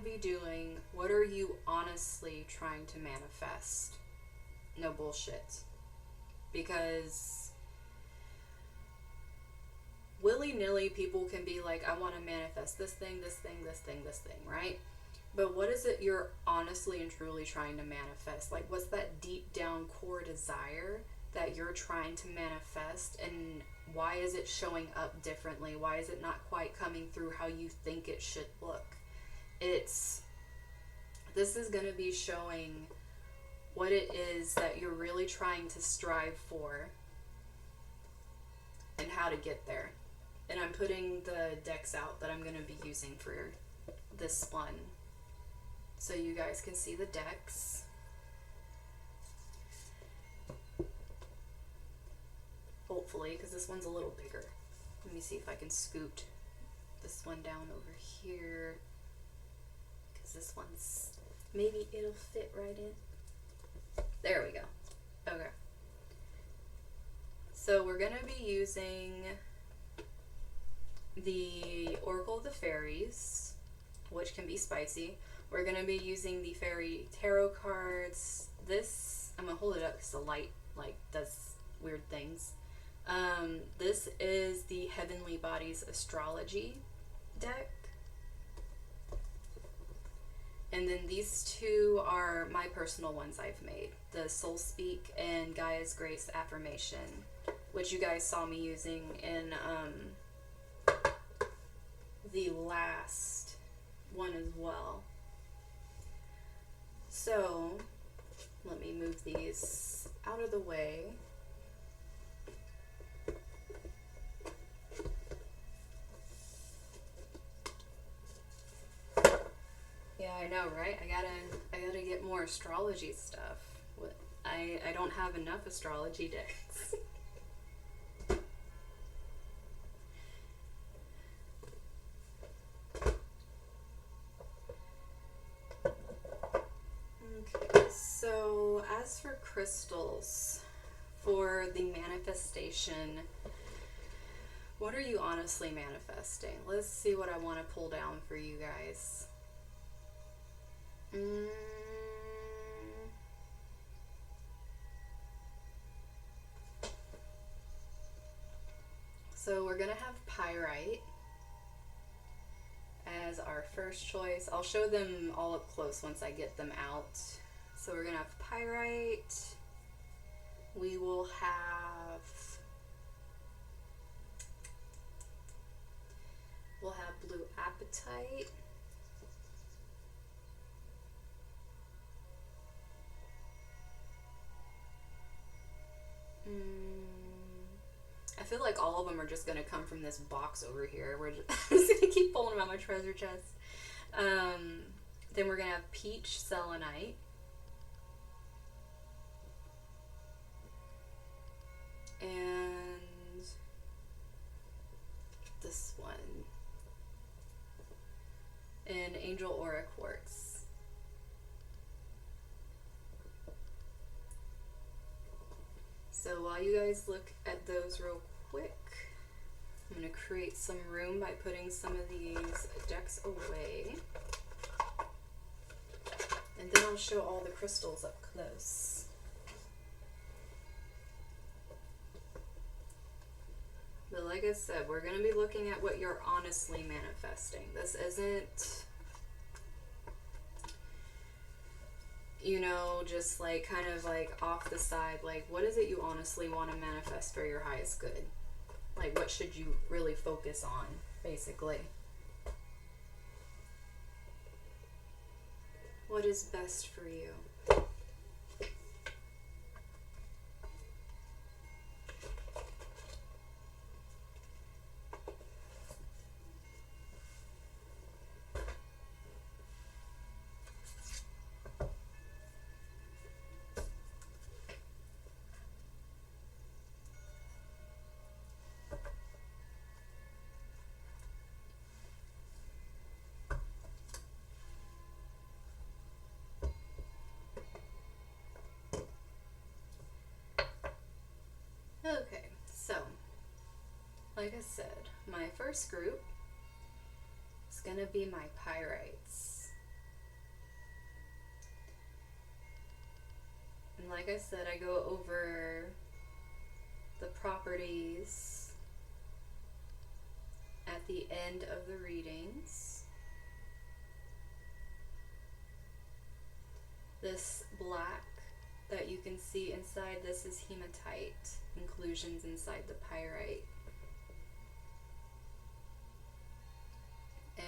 be doing, what are you honestly trying to manifest? No bullshit. Because willy-nilly people can be like, I want to manifest this thing, this thing, this thing, this thing, right? But what is it you're honestly and truly trying to manifest? Like, what's that deep down core desire that you're trying to manifest, and why is it showing up differently? Why is it not quite coming through how you think it should look? This is going to be showing what it is that you're really trying to strive for and how to get there. And I'm putting the decks out that I'm going to be using for this one, so you guys can see the decks. Hopefully, because this one's a little bigger. Let me see if I can scoot this one down over here, because this one's, maybe it'll fit right in. There we go. Okay. So we're going to be using the Oracle of the Fairies, which can be spicy. We're going to be using the Fairy Tarot cards. This, I'm going to hold it up because the light does weird things. This is the Heavenly Bodies Astrology deck. And then these two are my personal ones I've made. The Soul Speak and Gaia's Grace Affirmation, which you guys saw me using in the last one as well. So let me move these out of the way. Yeah, I know, right? I gotta get more astrology stuff. I don't have enough astrology decks. Okay, so as for crystals, for the manifestation, what are you honestly manifesting? Let's see what I want to pull down for you guys. So we're gonna have Pyrite as our first choice. I'll show them all up close once I get them out. So we're gonna have Pyrite. We will have blue Apatite. I feel like all of them are just going to come from this box over here. I'm just going to keep pulling them out my treasure chest. Then we're going to have Peach Selenite. And this one. And Angel Aura Quartz. So while you guys look at those real quick, I'm going to create some room by putting some of these decks away. And then I'll show all the crystals up close. But like I said, we're going to be looking at what you're honestly manifesting. This isn't, you know, just like kind of like off the side. Like, what is it you honestly want to manifest for your highest good? Like, what should you really focus on, basically? What is best for you? Okay, so, like I said, my first group is going to be my Pyrites. like I said, I go over the properties at the end of the readings. This black that you can see inside, this is hematite, inclusions inside the pyrite.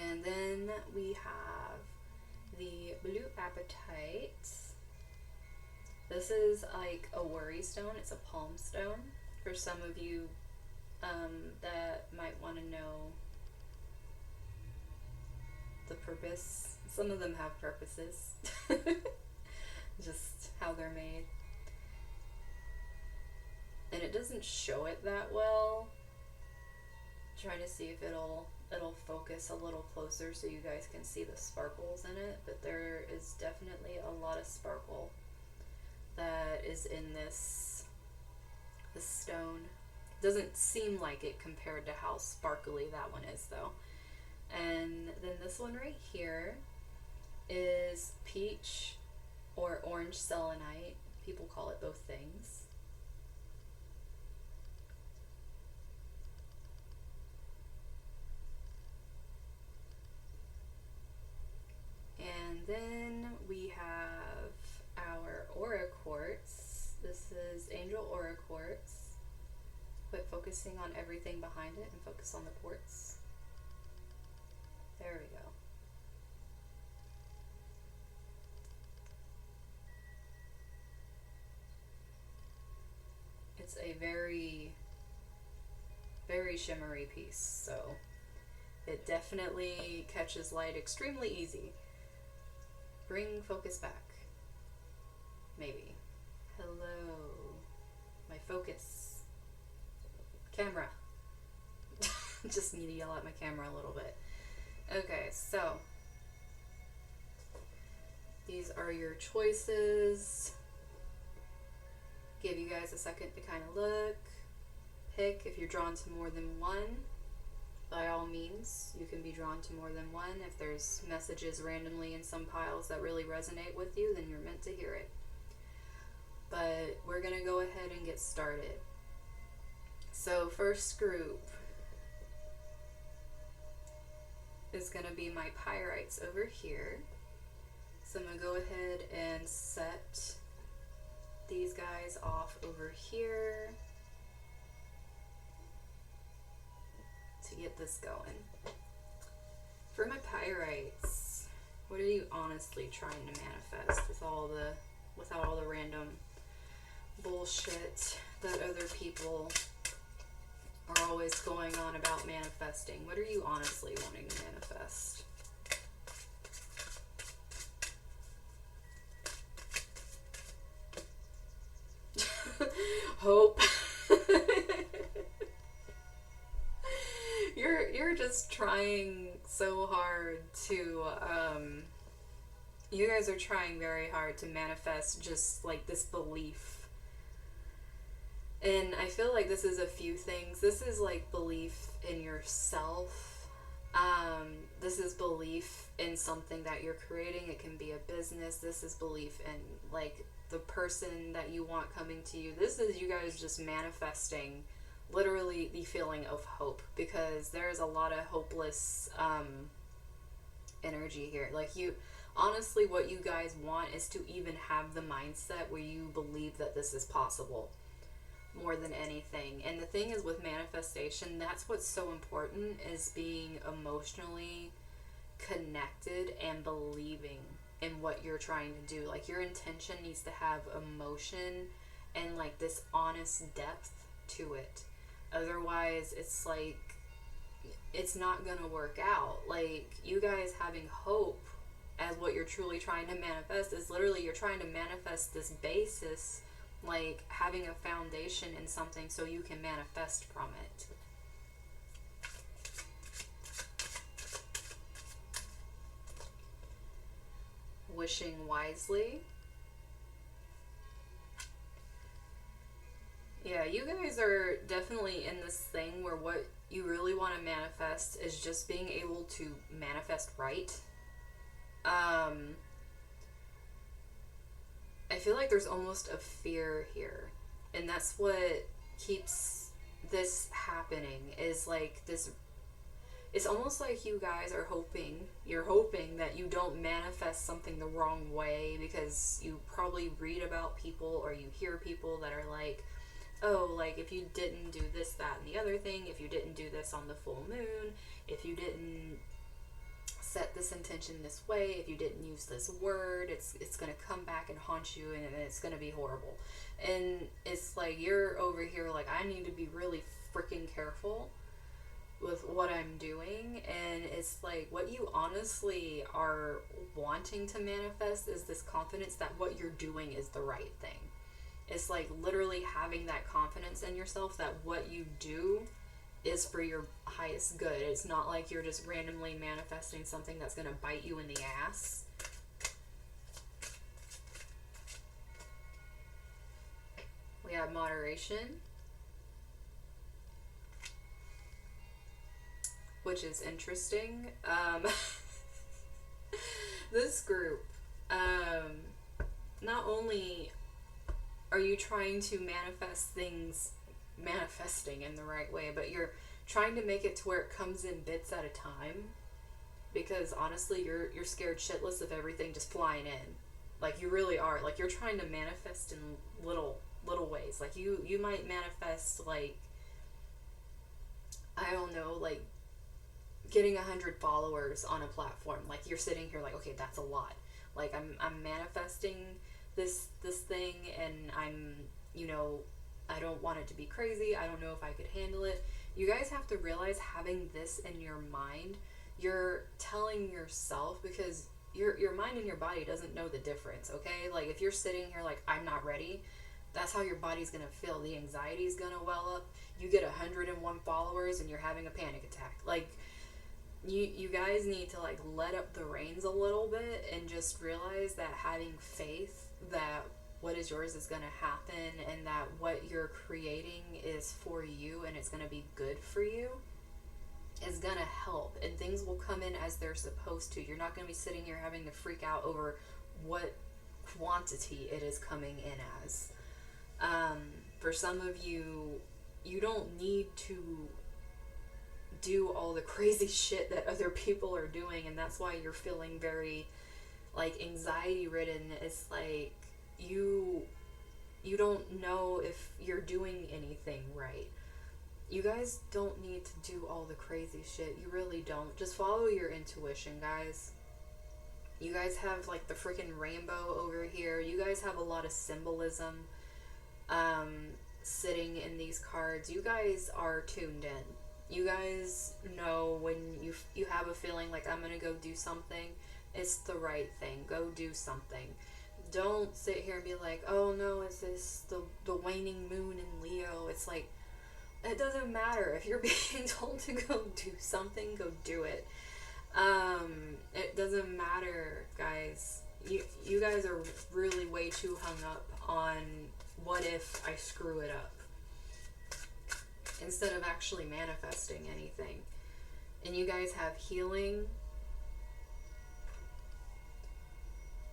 And then we have the blue apatite. This is like a worry stone. It's a palm stone. For some of you that might want to know the purpose. Some of them have purposes. Just how they're made. And it doesn't show it that well. I'm trying to see if it'll focus a little closer so you guys can see the sparkles in it, but there is definitely a lot of sparkle that is in this stone. Doesn't seem like it compared to how sparkly that one is though. And then this one right here is peach or orange selenite. People call it both things. And then we have our aura quartz. This is angel aura quartz. Quit focusing on everything behind it and focus on the quartz. There we go. It's a very, very shimmery piece, so it definitely catches light extremely easy. Bring focus back. Maybe. Hello. My focus. Camera. Just need to yell at my camera a little bit. Okay, so these are your choices. Give you guys a second to kind of look. Pick if you're drawn to more than one. By all means, you can be drawn to more than one. If there's messages randomly in some piles that really resonate with you, then you're meant to hear it. But we're going to go ahead and get started. So first group is going to be my pyrites over here. So I'm going to go ahead and set these guys off over here to get this going. For my pyrites, what are you honestly trying to manifest without all the random bullshit that other people are always going on about manifesting? What are you honestly wanting to manifest? Hope. You're just trying so hard to you guys are trying very hard to manifest just like this belief. And I feel like this is a few things. This is like belief in yourself. This is belief in something that you're creating. It can be a business. This is belief in like the person that you want coming to you. This is you guys just manifesting literally the feeling of hope, because there's a lot of hopeless energy here. Like you, honestly, what you guys want is to even have the mindset where you believe that this is possible more than anything. And the thing is with manifestation, that's what's so important, is being emotionally connected and believing in what you're trying to do. Like your intention needs to have emotion and like this honest depth to it. Otherwise it's like it's not gonna work out. Like you guys having hope as what you're truly trying to manifest is literally you're trying to manifest this basis, like having a foundation in something so you can manifest from it. Wishing wisely. Yeah, you guys are definitely in this thing where what you really want to manifest is just being able to manifest right. I feel like there's almost a fear here. And that's what keeps this happening, is like this. It's almost like you guys are you're hoping that you don't manifest something the wrong way, because you probably read about people or you hear people that are like, oh, like if you didn't do this, that, and the other thing, if you didn't do this on the full moon, if you didn't set this intention this way, if you didn't use this word, it's going to come back and haunt you, and it's going to be horrible. And it's like you're over here like, I need to be really freaking careful with what I'm doing. And it's like what you honestly are wanting to manifest is this confidence that what you're doing is the right thing. It's like literally having that confidence in yourself that what you do is for your highest good. It's not like you're just randomly manifesting something that's going to bite you in the ass. We have moderation, which is interesting. This group, not only are you trying to manifest things manifesting in the right way, but you're trying to make it to where it comes in bits at a time, because honestly you're scared shitless of everything just flying in. Like you really are. Like you're trying to manifest in little ways. Like you might manifest, like, I don't know, like getting 100 followers on a platform. Like you're sitting here like, okay, that's a lot. Like I'm manifesting this thing, and I'm, you know, I don't want it to be crazy. I don't know if I could handle it. You guys have to realize, having this in your mind, you're telling yourself, because your mind and your body doesn't know the difference, okay? Like if you're sitting here like, I'm not ready, that's how your body's gonna feel. The anxiety's gonna well up. You get 101 followers and you're having a panic attack. Like you guys need to like let up the reins a little bit and just realize that having faith that what is yours is going to happen, and that what you're creating is for you and it's going to be good for you, is going to help, and things will come in as they're supposed to. You're not going to be sitting here having to freak out over what quantity it is coming in as. For some of you, you don't need to do all the crazy shit that other people are doing, and that's why you're feeling very like anxiety ridden. It's like you don't know if you're doing anything right. You guys don't need to do all the crazy shit. You really don't. Just follow your intuition, guys. You guys have like the freaking rainbow over here. You guys have a lot of symbolism sitting in these cards. You guys are tuned in. You guys know when you have a feeling like, I'm gonna go do something, it's the right thing. Go do something. Don't sit here and be like, oh no, it's this the waning moon in Leo. It's like, it doesn't matter. If you're being told to go do something, go do it. It doesn't matter, guys. You guys are really way too hung up on what if I screw it up, instead of actually manifesting anything. And you guys have healing.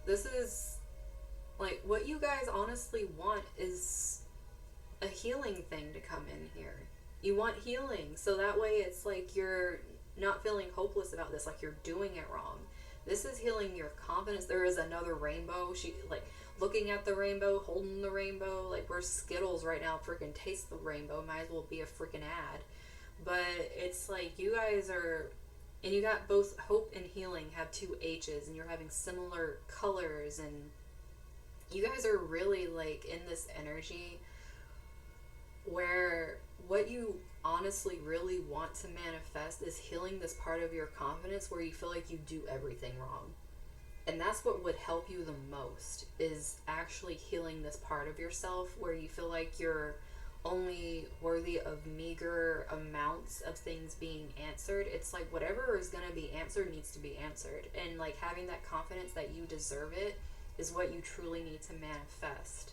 This is like, what you guys honestly want is a healing thing to come in here. You want healing, so that way it's like you're not feeling hopeless about this, like you're doing it wrong. This is healing your confidence. There is another rainbow. She, like, looking at the rainbow, holding the rainbow. Like, we're Skittles right now. Freaking taste the rainbow. Might as well be a freaking ad. But it's like you guys are, and you got both hope and healing have two H's, and you're having similar colors, and you guys are really like in this energy where what you honestly really want to manifest is healing this part of your confidence where you feel like you do everything wrong. And that's what would help you the most, is actually healing this part of yourself where you feel like you're only worthy of meager amounts of things being answered. It's like whatever is going to be answered needs to be answered. And like having that confidence that you deserve it is what you truly need to manifest.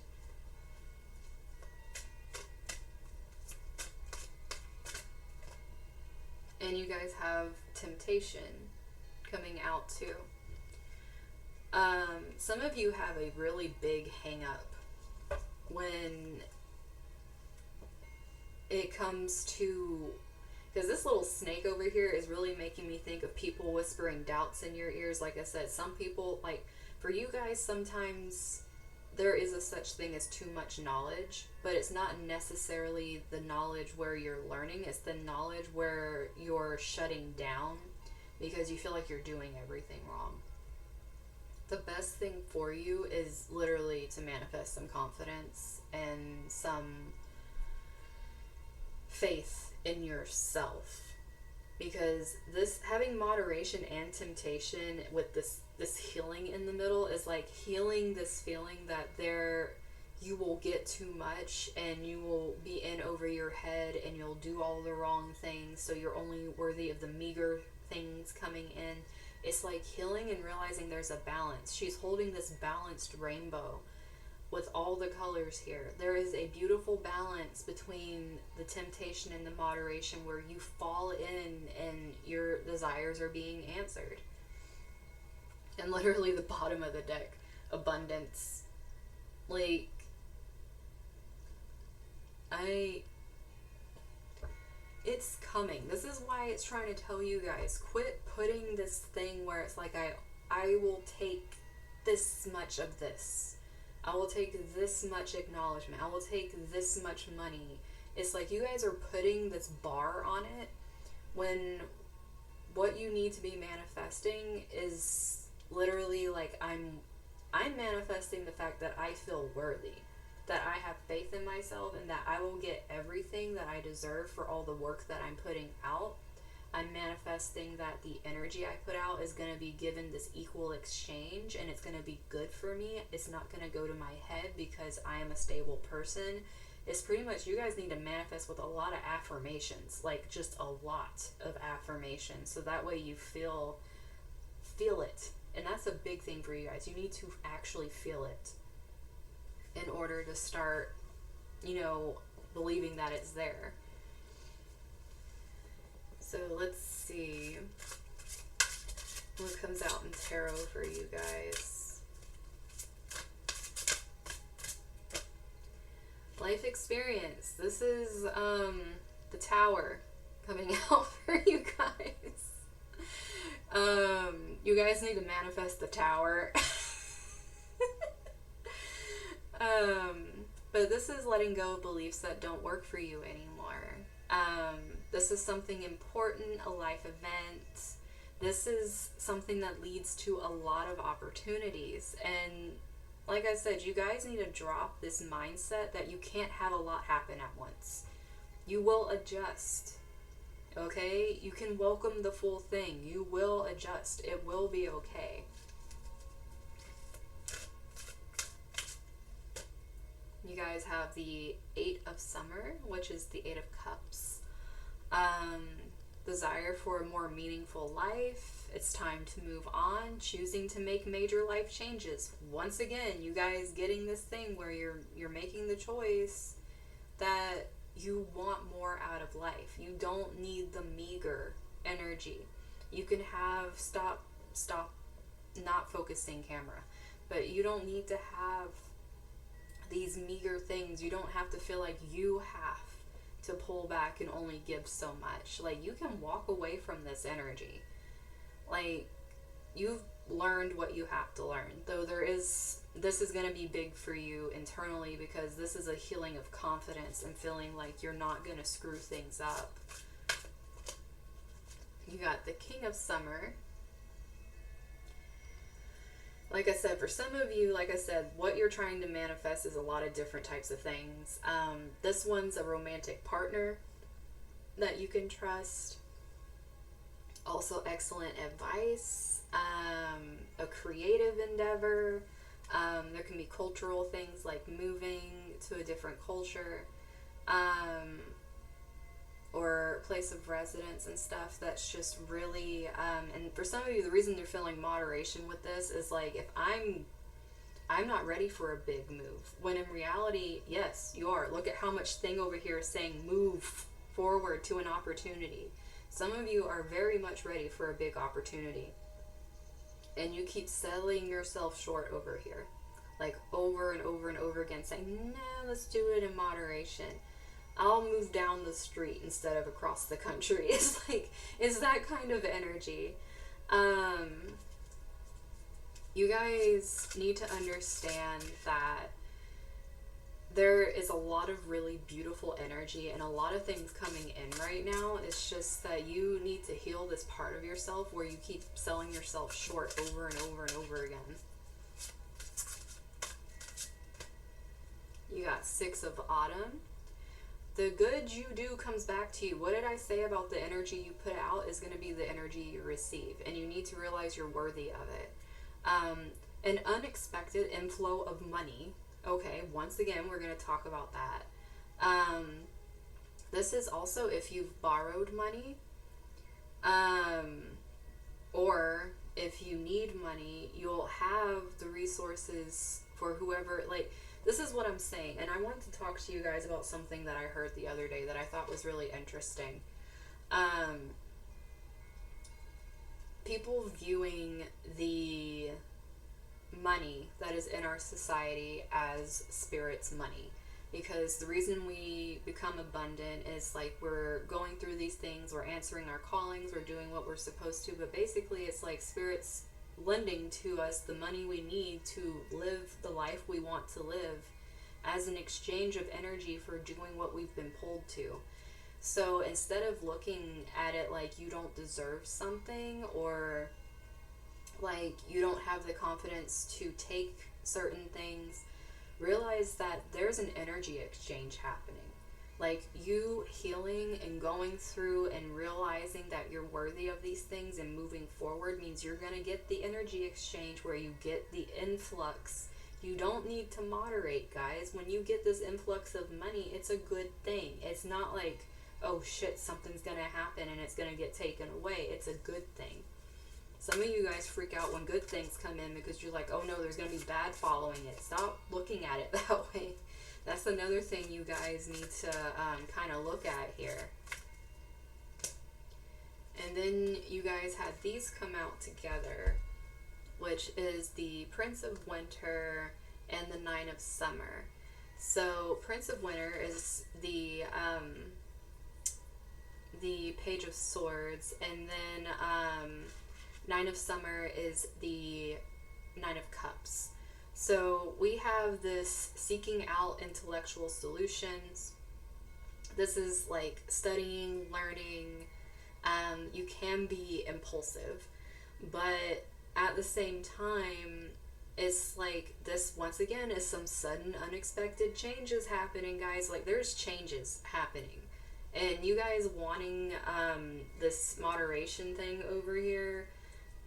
And you guys have temptation coming out too. Some of you have a really big hang up when it comes to, because this little snake over here is really making me think of people whispering doubts in your ears. Like I said, some people, like for you guys, sometimes there is a such thing as too much knowledge, but it's not necessarily the knowledge where you're learning, it's the knowledge where you're shutting down because you feel like you're doing everything wrong. The best thing for you is literally to manifest some confidence and some faith in yourself, because this having moderation and temptation with this healing in the middle is like healing this feeling that you will get too much and you will be in over your head and you'll do all the wrong things, so you're only worthy of the meager things coming in. It's like healing and realizing there's a balance. She's holding this balanced rainbow with all the colors here. There is a beautiful balance between the temptation and the moderation where you fall in and your desires are being answered. And literally the bottom of the deck, abundance. Like, it's coming. This is why it's trying to tell you guys, quit putting this thing where it's like, I will take this much of this. I will take this much acknowledgement. I will take this much money. It's like you guys are putting this bar on it when what you need to be manifesting is literally like, I'm manifesting the fact that I feel worthy, that I have faith in myself, and that I will get everything that I deserve for all the work that I'm putting out. I'm manifesting that the energy I put out is going to be given this equal exchange, and it's going to be good for me. It's not going to go to my head because I am a stable person. It's pretty much, you guys need to manifest with a lot of affirmations, like just a lot of affirmations, so that way you feel it. And that's a big thing for you guys. You need to actually feel it in order to start, believing that it's there. So let's see what comes out in tarot for you guys. Life experience. This is the Tower coming out for you guys. You guys need to manifest the Tower. But this is letting go of beliefs that don't work for you anymore. This is something important, a life event. This is something that leads to a lot of opportunities. And like I said, you guys need to drop this mindset that you can't have a lot happen at once. You will adjust. Okay? You can welcome the full thing. You will adjust. It will be okay. You guys have the 8 of Summer, which is the 8 of Cups. Desire for a more meaningful life. It's time to move on. Choosing to make major life changes. Once again, you guys getting this thing where you're making the choice that you want more out of life. You don't need the meager energy. You can have stop not focusing camera, but you don't need to have these meager things. You don't have to feel like you have to pull back and only give so much. Like, you can walk away from this energy. Like, you've learned what you have to learn. Though this is going to be big for you internally, because this is a healing of confidence and feeling like you're not going to screw things up. You got the King of Summer. Like I said, for some of you, like I said, what you're trying to manifest is a lot of different types of things. This one's a romantic partner that you can trust. Also excellent advice. A creative endeavor. There can be cultural things like moving to a different culture. Or place of residence and stuff that's just really, and for some of you, the reason you're feeling moderation with this is like, if I'm not ready for a big move, when in reality, yes, you are. Look at how much thing over here is saying move forward to an opportunity. Some of you are very much ready for a big opportunity. and you keep selling yourself short over here, like over and over and over again, saying, no, let's do it in moderation. I'll move down the street instead of across the country. It's like, it's that kind of energy. You guys need to understand that there is a lot of really beautiful energy and a lot of things coming in right now. It's just that you need to heal this part of yourself where you keep selling yourself short over and over and over again. You got 6 of Autumn. The good you do comes back to you. What did I say about the energy you put out is going to be the energy you receive, and you need to realize you're worthy of it. An unexpected inflow of money. Okay, once again, we're going to talk about that. This is also if you've borrowed money, or if you need money, you'll have the resources for whoever, like, this is what I'm saying. And I want to talk to you guys about something that I heard the other day that I thought was really interesting. People viewing the money that is in our society as spirit's money, because the reason we become abundant is like we're going through these things, we're answering our callings, we're doing what we're supposed to, but basically it's like spirit's lending to us the money we need to live the life we want to live as an exchange of energy for doing what we've been pulled to. So instead of looking at it like you don't deserve something, or like you don't have the confidence to take certain things, realize that there's an energy exchange happening. Like you healing and going through and realizing that you're worthy of these things and moving forward means you're going to get the energy exchange where you get the influx. You don't need to moderate, guys. When you get this influx of money, it's a good thing. It's not like, oh shit, something's going to happen and it's going to get taken away. It's a good thing. Some of you guys freak out when good things come in because you're like, oh no, there's going to be bad following it. Stop looking at it that way. That's another thing you guys need to kind of look at here. And then you guys had these come out together, which is the Prince of Winter and the Nine of Summer. So Prince of Winter is the Page of Swords, and then Nine of Summer is the Nine of Cups. So we have this seeking out intellectual solutions. This is like studying, learning. You can be impulsive, but at the same time, it's like this, once again, is some sudden unexpected changes happening, guys. Like there's changes happening. And you guys wanting this moderation thing over here,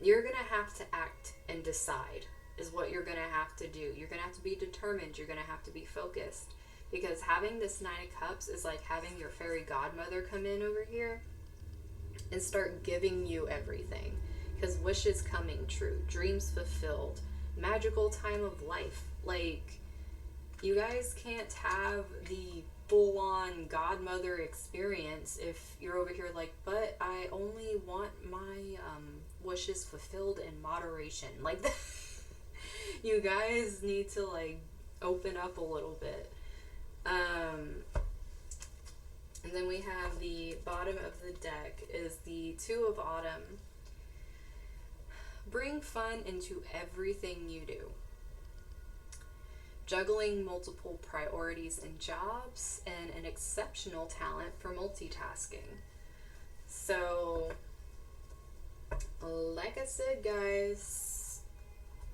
you're going to have to act and decide is what you're going to have to do. You're going to have to be determined. You're going to have to be focused. Because having this Nine of Cups is like having your fairy godmother come in over here and start giving you everything. Because wishes coming true, dreams fulfilled, magical time of life. Like, you guys can't have the full-on godmother experience if you're over here like, but I only want my wishes fulfilled in moderation. Like, you guys need to like open up a little bit. And then we have the bottom of the deck is the Two of Autumn. Bring fun into everything you do. Juggling multiple priorities and jobs, and an exceptional talent for multitasking. So, like I said, guys,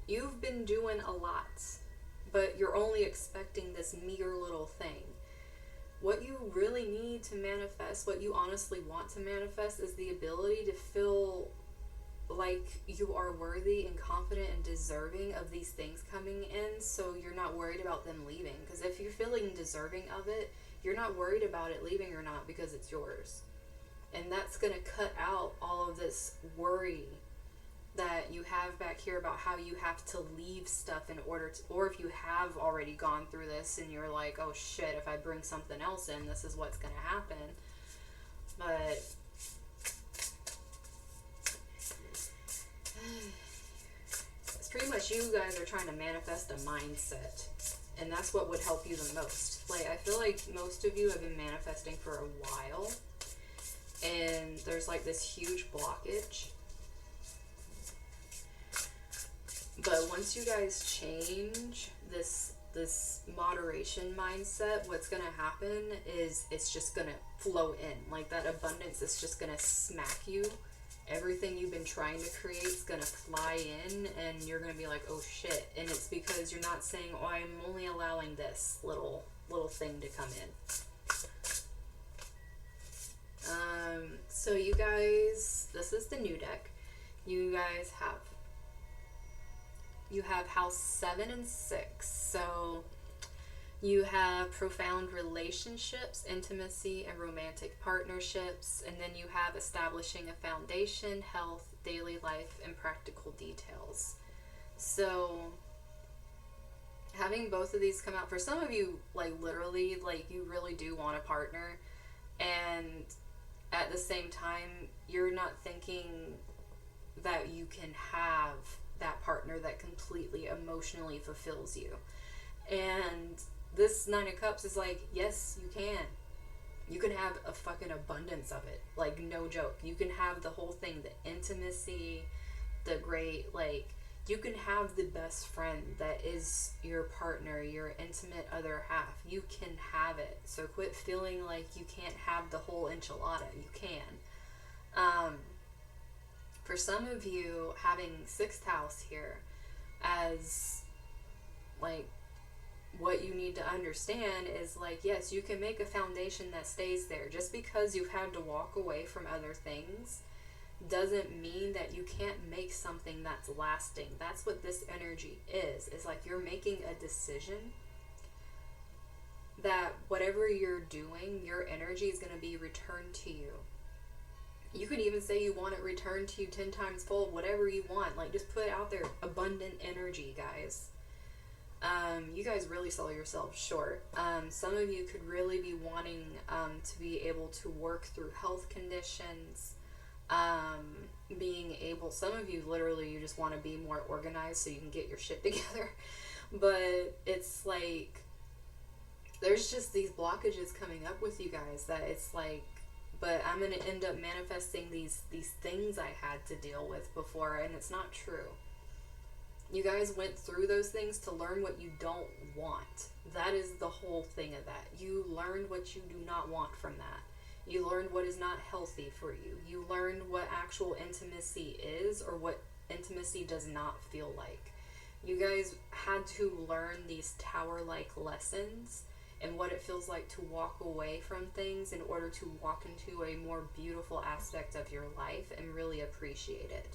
you've been doing a lot, but you're only expecting this meager little thing. What you really need to manifest, what you honestly want to manifest, is the ability to feel like you are worthy and confident and deserving of these things coming in, so you're not worried about them leaving. Because if you're feeling deserving of it, you're not worried about it leaving or not, because it's yours. And that's going to cut out all of this worry that you have back here about how you have to leave stuff in order to, or if you have already gone through this and you're like, oh shit, if I bring something else in, this is what's going to happen. But pretty much you guys are trying to manifest a mindset. And that's what would help you the most. Like, I feel like most of you have been manifesting for a while. And there's like this huge blockage. But once you guys change this moderation mindset, what's going to happen is it's just going to flow in. Like, that abundance is just going to smack you. Everything you've been trying to create is going to fly in, and you're going to be like, oh shit. And it's because you're not saying, oh, I'm only allowing this little thing to come in. So you guys, this is the new deck. You guys have house 7 and 6. So you have profound relationships, intimacy, and romantic partnerships. And then you have establishing a foundation, health, daily life, and practical details. So having both of these come out, for some of you, like literally, like you really do want a partner. And at the same time, you're not thinking that you can have that partner that completely emotionally fulfills you. And this 9 of Cups is like, yes, you can. You can have a fucking abundance of it. Like, no joke. You can have the whole thing, the intimacy, the great, like, you can have the best friend that is your partner, your intimate other half. You can have it. So quit feeling like you can't have the whole enchilada. You can. For some of you, having 6th house here as, like, what you need to understand is, like, yes, you can make a foundation that stays there. Just because you've had to walk away from other things doesn't mean that you can't make something that's lasting. That's what this energy is. It's like you're making a decision that whatever you're doing, your energy is going to be returned to you. You could even say you want it returned to you 10 times fold, whatever you want. Like, just put out there abundant energy, guys. You guys really sell yourselves short. Some of you could really be wanting to be able to work through health conditions. Being able, some of you literally, you just want to be more organized so you can get your shit together. But it's like, there's just these blockages coming up with you guys that it's like, but I'm going to end up manifesting these things I had to deal with before, and it's not true. You guys went through those things to learn what you don't want. That is the whole thing of that. You learned what you do not want from that. You learned what is not healthy for you. You learned what actual intimacy is, or what intimacy does not feel like. You guys had to learn these tower-like lessons and what it feels like to walk away from things in order to walk into a more beautiful aspect of your life and really appreciate it.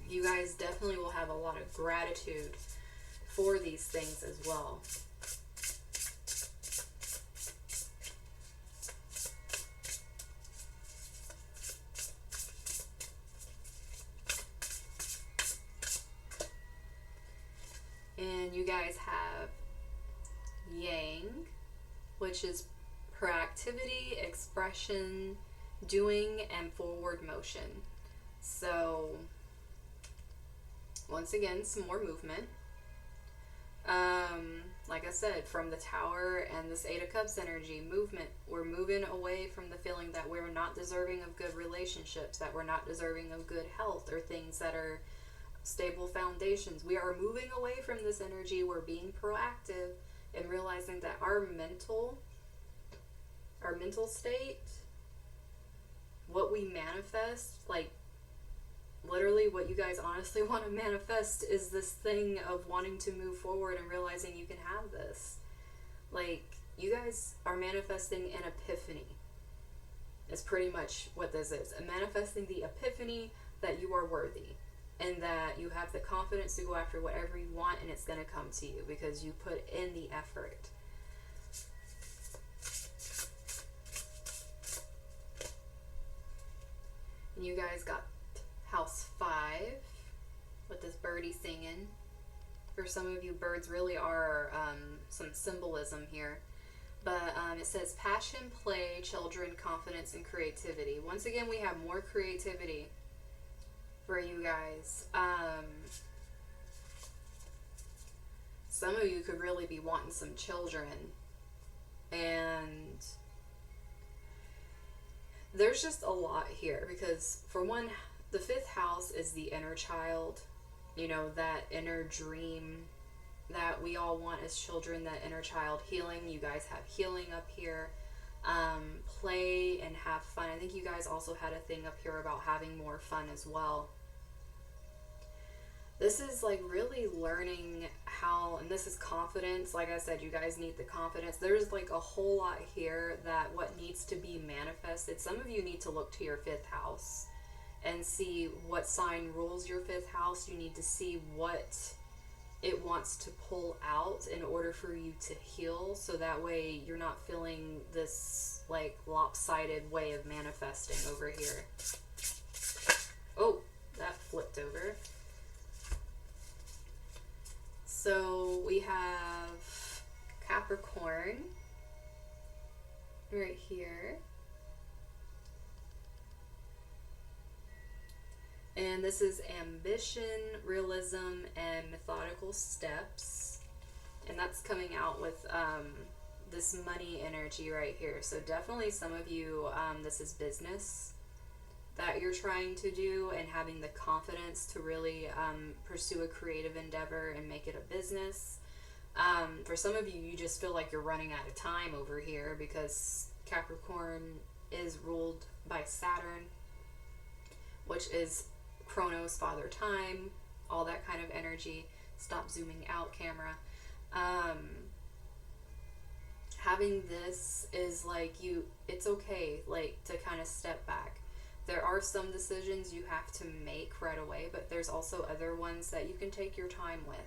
You guys definitely will have a lot of gratitude for these things as well. And you guys have Yang, which is proactivity, expression, doing, and forward motion. So, once again, some more movement. Like I said, from the Tower and this 8 of Cups energy, movement. We're moving away from the feeling that we're not deserving of good relationships, that we're not deserving of good health, or things that are stable foundations. We are moving away from this energy. We're being proactive and realizing that our mental state, what we manifest, like literally what you guys honestly want to manifest is this thing of wanting to move forward and realizing you can have this. Like, you guys are manifesting an epiphany. It's pretty much what this is. And manifesting the epiphany that you are worthy and that you have the confidence to go after whatever you want, and it's going to come to you because you put in the effort. And you guys got house 5 with this birdie singing. For some of you, birds really are some symbolism here. But it says passion, play, children, confidence, and creativity. Once again, we have more creativity for you guys. Some of you could really be wanting some children, and there's just a lot here because, for one, the fifth house is the inner child, you know, that inner dream that we all want as children, that inner child healing. You guys have healing up here. Play and have fun. I think you guys also had a thing up here about having more fun as well. This is like really learning how, and this is confidence. Like I said, you guys need the confidence. There's like a whole lot here that what needs to be manifested. Some of you need to look to your fifth house and see what sign rules your fifth house. You need to see what it wants to pull out in order for you to heal, so that way you're not feeling this like lopsided way of manifesting over here. Oh, that flipped over. So we have Capricorn right here. And this is ambition, realism, and methodical steps. And that's coming out with this money energy right here. So definitely some of you, this is business that you're trying to do, and having the confidence to really pursue a creative endeavor and make it a business. For some of you, you just feel like you're running out of time over here because Capricorn is ruled by Saturn, which is Chronos, father time, all that kind of energy. Stop zooming out, camera. Having this is like it's okay, like, to kind of step back. There are some decisions you have to make right away, but there's also other ones that you can take your time with.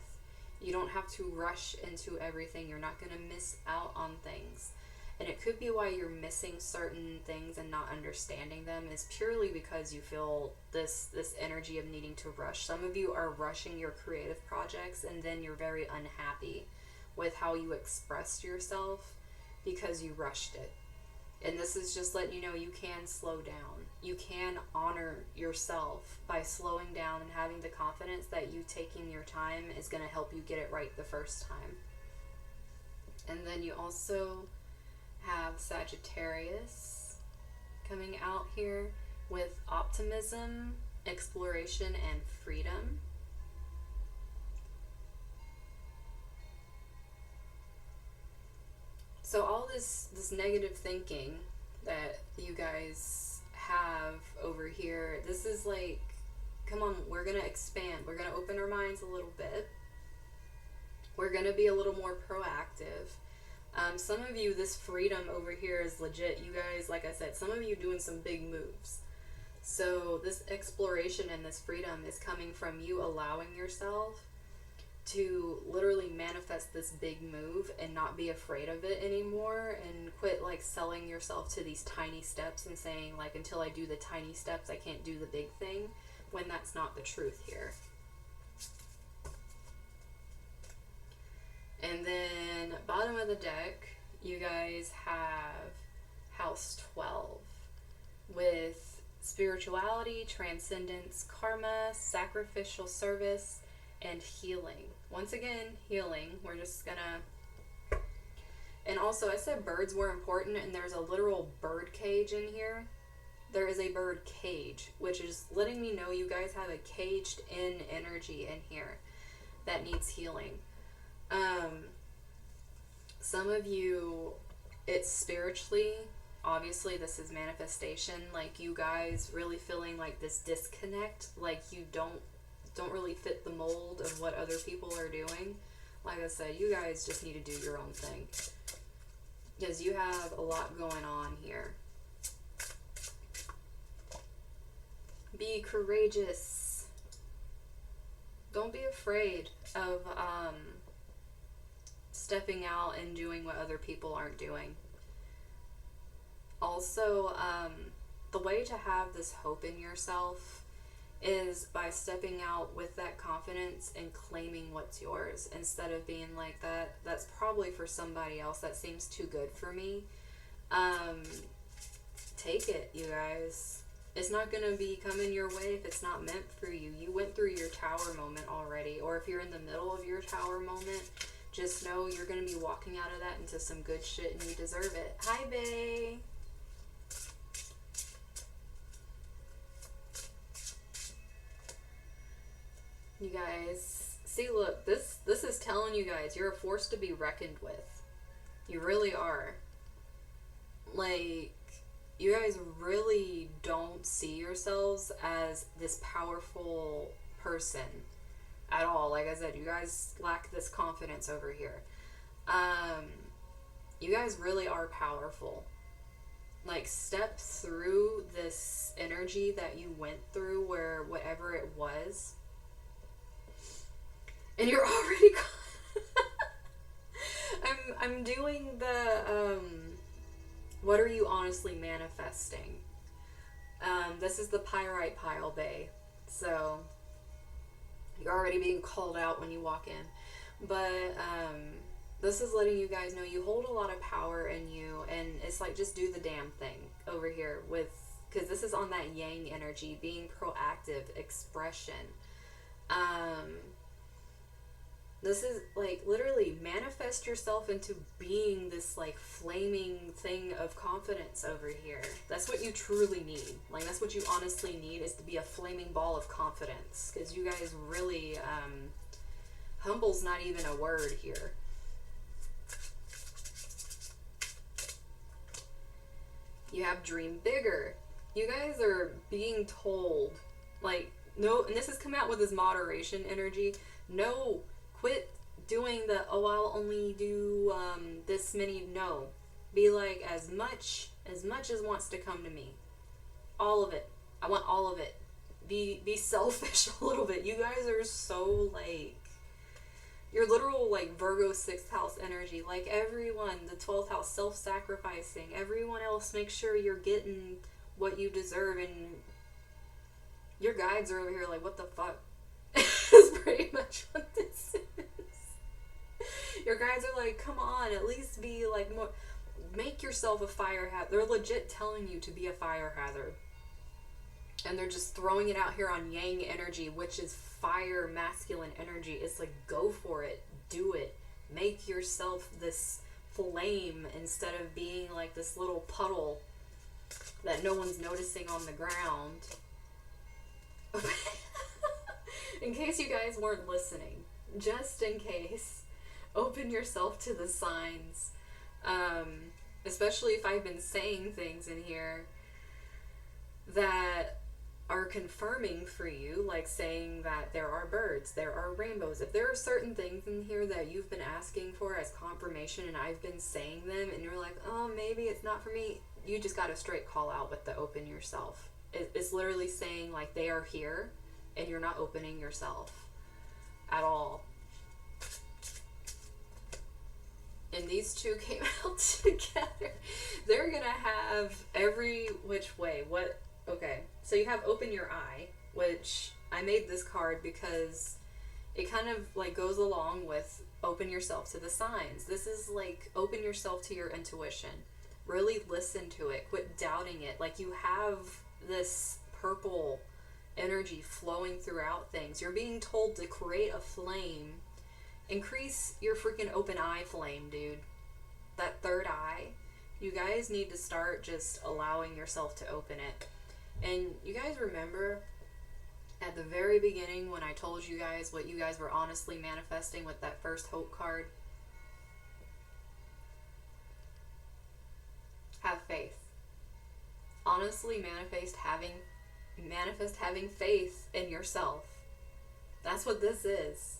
You don't have to rush into everything. You're not going to miss out on things. And it could be why you're missing certain things and not understanding them is purely because you feel this energy of needing to rush. Some of you are rushing your creative projects, and then you're very unhappy with how you expressed yourself because you rushed it. And this is just letting you know you can slow down. You can honor yourself by slowing down and having the confidence that you taking your time is going to help you get it right the first time. And then you also have Sagittarius coming out here with optimism, exploration, and freedom. So all this negative thinking that you guys have over here, this is like, come on, we're going to expand. We're going to open our minds a little bit. We're going to be a little more proactive. Some of you, this freedom over here is legit. You guys, like I said, some of you doing some big moves. So this exploration and this freedom is coming from you allowing yourself to literally manifest this big move and not be afraid of it anymore, and quit like selling yourself to these tiny steps and saying like, until I do the tiny steps I can't do the big thing, when that's not the truth here. And then bottom of the deck, you guys have house 12 with spirituality, transcendence, karma, sacrificial service, and healing. Once again, healing. We're just gonna... And also, I said birds were important, and there's a literal bird cage in here. There is a bird cage, which is letting me know you guys have a caged in energy in here that needs healing. Some of you, it's spiritually, obviously this is manifestation, like you guys really feeling like this disconnect, like you don't really fit the mold of what other people are doing. Like I said, you guys just need to do your own thing, because you have a lot going on here. Be courageous. Don't be afraid of stepping out and doing what other people aren't doing. Also, the way to have this hope in yourself is by stepping out with that confidence and claiming what's yours, instead of being like, that's probably for somebody else, that seems too good for me. Take it, you guys. It's not going to be coming your way if it's not meant for you. You went through your tower moment already. Or if you're in the middle of your tower moment, just know you're going to be walking out of that into some good shit and you deserve it. Hi, bae. You guys, see, look, this is telling you guys you're a force to be reckoned with. You really are. Like, you guys really don't see yourselves as this powerful person at all. Like I said, you guys lack this confidence over here. You guys really are powerful. Like, step through this energy that you went through, where whatever it was, and you're already I'm doing the what are you honestly manifesting? This is the Pyrite pile bay. So you're already being called out when you walk in. But this is letting you guys know you hold a lot of power in you, and it's like, just do the damn thing over here with, because this is on that yang energy, being proactive, expression. This is like, literally manifest yourself into being this like flaming thing of confidence over here. That's what you truly need. Like, that's what you honestly need, is to be a flaming ball of confidence. Because you guys really, humble's not even a word here. You have dream bigger. You guys are being told, like, no, and this has come out with this moderation energy. No, quit doing the, oh, I'll only do this many. No. Be like, as much as wants to come to me. All of it. I want all of it. Be selfish a little bit. You guys are so, like, your literal, like, Virgo 6th house energy. Like, everyone, the 12th house, self-sacrificing. Everyone else, make sure you're getting what you deserve, and your guides are over here like, what the fuck? Is pretty much what this is. Your guides are like, come on, at least be like more, make yourself a fire hazard. They're legit telling you to be a fire hazard. And they're just throwing it out here on yang energy, which is fire, masculine energy. It's like, go for it, do it. Make yourself this flame instead of being like this little puddle that no one's noticing on the ground. In case you guys weren't listening, just in case, open yourself to the signs. Especially if I've been saying things in here that are confirming for you, like saying that there are birds, there are rainbows. If there are certain things in here that you've been asking for as confirmation and I've been saying them and you're like, oh, maybe it's not for me, you just got a straight call out with the open yourself. It's literally saying, like, they are here and you're not opening yourself at all. And these two came out together. They're gonna have every which way. What? Okay, so you have open your eye, which I made this card because it kind of like goes along with open yourself to the signs. This is like, open yourself to your intuition. Really listen to it. Quit doubting it. Like, you have this purple energy flowing throughout things. You're being told to create a flame. Increase your freaking open eye flame, dude. That third eye. You guys need to start just allowing yourself to open it. And you guys remember at the very beginning when I told you guys what you guys were honestly manifesting with that first hope card? Have faith. Honestly manifest having faith in yourself. That's what this is.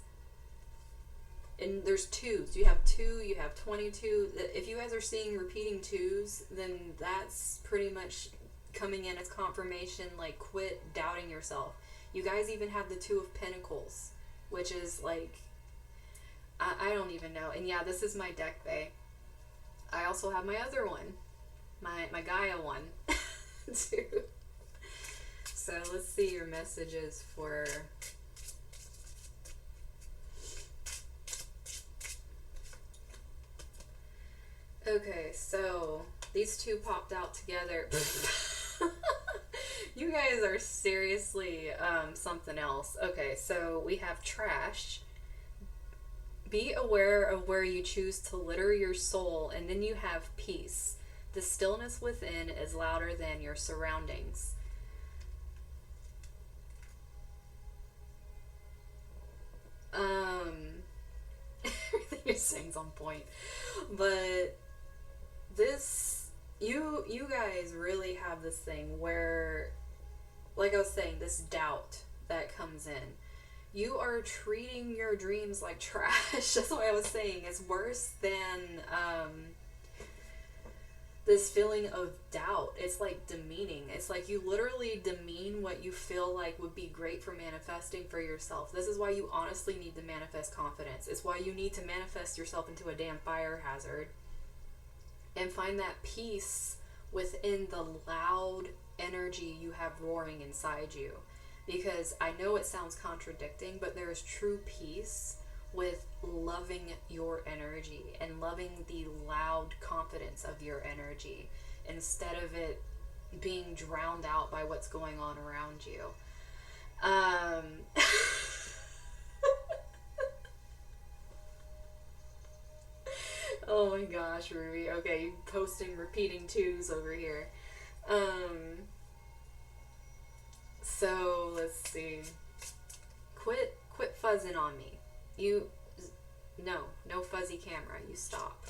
And there's twos. You have 2, you have 22. If you guys are seeing repeating 2s, then that's pretty much coming in as confirmation. Like, quit doubting yourself. You guys even have the 2 of Pentacles, which is like, I don't even know. And yeah, this is my deck bay. I also have my other one, my Gaia one too. So let's see your messages for okay, so these two popped out together. You guys are seriously something else. Okay, so we have trash. Be aware of where you choose to litter your soul, and then you have peace. The stillness within is louder than your surroundings. Everything you're saying's on point. But this, you guys really have this thing where, like I was saying, this doubt that comes in. You are treating your dreams like trash. That's what I was saying. It's worse than this feeling of doubt. It's like demeaning. It's like you literally demean what you feel like would be great for manifesting for yourself. This is why you honestly need to manifest confidence. It's why you need to manifest yourself into a damn fire hazard and find that peace within the loud energy you have roaring inside you. Because I know it sounds contradicting, but there is true peace with loving your energy and loving the loud confidence of your energy instead of it being drowned out by what's going on around you. Oh my gosh, Ruby. Okay, you posting repeating twos over here. So let's see. Quit fuzzing on me. No fuzzy camera. You stop.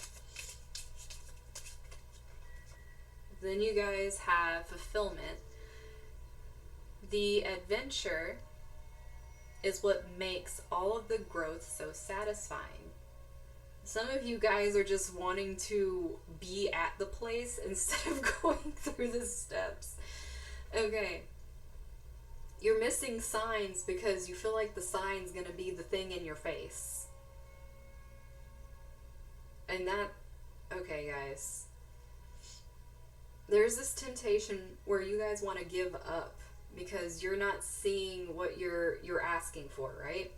Then you guys have fulfillment. The adventure is what makes all of the growth so satisfying. Some of you guys are just wanting to be at the place instead of going through the steps. Okay. You're missing signs because you feel like the sign's gonna be the thing in your face. And that, okay guys, there's this temptation where you guys want to give up because you're not seeing what you're asking for, right?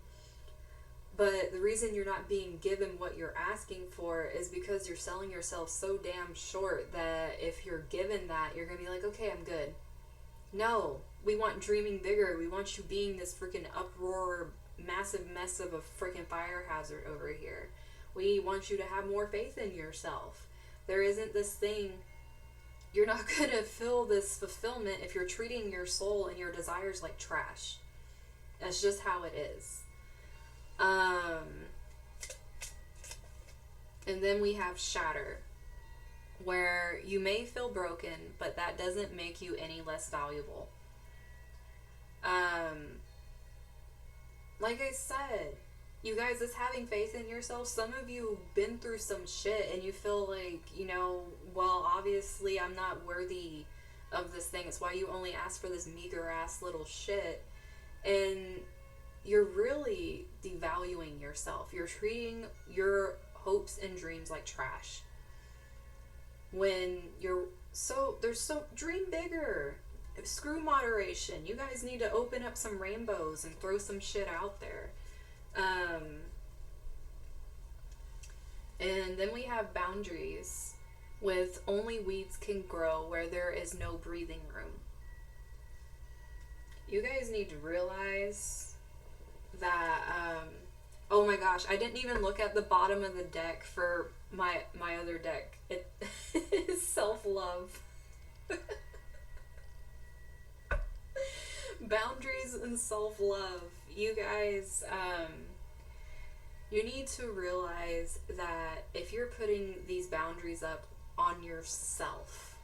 But the reason you're not being given what you're asking for is because you're selling yourself so damn short that if you're given that, you're gonna be like, okay, I'm good. No, we want dreaming bigger. We want you being this freaking uproar, massive mess of a freaking fire hazard over here. We want you to have more faith in yourself. There isn't this thing. You're not going to feel this fulfillment if you're treating your soul and your desires like trash. That's just how it is. And then we have shatter, where you may feel broken, but that doesn't make you any less valuable. Like I said, you guys, it's having faith in yourself. Some of you have been through some shit and you feel like, well, obviously I'm not worthy of this thing. It's why you only ask for this meager ass little shit. And you're really devaluing yourself. You're treating your hopes and dreams like trash. When dream bigger. Screw moderation. You guys need to open up some rainbows and throw some shit out there. And then we have boundaries with only weeds can grow where there is no breathing room. You guys need to realize that, oh my gosh, I didn't even look at the bottom of the deck for my other deck. It is self-love. Boundaries and self-love. You guys, you need to realize that if you're putting these boundaries up on yourself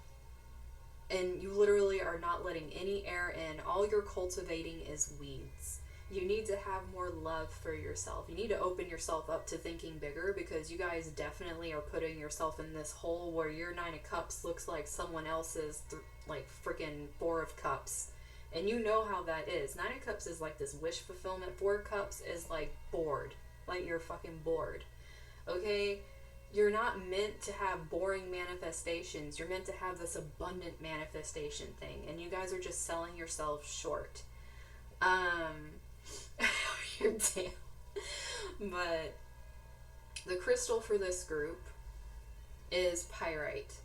and you literally are not letting any air in, all you're cultivating is weeds. You need to have more love for yourself. You need to open yourself up to thinking bigger, because you guys definitely are putting yourself in this hole where your 9 of cups looks like someone else's like freaking 4 of cups. And you know how that is. 9 of cups is like this wish fulfillment. 4 of cups is like bored. Like you're fucking bored. Okay? You're not meant to have boring manifestations. You're meant to have this abundant manifestation thing. And you guys are just selling yourself short. You're damn. But the crystal for this group is pyrite.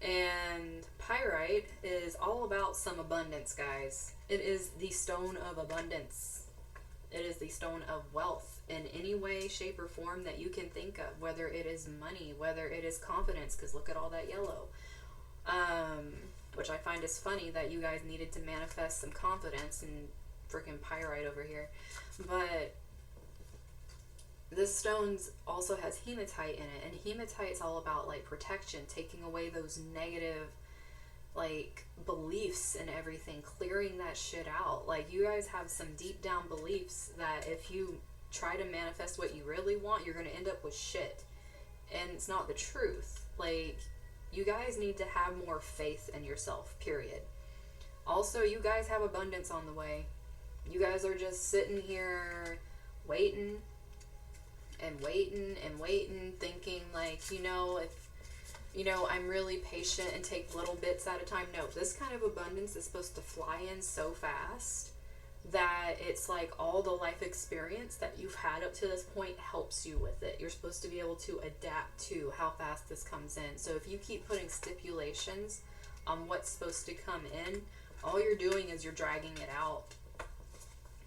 And pyrite is all about some abundance, guys. It is the stone of abundance. It is the stone of wealth in any way, shape, or form that you can think of. Whether it is money, whether it is confidence, because look at all that yellow. Which I find is funny that you guys needed to manifest some confidence and freaking pyrite over here. But this stone also has hematite in it, and hematite's all about like protection, taking away those negative like beliefs and everything, clearing that shit out. Like, you guys have some deep down beliefs that if you try to manifest what you really want, you're going to end up with shit, and it's not the truth. Like, you guys need to have more faith in yourself, period. Also, you guys have abundance on the way. You guys are just sitting here waiting and waiting and waiting, thinking like, if I'm really patient and take little bits at a time. No, this kind of abundance is supposed to fly in so fast that it's like all the life experience that you've had up to this point helps you with it. You're supposed to be able to adapt to how fast this comes in. So if you keep putting stipulations on what's supposed to come in, all you're doing is you're dragging it out.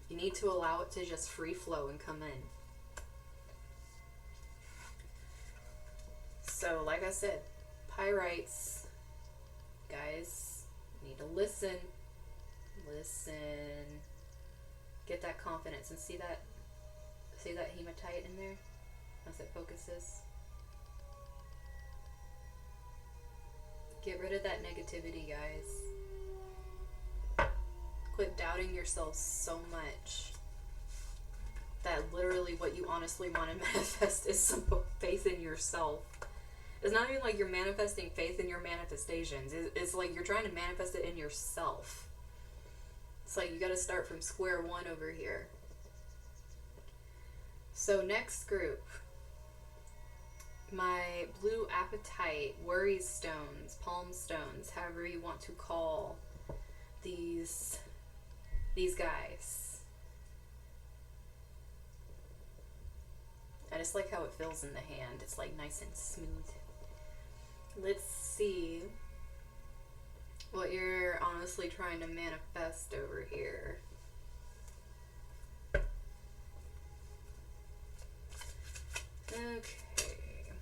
You need to allow it to just free flow and come in. So, like I said, pyrites, guys, you need to listen, get that confidence, and see that hematite in there as it focuses. Get rid of that negativity, guys. Quit doubting yourself so much that literally what you honestly want to manifest is some faith in yourself. It's not even like you're manifesting faith in your manifestations. It's like you're trying to manifest it in yourself. It's like you got to start from square one over here. So next group, my blue apatite, worry stones, palm stones, however you want to call these guys. I just like how it feels in the hand. It's like nice and smooth. Let's see what you're honestly trying to manifest over here. Okay.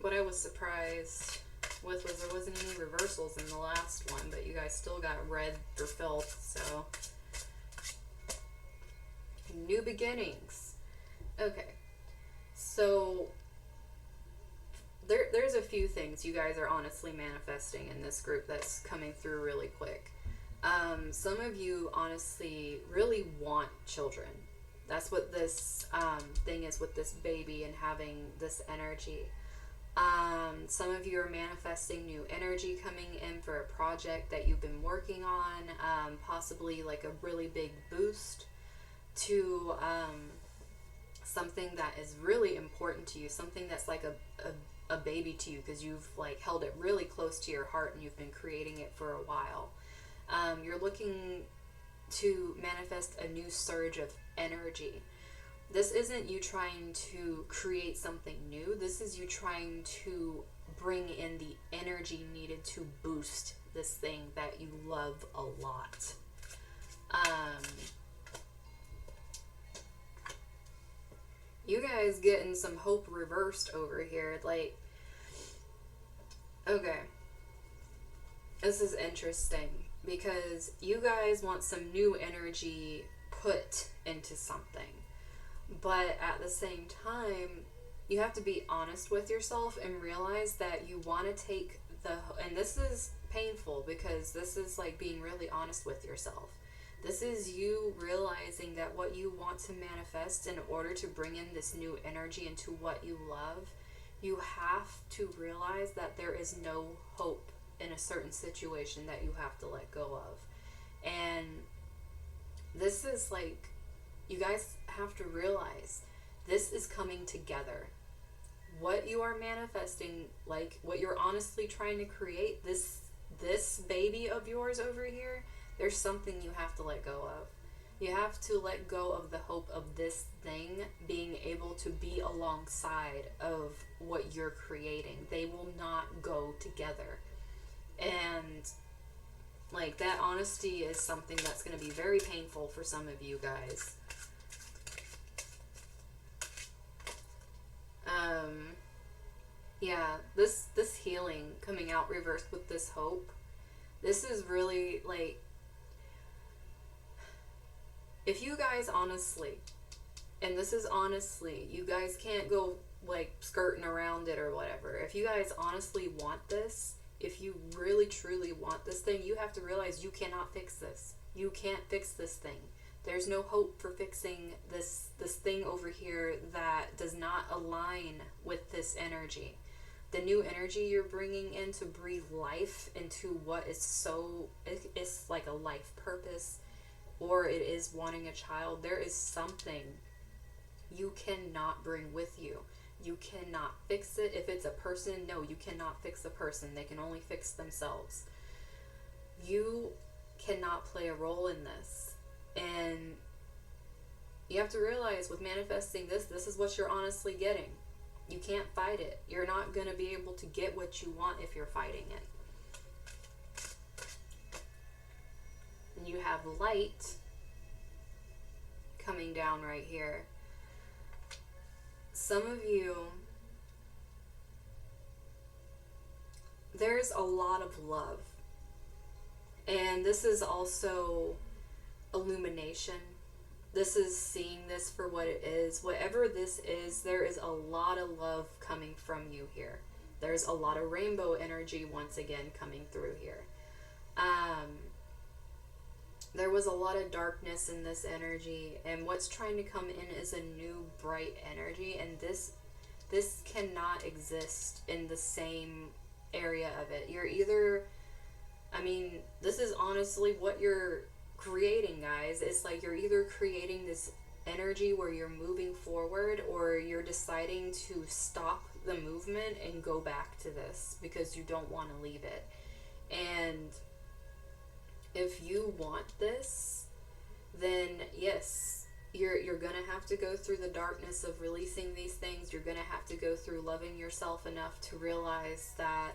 What I was surprised with was there wasn't any reversals in the last one, but you guys still got red for filth, so new beginnings. Okay. So there's a few things you guys are honestly manifesting in this group that's coming through really quick. Some of you honestly really want children. That's what this thing is with this baby and having this energy. Some of you are manifesting new energy coming in for a project that you've been working on, possibly like a really big boost to something that is really important to you, something that's like a baby to you because you've like held it really close to your heart and you've been creating it for a while. You're looking to manifest a new surge of energy. This isn't you trying to create something new. This is you trying to bring in the energy needed to boost this thing that you love a lot. You guys getting some hope reversed over here. Like, okay. This is interesting because you guys want some new energy put into something. But at the same time, you have to be honest with yourself and realize that you want to take and this is painful because this is like being really honest with yourself. This is you realizing that what you want to manifest in order to bring in this new energy into what you love, you have to realize that there is no hope in a certain situation that you have to let go of. And this is like, you guys have to realize this is coming together. What you are manifesting, like what you're honestly trying to create, this baby of yours over here, there's something you have to let go of. You have to let go of the hope of this thing being able to be alongside of what you're creating. They will not go together. And like that honesty is something that's going to be very painful for some of you guys. Yeah, this healing coming out reversed with this hope. This is really like, if you guys honestly, and this is honestly, you guys can't go like skirting around it or whatever. If you guys honestly want this, if you really truly want this thing, you have to realize you cannot fix this. You can't fix this thing. There's no hope for fixing this thing over here that does not align with this energy. The new energy you're bringing in to breathe life into what is so, it's like a life purpose, or it is wanting a child. There is something you cannot bring with you. You cannot fix it. If it's a person, no, you cannot fix a person. They can only fix themselves. You cannot play a role in this. And you have to realize with manifesting this is what you're honestly getting. You can't fight it. You're not going to be able to get what you want if you're fighting it. And you have light coming down right here. Some of you, there's a lot of love. And this is also illumination. This is seeing this for what it is. Whatever this is, there is a lot of love coming from you here. There's a lot of rainbow energy once again coming through here. There was a lot of darkness in this energy, and what's trying to come in is a new bright energy, and this cannot exist in the same area of it. You're either, I mean, this is honestly what you're creating, guys. It's like you're either creating this energy where you're moving forward, or you're deciding to stop the movement and go back to this because you don't want to leave it. And if you want this, then yes, you're gonna have to go through the darkness of releasing these things. You're gonna have to go through loving yourself enough to realize that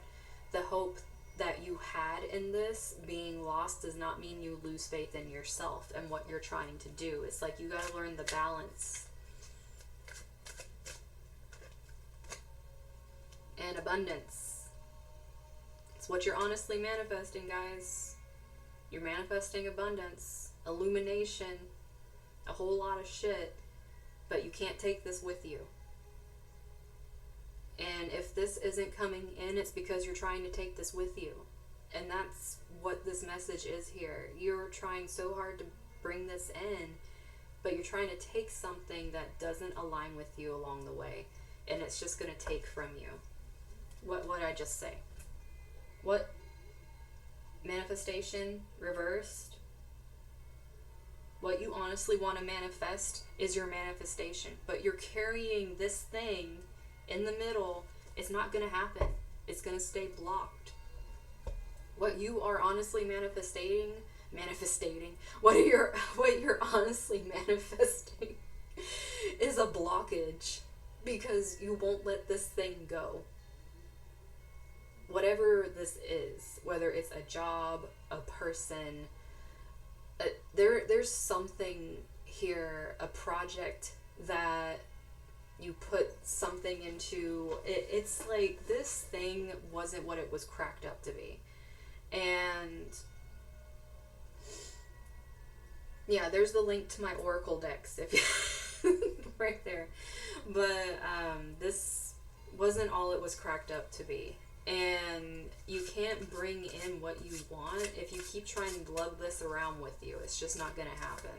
the hope that you had in this being lost does not mean you lose faith in yourself and what you're trying to do. It's like you gotta learn the balance. And abundance. It's what you're honestly manifesting, guys. You're manifesting abundance, illumination, a whole lot of shit, but you can't take this with you. And if this isn't coming in, it's because you're trying to take this with you. And that's what this message is here. You're trying so hard to bring this in, but you're trying to take something that doesn't align with you along the way. And it's just going to take from you. What did I just say? What? Manifestation reversed. What you honestly want to manifest is your manifestation. But you're carrying this thing in the middle. It's not going to happen. It's going to stay blocked. What you are honestly manifesting, what you're honestly manifesting is a blockage, because you won't let this thing go. Whatever this is, whether it's a job, a person, there's something here, a project that you put something into. It's like this thing wasn't what it was cracked up to be. And yeah, there's the link to my Oracle decks if you right there. But this wasn't all it was cracked up to be. And you can't bring in what you want if you keep trying to lug this around with you. It's just not going to happen.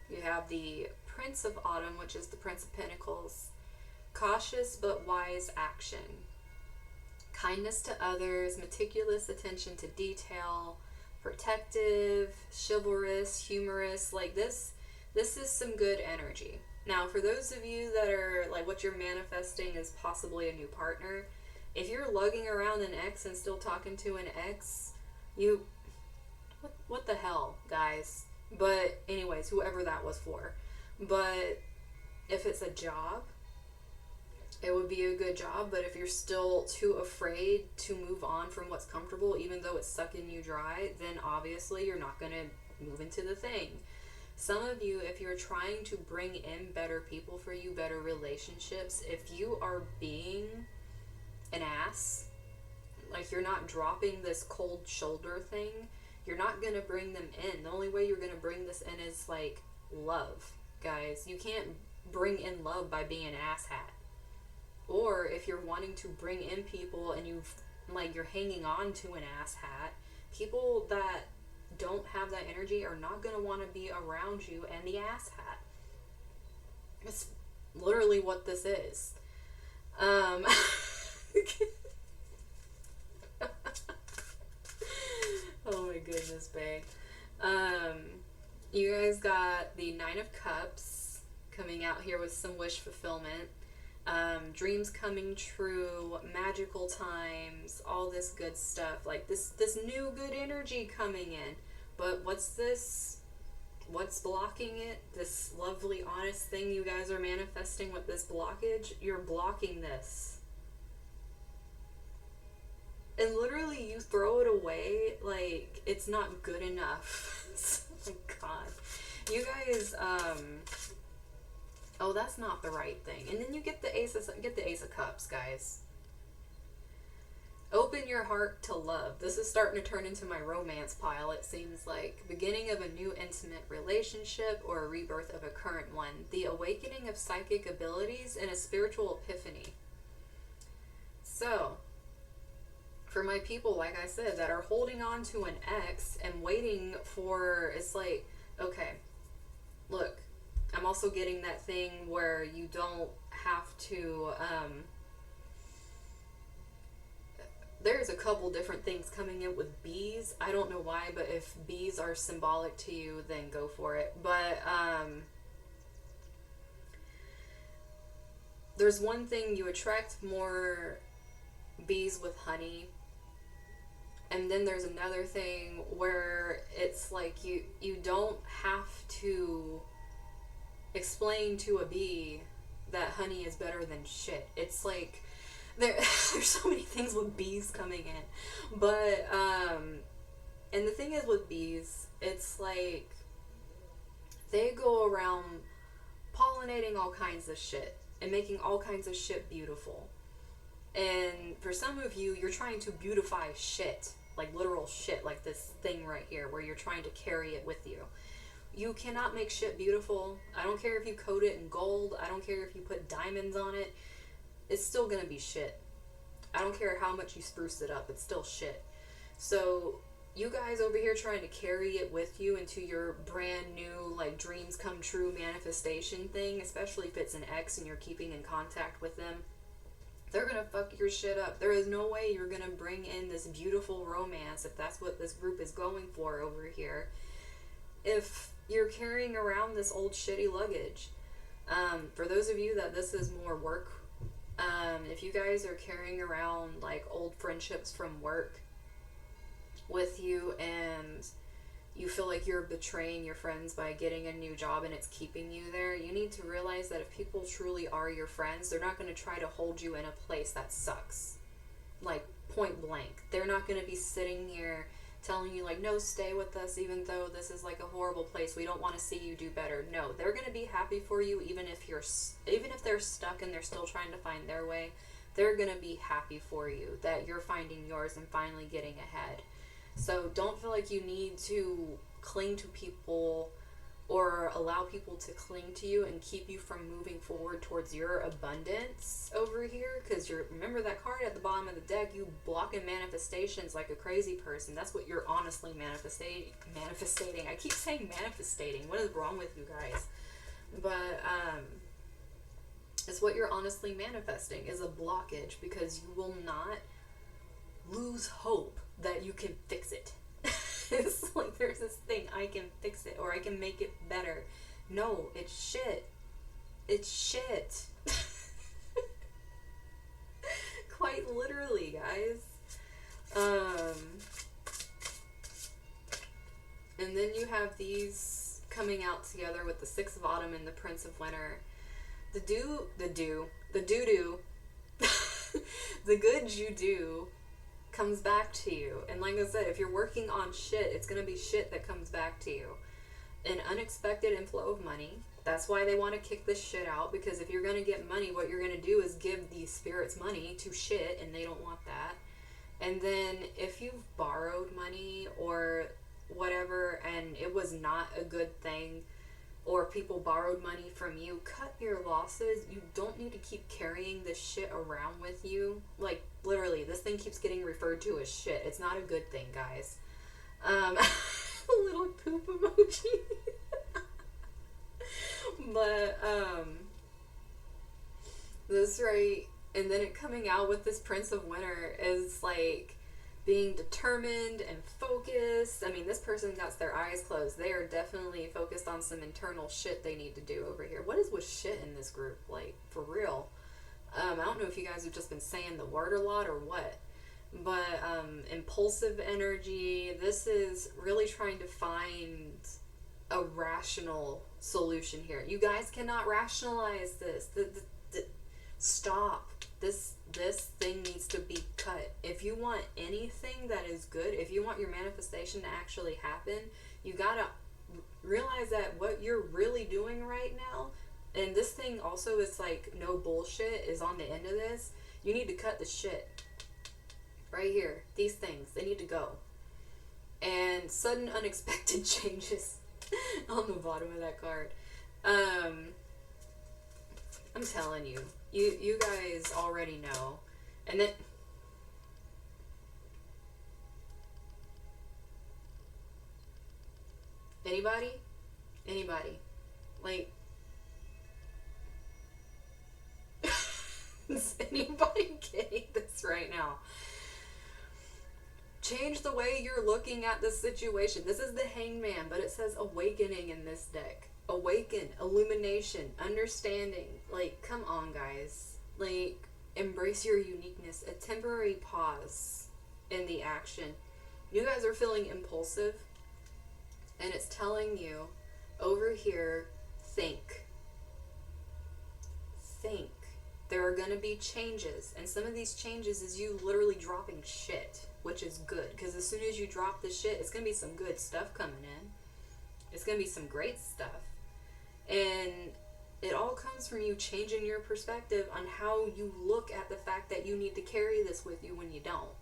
You have the Prince of Autumn, which is the Prince of Pentacles. Cautious but wise action. Kindness to others, meticulous attention to detail, protective, chivalrous, humorous. Like this is some good energy. Now, for those of you that are like, what you're manifesting is possibly a new partner, If you're lugging around an ex and still talking to an ex, you, what the hell, guys? But anyways, whoever that was for. But if it's a job, it would be a good job. But if you're still too afraid to move on from what's comfortable, even though it's sucking you dry, then obviously you're not going to move into the thing. Some of you, if you're trying to bring in better people for you, better relationships, if you are being an ass, like you're not dropping this cold shoulder thing, you're not going to bring them in. The only way you're going to bring this in is like love, guys. You can't bring in love by being an asshat. Or if you're wanting to bring in people and you're hanging on to an asshat, people that don't have that energy are not going to want to be around you and the asshat. It's literally what this is. Oh my goodness, babe. You guys got the Nine of Cups coming out here with some wish fulfillment. Dreams coming true, magical times, all this good stuff. Like this new good energy coming in. But what's this? What's blocking it? This lovely, honest thing you guys are manifesting with this blockage? You're blocking this. And literally you throw it away like it's not good enough. Oh my god. You guys, oh, that's not the right thing. And then you get the Ace of Cups, guys. Open your heart to love. This is starting to turn into my romance pile, it seems like. Beginning of a new intimate relationship or a rebirth of a current one. The awakening of psychic abilities and a spiritual epiphany. So, for my people, like I said, that are holding on to an ex and waiting for, it's like, okay, look, I'm also getting that thing where you don't have to, there's a couple different things coming in with bees. I don't know why, but if bees are symbolic to you, then go for it. But, there's one thing, you attract more bees with honey. And then there's another thing where it's like you don't have to explain to a bee that honey is better than shit. It's like there's so many things with bees coming in. But and the thing is with bees, it's like they go around pollinating all kinds of shit and making all kinds of shit beautiful. And for some of you, you're trying to beautify shit, like literal shit, like this thing right here where you're trying to carry it with you. You cannot make shit beautiful. I don't care if you coat it in gold. I don't care if you put diamonds on it. It's still gonna be shit. I don't care how much you spruce it up. It's still shit. So you guys over here trying to carry it with you into your brand new like dreams come true manifestation thing, especially if it's an ex and you're keeping in contact with them, they're gonna fuck your shit up. There is no way you're gonna bring in this beautiful romance if that's what this group is going for over here, if you're carrying around this old shitty luggage. For those of you that this is more work, if you guys are carrying around like old friendships from work with you and you feel like you're betraying your friends by getting a new job and it's keeping you there, you need to realize that if people truly are your friends, they're not going to try to hold you in a place that sucks. Like, point blank. They're not going to be sitting here telling you, like, no, stay with us even though this is, like, a horrible place. We don't want to see you do better. No, they're going to be happy for you even if they're stuck and they're still trying to find their way. They're going to be happy for you that you're finding yours and finally getting ahead. So don't feel like you need to cling to people or allow people to cling to you and keep you from moving forward towards your abundance over here. Because remember that card at the bottom of the deck, you blocking manifestations like a crazy person. That's what you're honestly manifesting. I keep saying manifestating. What is wrong with you guys? But it's what you're honestly manifesting is a blockage, because you will not lose hope that you can fix it. It's like there's this thing, I can fix it or I can make it better. No, it's shit. It's shit. Quite Literally, guys. Um, and then you have these coming out together with the Six of Autumn and the Prince of Winter. The doo-doo, the good you do comes back to you. And like I said, if you're working on shit, it's going to be shit that comes back to you. An unexpected inflow of money. That's why they want to kick this shit out, because if you're going to get money, what you're going to do is give these spirits money to shit, and they don't want that. And then if you've borrowed money or whatever and it was not a good thing, or people borrowed money from you, cut your losses. You don't need to keep carrying this shit around with you. Like, literally, this thing keeps getting referred to as shit. It's not a good thing, guys. A little poop emoji. But, this right, and then it coming out with this Prince of Winter is like being determined and focused. I mean, this person got their eyes closed. They are definitely focused on some internal shit they need to do over here. What is with shit in this group? Like, for real. I don't know if you guys have just been saying the word a lot or what. But, impulsive energy. This is really trying to find a rational solution here. You guys cannot rationalize this. Stop. This thing needs to be cut. If you want anything that is good, if you want your manifestation to actually happen, you gotta realize that what you're really doing right now, and this thing also is like no bullshit is on the end of this, you need to cut the shit. Right here. These things, they need to go. And sudden unexpected changes on the bottom of that card. I'm telling you. You guys already know. And then anybody? Like, is anybody getting this right now? Change the way you're looking at this situation. This is the Hangman, but it says awakening in this deck. Awaken, illumination, understanding. Like, come on, guys. Like, embrace your uniqueness. A temporary pause in the action. You guys are feeling impulsive, and it's telling you over here, think. Think. There are going to be changes, and some of these changes is you literally dropping shit, which is good, because as soon as you drop the shit, it's going to be some good stuff coming in. It's going to be some great stuff. And it all comes from you changing your perspective on how you look at the fact that you need to carry this with you when you don't.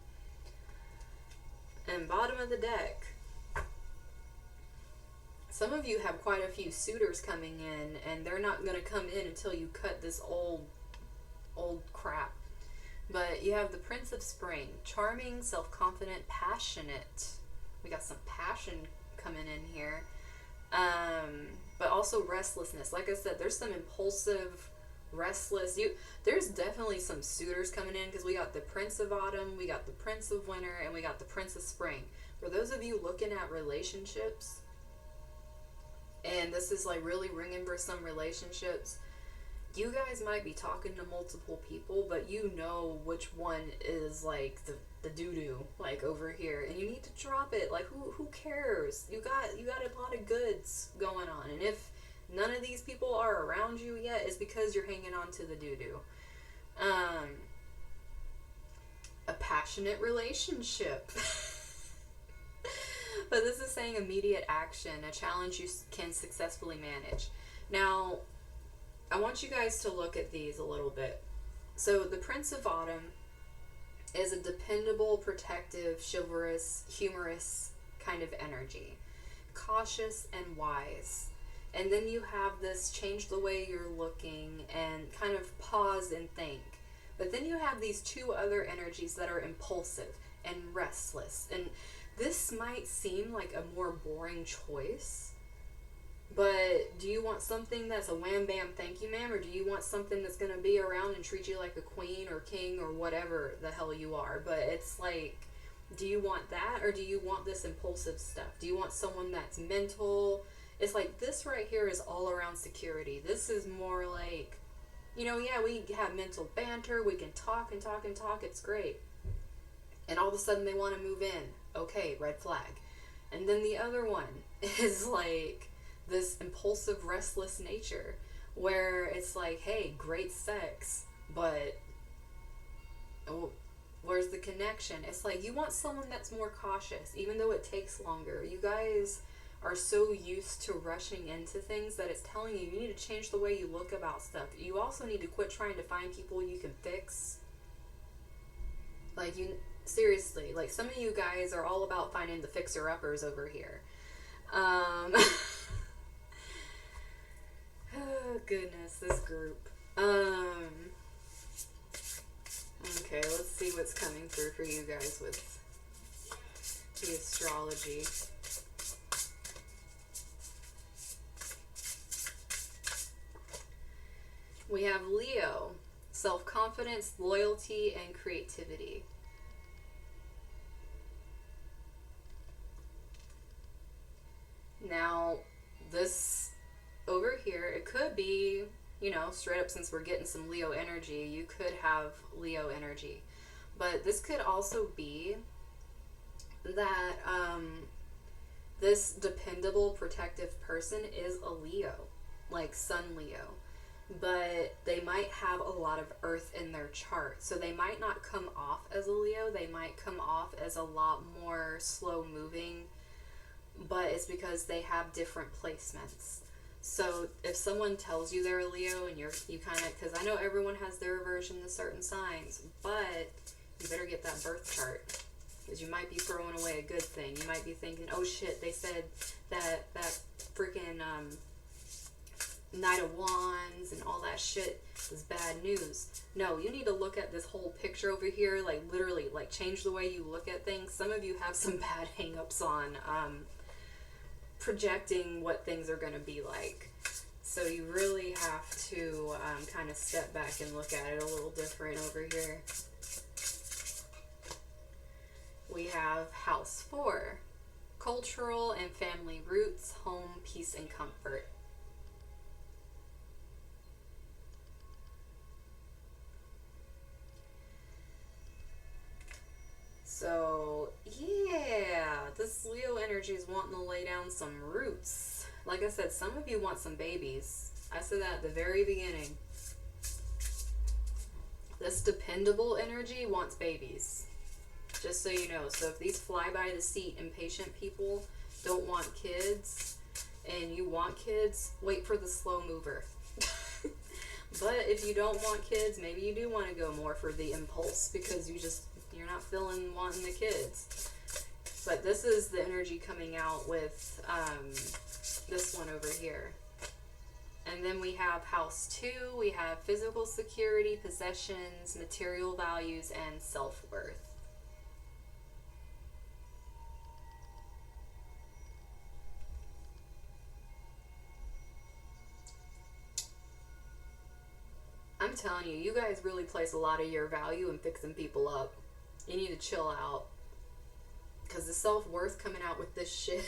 And bottom of the deck, some of you have quite a few suitors coming in, and they're not going to come in until you cut this old crap. But you have the Prince of Spring, charming, self-confident, passionate. We got some passion coming in here. But also restlessness. Like I said, there's some impulsive, restless. There's definitely some suitors coming in, because we got the Prince of Autumn, we got the Prince of Winter, and we got the Prince of Spring. For those of you looking at relationships, and this is like really ringing for some relationships, you guys might be talking to multiple people, but you know which one is like the doo-doo, like over here, and you need to drop it. Like, who cares? You got a lot of goods going on, and if none of these people are around you yet, it's because you're hanging on to the doo-doo. A passionate relationship. But this is saying immediate action, a challenge you can successfully manage. Now, I want you guys to look at these a little bit. So the Prince of Autumn is a dependable, protective, chivalrous, humorous kind of energy. Cautious and wise. And then you have this change the way you're looking and kind of pause and think. But then you have these two other energies that are impulsive and restless. And this might seem like a more boring choice, but do you want something that's a wham bam thank you ma'am, or do you want something that's going to be around and treat you like a queen or king or whatever the hell you are? But it's like, do you want that, or do you want this impulsive stuff? Do you want someone that's mental? It's like this right here is all around security. This is more like You know, yeah, we have mental banter, we can talk and talk and talk, it's great. And all of a sudden they want to move in. Okay, red flag. And then the other one is like this impulsive, restless nature where it's like, hey, great sex, but oh, where's the connection? It's like you want someone that's more cautious, even though it takes longer. You guys are so used to rushing into things that it's telling you need to change the way you look about stuff. You also need to quit trying to find people you can fix. Like, you seriously, like, some of you guys are all about finding the fixer-uppers over here. Oh goodness, this group. Okay, let's see what's coming through for you guys with the astrology. We have Leo, self-confidence, loyalty, and creativity. Now, this over here, it could be, you know, straight up, since we're getting some Leo energy, you could have Leo energy. But this could also be that this dependable, protective person is a Leo, like Sun Leo. But they might have a lot of earth in their chart. So they might not come off as a Leo. They might come off as a lot more slow moving. But it's because they have different placements. So if someone tells you they're a Leo and you kind of, because I know everyone has their aversion to certain signs, but you better get that birth chart, because you might be throwing away a good thing. You might be thinking, oh shit, they said that freaking Knight of Wands and all that shit is bad news. No, you need to look at this whole picture over here, like literally, like change the way you look at things. Some of you have some bad hang-ups on projecting what things are going to be like. So you really have to kind of step back and look at it a little different over here. We have House 4, cultural and family roots, home, peace, and comfort. So, yeah, this Leo energy is wanting to lay down some roots. Like I said, some of you want some babies. I said that at the very beginning. This dependable energy wants babies. Just so you know. So if these fly-by-the-seat impatient people don't want kids, and you want kids, wait for the slow mover. But if you don't want kids, maybe you do want to go more for the impulse, because you're not feeling wanting the kids. But this is the energy coming out with this one over here. And then we have House 2, we have physical security, possessions, material values, and self-worth. I'm telling you, you guys really place a lot of your value in fixing people up. You need to chill out. Because the self-worth coming out with this shit.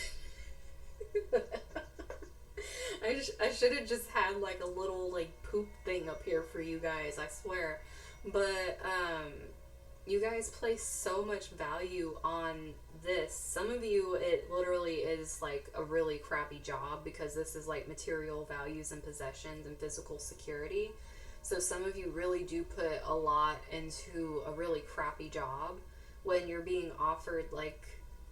I should have just had like a little like poop thing up here for you guys, I swear. But you guys place so much value on this. Some of you, it literally is like a really crappy job, because this is like material values and possessions and physical security. So some of you really do put a lot into a really crappy job when you're being offered, like,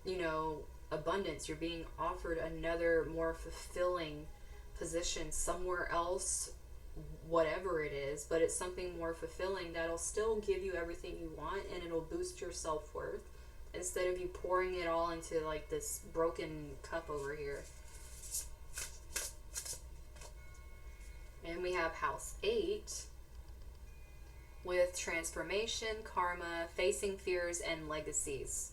you know, abundance. You're being offered another more fulfilling position somewhere else, whatever it is, but it's something more fulfilling that'll still give you everything you want, and it'll boost your self-worth instead of you pouring it all into like this broken cup over here. And we have House 8 with transformation, karma, facing fears, and legacies.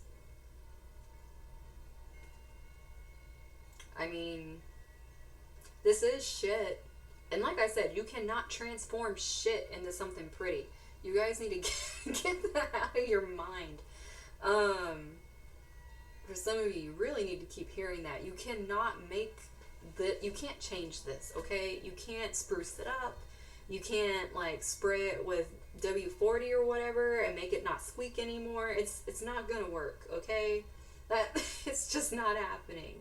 I mean, this is shit. And like I said, you cannot transform shit into something pretty. You guys need to get that out of your mind. For some of you, you really need to keep hearing that. You cannot you can't change this, okay? You can't spruce it up. You can't like spray it with W40 or whatever and make it not squeak anymore. It's not gonna work, okay? That it's just not happening.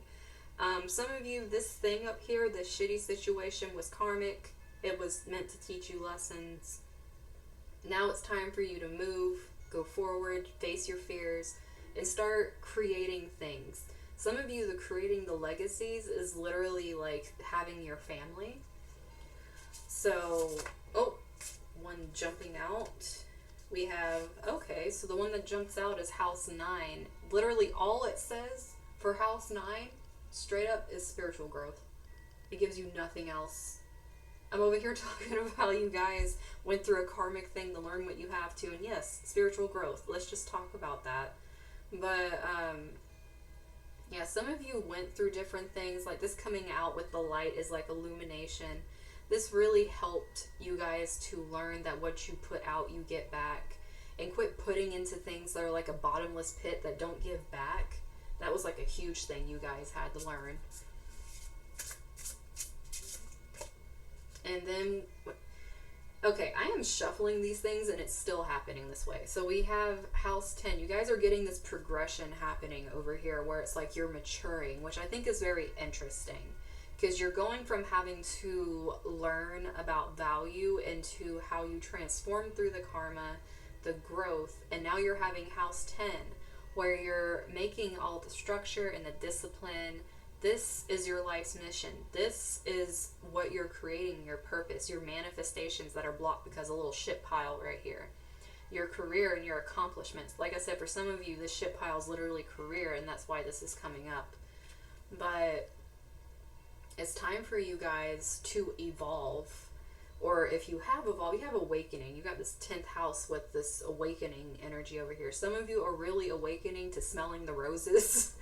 Some of you, this thing up here, this shitty situation was karmic. It was meant to teach you lessons. Now it's time for you to move, go forward, face your fears, and start creating things. Some of you, the creating the legacies is literally like having your family. So, oh, one jumping out. We have, okay, so the one that jumps out is house 9. Literally all it says for house 9, straight up, is spiritual growth. It gives you nothing else. I'm over here talking about how you guys went through a karmic thing to learn what you have to, and yes, spiritual growth. Let's just talk about that. But, yeah, some of you went through different things, like this coming out with the light is like illumination. This really helped you guys to learn that what you put out, you get back. And quit putting into things that are like a bottomless pit that don't give back. That was like a huge thing you guys had to learn. And then, okay, I am shuffling these things and it's still happening this way. So we have house 10. You guys are getting this progression happening over here where it's like you're maturing, which I think is very interesting. Because you're going from having to learn about value into how you transform through the karma, the growth, and now you're having house 10, where you're making all the structure and the discipline. This is your life's mission. This is what you're creating, your purpose, your manifestations that are blocked because a little shit pile right here. Your career and your accomplishments. Like I said, for some of you, this shit pile is literally career, and that's why this is coming up. But it's time for you guys to evolve. Or if you have evolved, you have awakening. You got this 10th house with this awakening energy over here. Some of you are really awakening to smelling the roses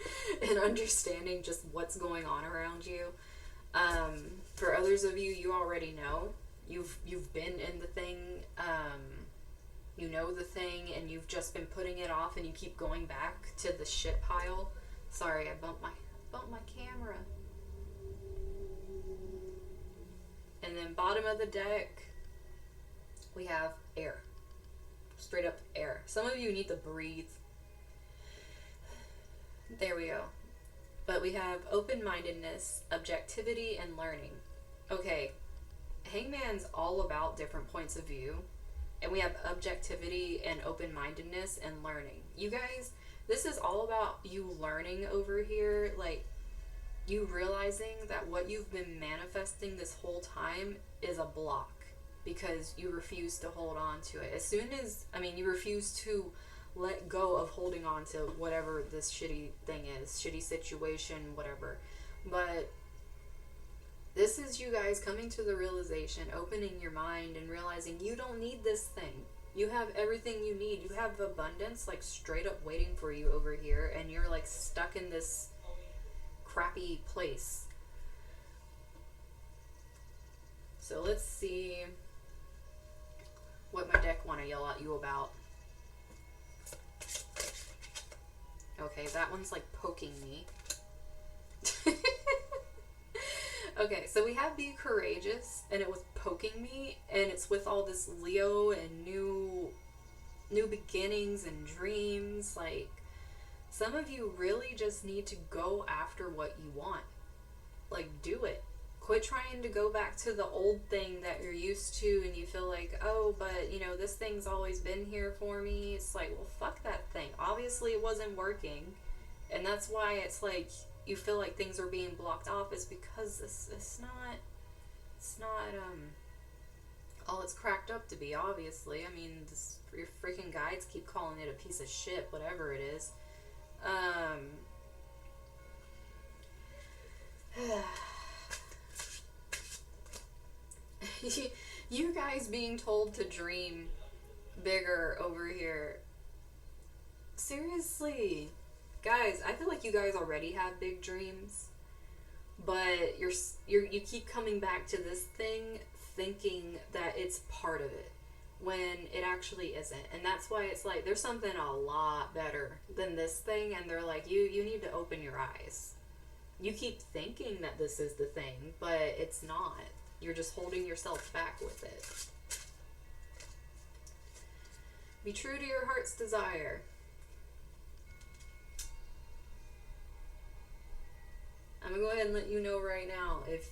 and understanding just what's going on around you. For others of you, you already know. You've been in the thing. You know the thing, and you've just been putting it off, and you keep going back to the shit pile. Sorry, I bumped my camera. And then bottom of the deck, we have air. Straight up air. Some of you need to breathe. There we go. But we have open-mindedness, objectivity, and learning. Okay, Hangman's all about different points of view. And we have objectivity and open-mindedness and learning. You guys, this is all about you learning over here. Like, you realizing that what you've been manifesting this whole time is a block because you refuse to hold on to it. As soon as, you refuse to let go of holding on to whatever this shitty thing is, shitty situation, whatever. But this is you guys coming to the realization, opening your mind and realizing you don't need this thing. You have everything you need. You have abundance, like straight up waiting for you over here, and you're like stuck in this crappy place. So let's see what my deck want to yell at you about. Okay, that one's like poking me. Okay, so we have Be Courageous, and it was poking me, and it's with all this Leo and new beginnings and dreams. Like, some of you really just need to go after what you want. Like, do it. Quit trying to go back to the old thing that you're used to and you feel like, oh, but, this thing's always been here for me. It's like, well, fuck that thing. Obviously, it wasn't working. And that's why it's like you feel like things are being blocked off, is because it's not all it's cracked up to be, obviously. Your freaking guides keep calling it a piece of shit, whatever it is. You guys being told to dream bigger over here. Seriously. Guys, I feel like you guys already have big dreams, but you keep coming back to this thing thinking that it's part of it when it actually isn't. And that's why it's like there's something a lot better than this thing, and they're like, you need to open your eyes. You keep thinking that this is the thing, but it's not. You're just holding yourself back with it. Be true to your heart's desire. I'm going to go ahead and let you know right now, if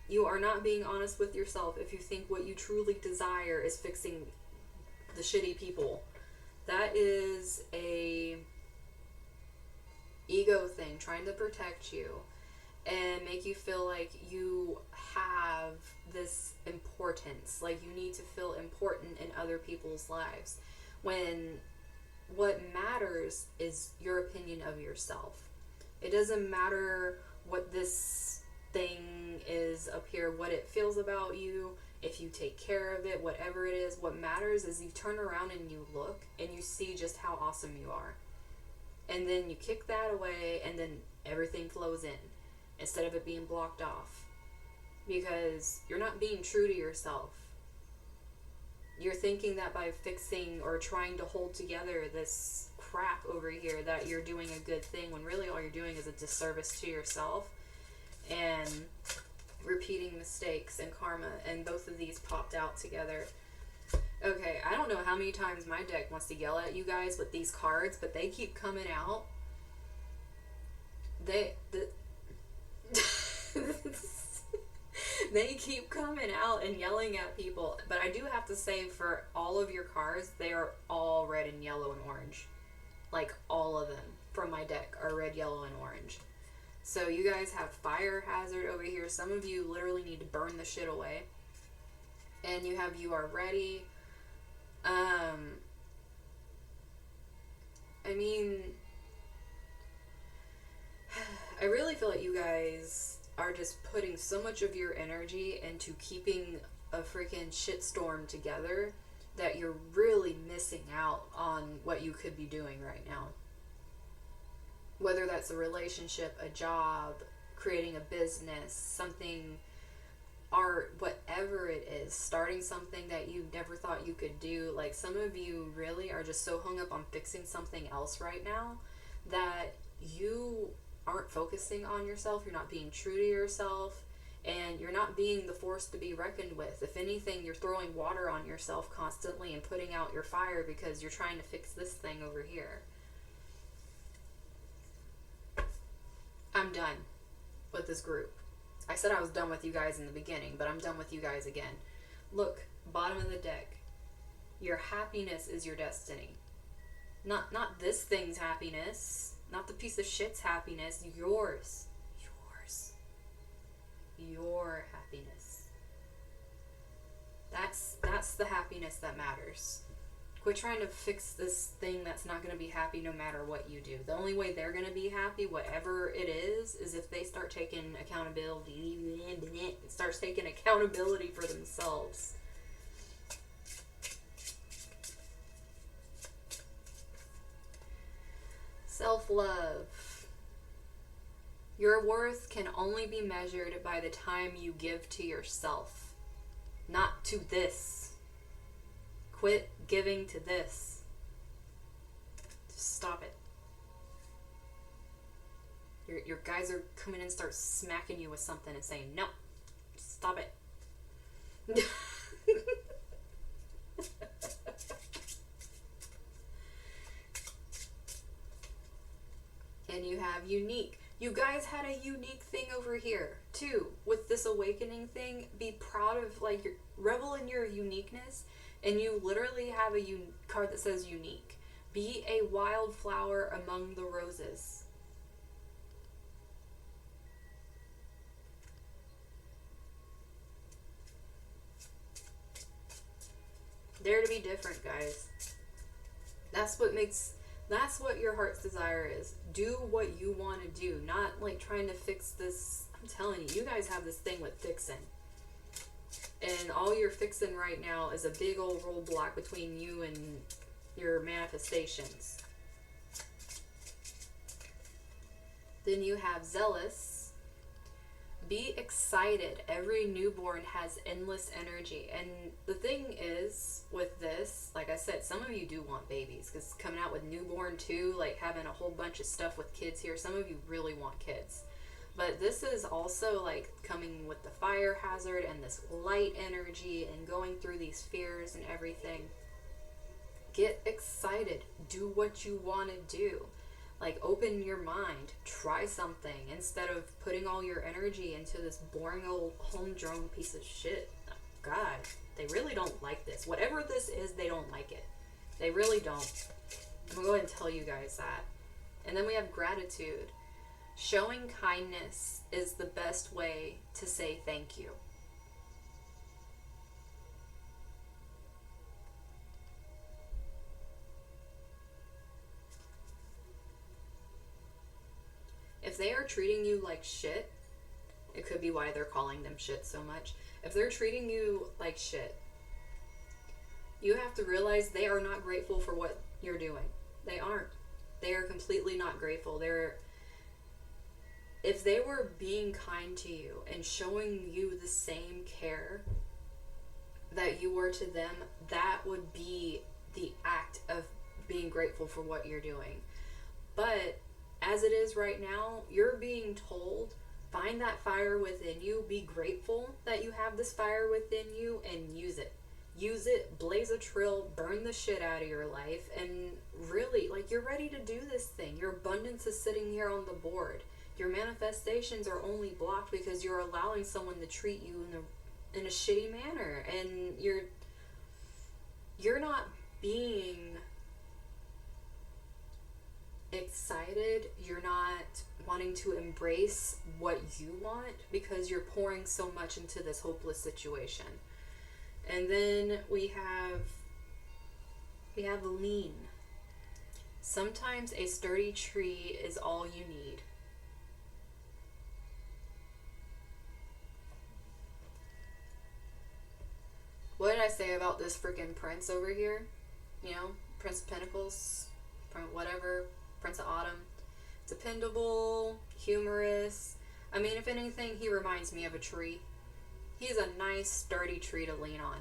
you are not being honest with yourself, if you think what you truly desire is fixing the shitty people, that is a ego thing trying to protect you and make you feel like you have this importance, like you need to feel important in other people's lives, when what matters is your opinion of yourself. It doesn't matter what this thing is up here, what it feels about you, if you take care of it, whatever it is. What matters is you turn around and you look and you see just how awesome you are. And then you kick that away and then everything flows in instead of it being blocked off. Because you're not being true to yourself. You're thinking that by fixing or trying to hold together this crap over here that you're doing a good thing, when really all you're doing is a disservice to yourself and repeating mistakes and karma. And both of these popped out together. Okay, I don't know how many times my deck wants to yell at you guys with these cards, but they keep coming out. They keep coming out and yelling at people. But I do have to say, for all of your cards, they are all red and yellow and orange. Like, all of them from my deck are red, yellow, and orange. So you guys have fire hazard over here. Some of you literally need to burn the shit away. And you have you are ready. I mean, I really feel like you guys are just putting so much of your energy into keeping a freaking shitstorm together that you're really missing out on what you could be doing right now. Whether that's a relationship, a job, creating a business, something, art, whatever it is, starting something that you never thought you could do. Like, some of you really are just so hung up on fixing something else right now that you aren't focusing on yourself. You're not being true to yourself, and you're not being the force to be reckoned with. If anything, you're throwing water on yourself constantly and putting out your fire because you're trying to fix this thing over here. I'm done with this group. I said I was done with you guys in the beginning, but I'm done with you guys again. Look, bottom of the deck. Your happiness is your destiny. Not this thing's happiness. Not the piece of shit's happiness. Yours. Your happiness. That's the happiness that matters. Quit trying to fix this thing that's not going to be happy no matter what you do. The only way they're going to be happy, whatever it is if they start taking accountability, starts taking accountability for themselves. Self-love. Your worth can only be measured by the time you give to yourself, not to this. Quit giving to this. Just stop it. Your guys are coming in and start smacking you with something and saying, no, stop it. And you have unique. You guys had a unique thing over here too with this awakening thing. Be proud of, like, revel in your uniqueness. And you literally have a card that says unique. Be a wildflower among the roses. Dare to be different, guys. That's what your heart's desire is. Do what you want to do. Not like trying to fix this. I'm telling you, you guys have this thing with fixing. And all you're fixing right now is a big old roadblock between you and your manifestations. Then you have zealous. Be excited. Every newborn has endless energy. And the thing is, with this, like I said, some of you do want babies. Because coming out with newborn too, like having a whole bunch of stuff with kids here, some of you really want kids. But this is also like coming with the fire hazard and this light energy and going through these fears and everything. Get excited. Do what you want to do. Like, open your mind. Try something instead of putting all your energy into this boring old humdrum piece of shit. God, they really don't like this. Whatever this is, they don't like it. They really don't. I'm going to go ahead and tell you guys that. And then we have gratitude. Showing kindness is the best way to say thank you. If they are treating you like shit, it could be why they're calling them shit so much. If they're treating you like shit, you have to realize they are not grateful for what you're doing. They aren't. They are completely not grateful. If they were being kind to you and showing you the same care that you were to them, that would be the act of being grateful for what you're doing. But as it is right now, you're being told, find that fire within you, be grateful that you have this fire within you, and use it. Use it, blaze a trail, burn the shit out of your life, and really, like, you're ready to do this thing. Your abundance is sitting here on the board. Your manifestations are only blocked because you're allowing someone to treat you in a shitty manner, and you're not being excited. You're not wanting to embrace what you want because you're pouring so much into this hopeless situation. And then we have lean. Sometimes a sturdy tree is all you need. What did I say about this freaking prince over here? You know, Prince of Pentacles, whatever, Prince of Autumn. Dependable, humorous. I mean, if anything, he reminds me of a tree. He's a nice, sturdy tree to lean on.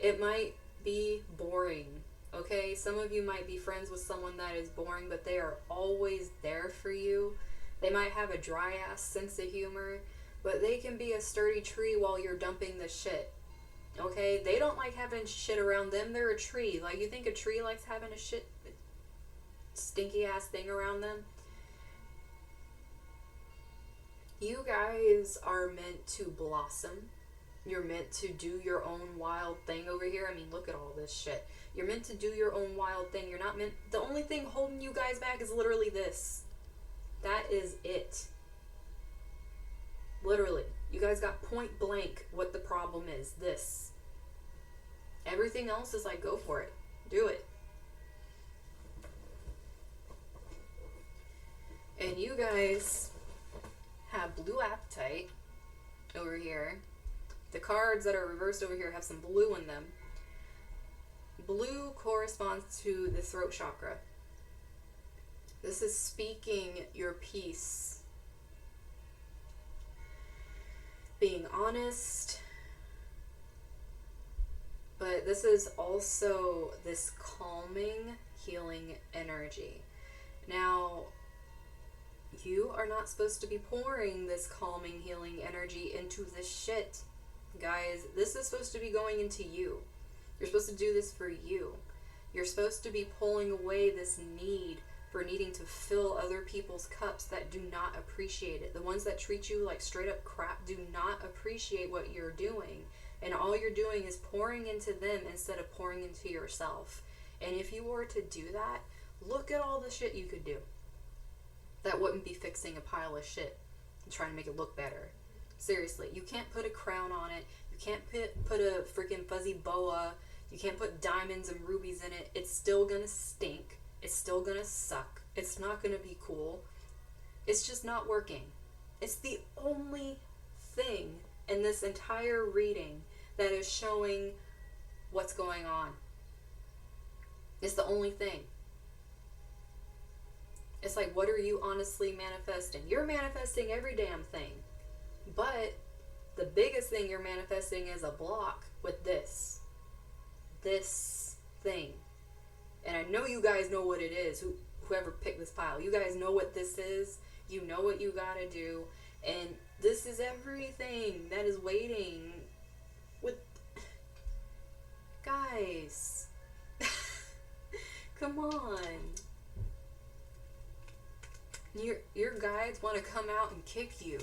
It might be boring, okay? Some of you might be friends with someone that is boring, but they are always there for you. They might have a dry-ass sense of humor, but they can be a sturdy tree while you're dumping the shit, okay? They don't like having shit around them. They're a tree. Like, you think a tree likes having a shit, stinky-ass thing around them? You guys are meant to blossom. You're meant to do your own wild thing over here. I mean, look at all this shit. You're meant to do your own wild thing. You're not meant... The only thing holding you guys back is literally this. That is it. Literally. You guys got point blank what the problem is. This. Everything else is like, go for it. Do it. And you guys have blue apatite over here. The cards that are reversed over here have some blue in them. Blue corresponds to the throat chakra. This is speaking your peace. Being honest. But this is also this calming, healing energy. Now, you are not supposed to be pouring this calming, healing energy into this shit. Guys, this is supposed to be going into you. You're supposed to do this for you. You're supposed to be pulling away this need for needing to fill other people's cups that do not appreciate it. The ones that treat you like straight up crap do not appreciate what you're doing. And all you're doing is pouring into them instead of pouring into yourself. And if you were to do that, look at all the shit you could do. That wouldn't be fixing a pile of shit and trying to make it look better. Seriously, you can't put a crown on it. You can't put a freaking fuzzy boa. You can't put diamonds and rubies in it. It's still gonna stink. It's still gonna suck. It's not gonna be cool. It's just not working. It's the only thing in this entire reading that is showing what's going on. It's the only thing. It's like, what are you honestly manifesting? You're manifesting every damn thing. But the biggest thing you're manifesting is a block with this. This thing. And I know you guys know what it is. Whoever picked this pile. You guys know what this is. You know what you gotta do. And this is everything that is waiting with guys. Come on. Your guides want to come out and kick you,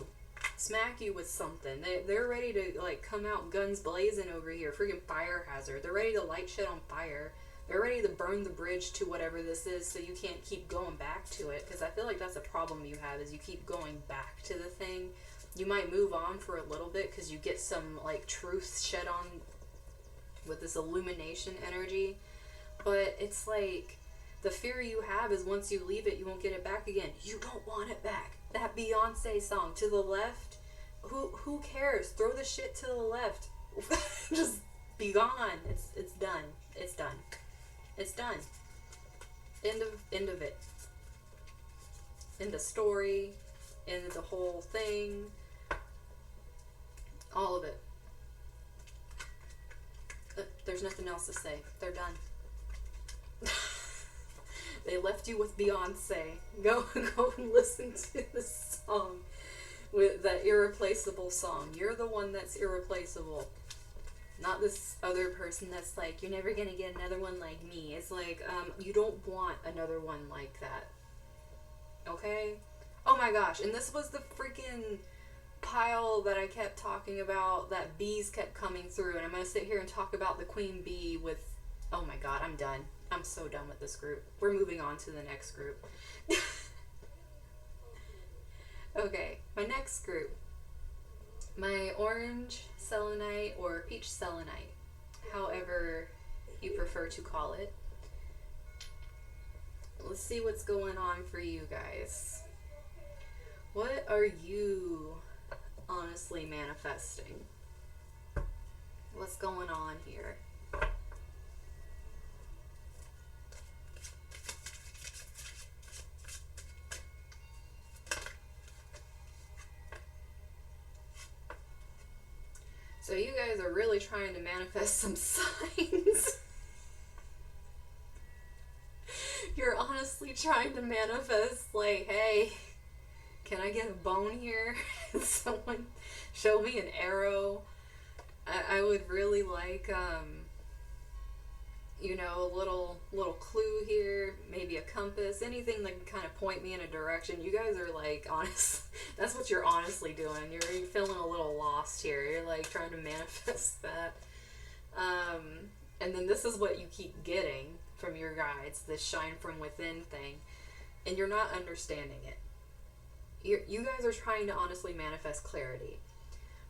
smack you with something. They're ready to like come out guns blazing over here. Freaking fire hazard. They're ready to light shit on fire. They're ready to burn the bridge to whatever this is, so you can't keep going back to it. Because I feel like that's a problem you have, is you keep going back to the thing. You might move on for a little bit because you get some like truth shed on with this illumination energy, but it's like the fear you have is once you leave it, you won't get it back again. You don't want it back. That Beyonce song, To the Left, who cares? Throw the shit to the left. Just be gone. It's done. It's done. It's done. End of it. End of story. End of the whole thing. All of it. There's nothing else to say. They're done. They left you with Beyonce. Go and listen to the song, with that irreplaceable song. You're the one that's irreplaceable, not this other person that's like, you're never gonna get another one like me. It's like, you don't want another one like that. Okay? Oh my gosh, and this was the freaking pile that I kept talking about, that bees kept coming through, and I'm gonna sit here and talk about the queen bee with, oh my god, I'm done. I'm so done with this group. We're moving on to the next group. Okay, my next group. My orange selenite or peach selenite, however you prefer to call it. Let's see what's going on for you guys. What are you honestly manifesting? What's going on here? So you guys are really trying to manifest some signs. You're honestly trying to manifest, like, hey, can I get a bone here? Someone show me an arrow. I would really like, you know, a little clue here, maybe a compass, anything that can kind of point me in a direction. You guys are like, honest, that's what you're honestly doing. You're feeling a little lost here. You're like trying to manifest that. And then this is what you keep getting from your guides, this shine from within thing, and you're not understanding it. You guys are trying to honestly manifest clarity.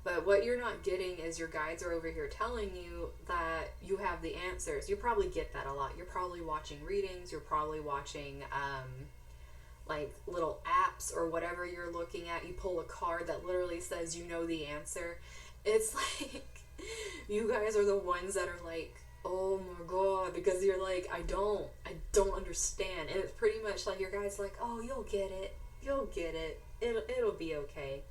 But what you're not getting is your guides are over here telling you that you have the answers. You probably get that a lot. You're probably watching readings. You're probably watching like little apps or whatever you're looking at. You pull a card that literally says you know the answer. It's like you guys are the ones that are like, oh my god, because you're like, I don't understand. And it's pretty much like your guide's like, oh, you'll get it. You'll get it. It'll be okay.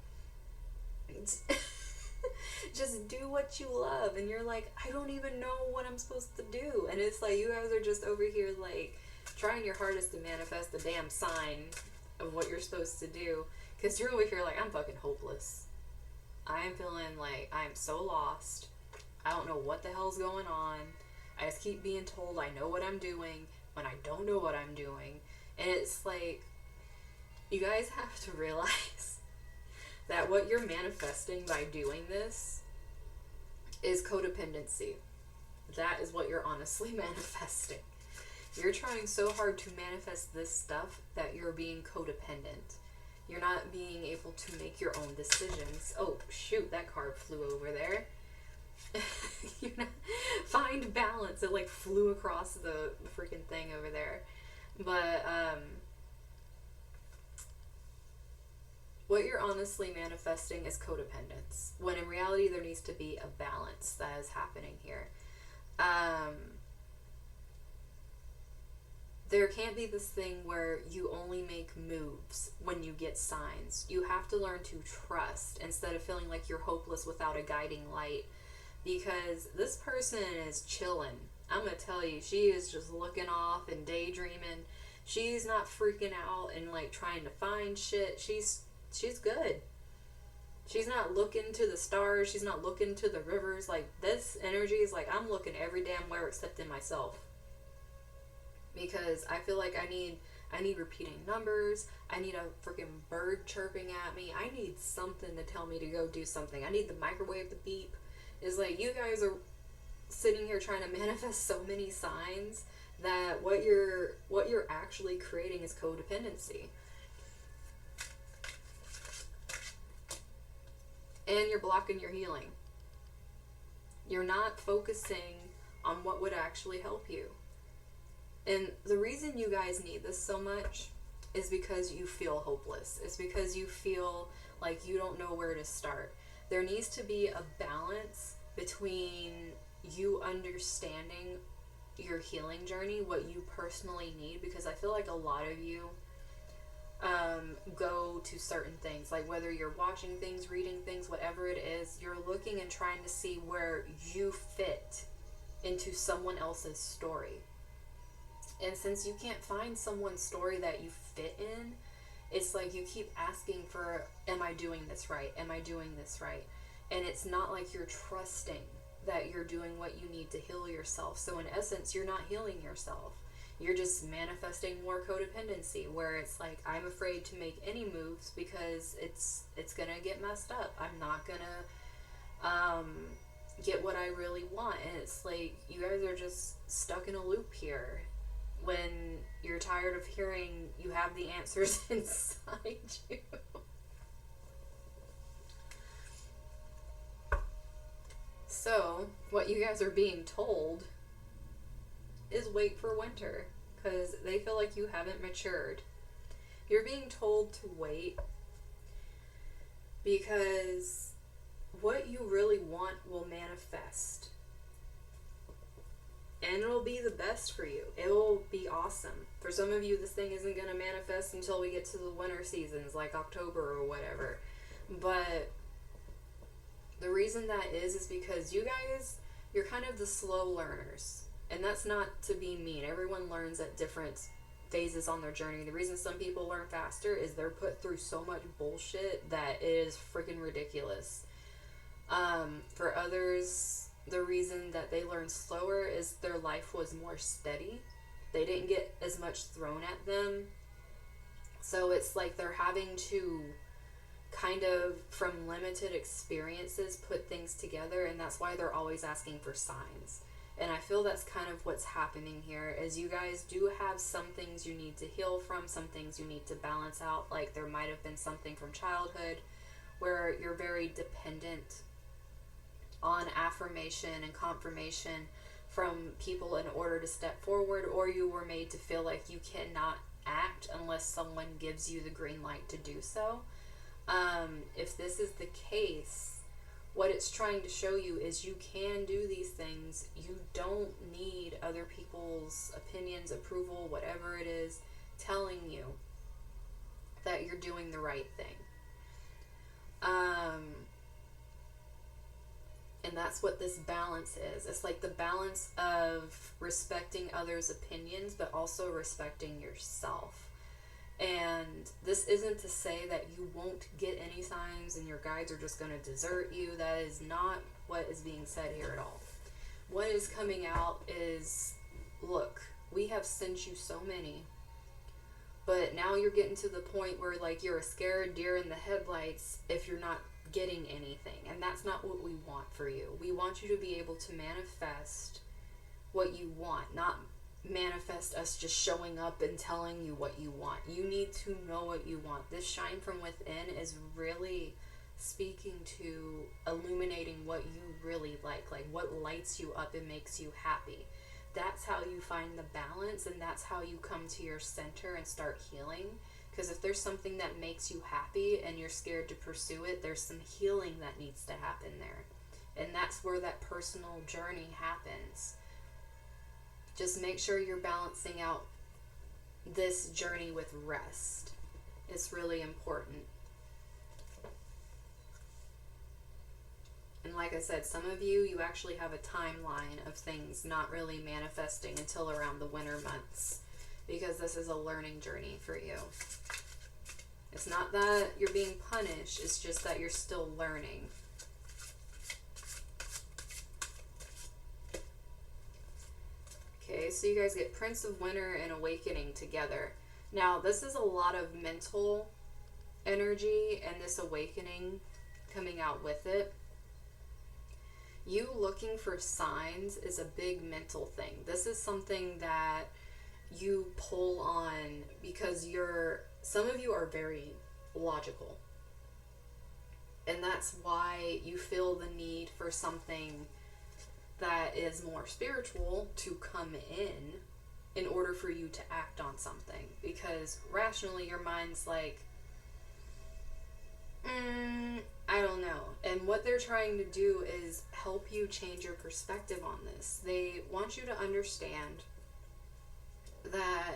Just do what you love. And you're like, I don't even know what I'm supposed to do. And it's like you guys are just over here like trying your hardest to manifest the damn sign of what you're supposed to do, because you're over here like, I'm fucking hopeless. I am feeling like I am so lost. I don't know what the hell's going on. I just keep being told I know what I'm doing when I don't know what I'm doing. And it's like, you guys have to realize that what you're manifesting by doing this is codependency. That is what you're honestly manifesting. You're trying so hard to manifest this stuff that you're being codependent. You're not being able to make your own decisions. Oh, shoot, that card flew over there. You know, find balance. It like flew across the freaking thing over there. But, what you're honestly manifesting is codependence, when in reality there needs to be a balance that is happening here. There can't be this thing where you only make moves when you get signs. You have to learn to trust instead of feeling like you're hopeless without a guiding light, because this person is chilling. I'm gonna tell you, she is just looking off and daydreaming. She's not freaking out and like trying to find shit. She's good. She's not looking to the stars. She's not looking to the rivers. Like, this energy is like, I'm looking every damn where except in myself. Because I feel like I need repeating numbers. I need a freaking bird chirping at me. I need something to tell me to go do something. I need the microwave to beep. It's like, you guys are sitting here trying to manifest so many signs that what you're actually creating is codependency. And you're blocking your healing. You're not focusing on what would actually help you. And the reason you guys need this so much is because you feel hopeless. It's because you feel like you don't know where to start. There needs to be a balance between you understanding your healing journey, what you personally need, because I feel like a lot of you go to certain things, like whether you're watching things, reading things, whatever it is, you're looking and trying to see where you fit into someone else's story. And since you can't find someone's story that you fit in, it's like you keep asking for, am I doing this right? Am I doing this right? And it's not like you're trusting that you're doing what you need to heal yourself. So in essence, you're not healing yourself. You're just manifesting more codependency, where it's like, I'm afraid to make any moves because it's gonna get messed up. I'm not gonna get what I really want. And it's like, you guys are just stuck in a loop here when you're tired of hearing you have the answers inside you. So what you guys are being told is wait for winter, because they feel like you haven't matured. You're being told to wait because what you really want will manifest. And it'll be the best for you. It'll be awesome. For some of you, this thing isn't going to manifest until we get to the winter seasons, like October or whatever. But the reason that is because you guys, you're kind of the slow learners. And that's not to be mean. Everyone learns at different phases on their journey. The reason some people learn faster is they're put through so much bullshit that it is freaking ridiculous. For others, the reason that they learn slower is their life was more steady. They didn't get as much thrown at them. So it's like they're having to kind of, from limited experiences, put things together, and that's why they're always asking for signs. And I feel that's kind of what's happening here, is you guys do have some things you need to heal from, some things you need to balance out. Like, there might have been something from childhood where you're very dependent on affirmation and confirmation from people in order to step forward, or you were made to feel like you cannot act unless someone gives you the green light to do so. If this is the case, what it's trying to show you is you can do these things. You don't need other people's opinions, approval, whatever it is, telling you that you're doing the right thing. And that's what this balance is. It's like the balance of respecting others' opinions, but also respecting yourself. And this isn't to say that you won't get any signs and your guides are just going to desert you. That is not what is being said here at all. What is coming out is, look, we have sent you so many, but now you're getting to the point where, like, you're a scared deer in the headlights if you're not getting anything. And that's not what we want for you. We want you to be able to manifest what you want, not manifest us just showing up and telling you what you want. You need to know what you want. This shine from within is really speaking to illuminating what you really like what lights you up and makes you happy. That's how you find the balance, and that's how you come to your center and start healing. Because if there's something that makes you happy and you're scared to pursue it, there's some healing that needs to happen there. And that's where that personal journey happens. Just make sure you're balancing out this journey with rest. It's really important. And like I said, some of you, you actually have a timeline of things not really manifesting until around the winter months, because this is a learning journey for you. It's not that you're being punished, it's just that you're still learning. Okay, so you guys get Prince of Winter and Awakening together. Now, this is a lot of mental energy and this awakening coming out with it. You looking for signs is a big mental thing. This is something that you pull on because some of you are very logical. And that's why you feel the need for something that is more spiritual to come in order for you to act on something. Because rationally, your mind's like, I don't know. And what they're trying to do is help you change your perspective on this. They want you to understand that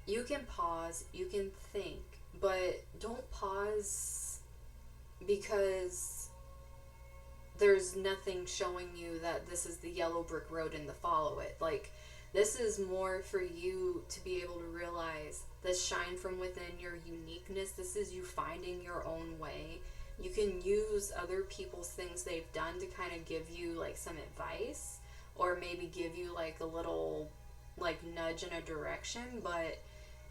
you can pause, you can think, but don't pause because there's nothing showing you that this is the yellow brick road and to follow it. Like, this is more for you to be able to realize this shine from within, your uniqueness. This is you finding your own way. You can use other people's things they've done to kind of give you like some advice, or maybe give you like a little like nudge in a direction, but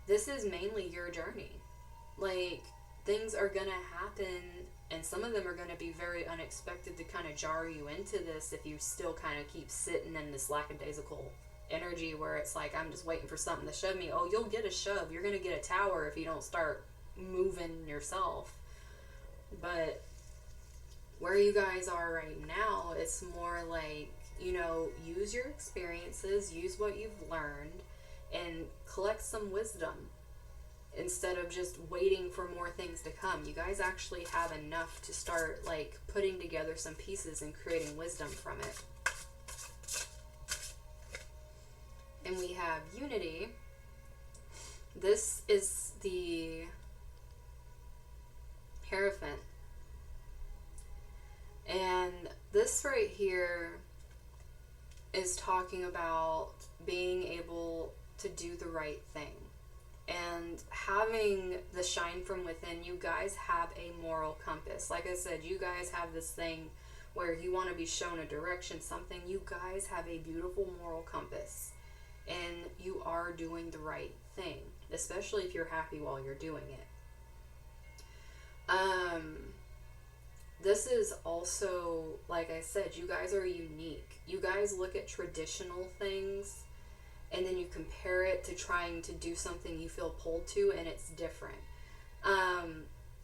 this is mainly your journey. Like, things are gonna happen, and some of them are gonna be very unexpected to kind of jar you into this if you still kind of keep sitting in this lackadaisical energy where it's like, I'm just waiting for something to shove me. Oh, you'll get a shove. You're gonna get a tower if you don't start moving yourself. But where you guys are right now, it's more like, you know, use your experiences, use what you've learned, and collect some wisdom instead of just waiting for more things to come. You guys actually have enough to start like putting together some pieces and creating wisdom from it. And we have Unity. This is the Hierophant. And this right here is talking about being able to do the right thing. And having the shine from within, you guys have a moral compass. Like I said, you guys have this thing where you want to be shown a direction, something. You guys have a beautiful moral compass. And you are doing the right thing, especially if you're happy while you're doing it. This is also, like I said, you guys are unique. You guys look at traditional things and then you compare it to trying to do something you feel pulled to, and it's different.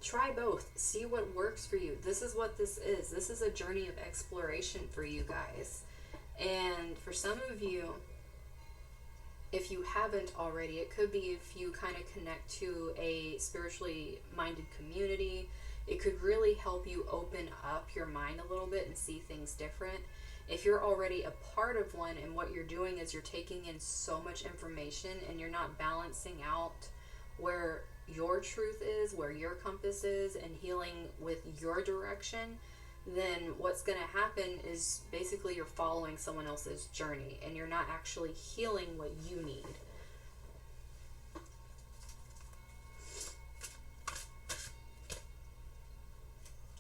Try both. See what works for you. This is what this is. This is a journey of exploration for you guys. And for some of you, if you haven't already, it could be if you kind of connect to a spiritually minded community, it could really help you open up your mind a little bit and see things different. If you're already a part of one and what you're doing is you're taking in so much information and you're not balancing out where your truth is, where your compass is, and healing with your direction, then what's going to happen is basically you're following someone else's journey and you're not actually healing what you need.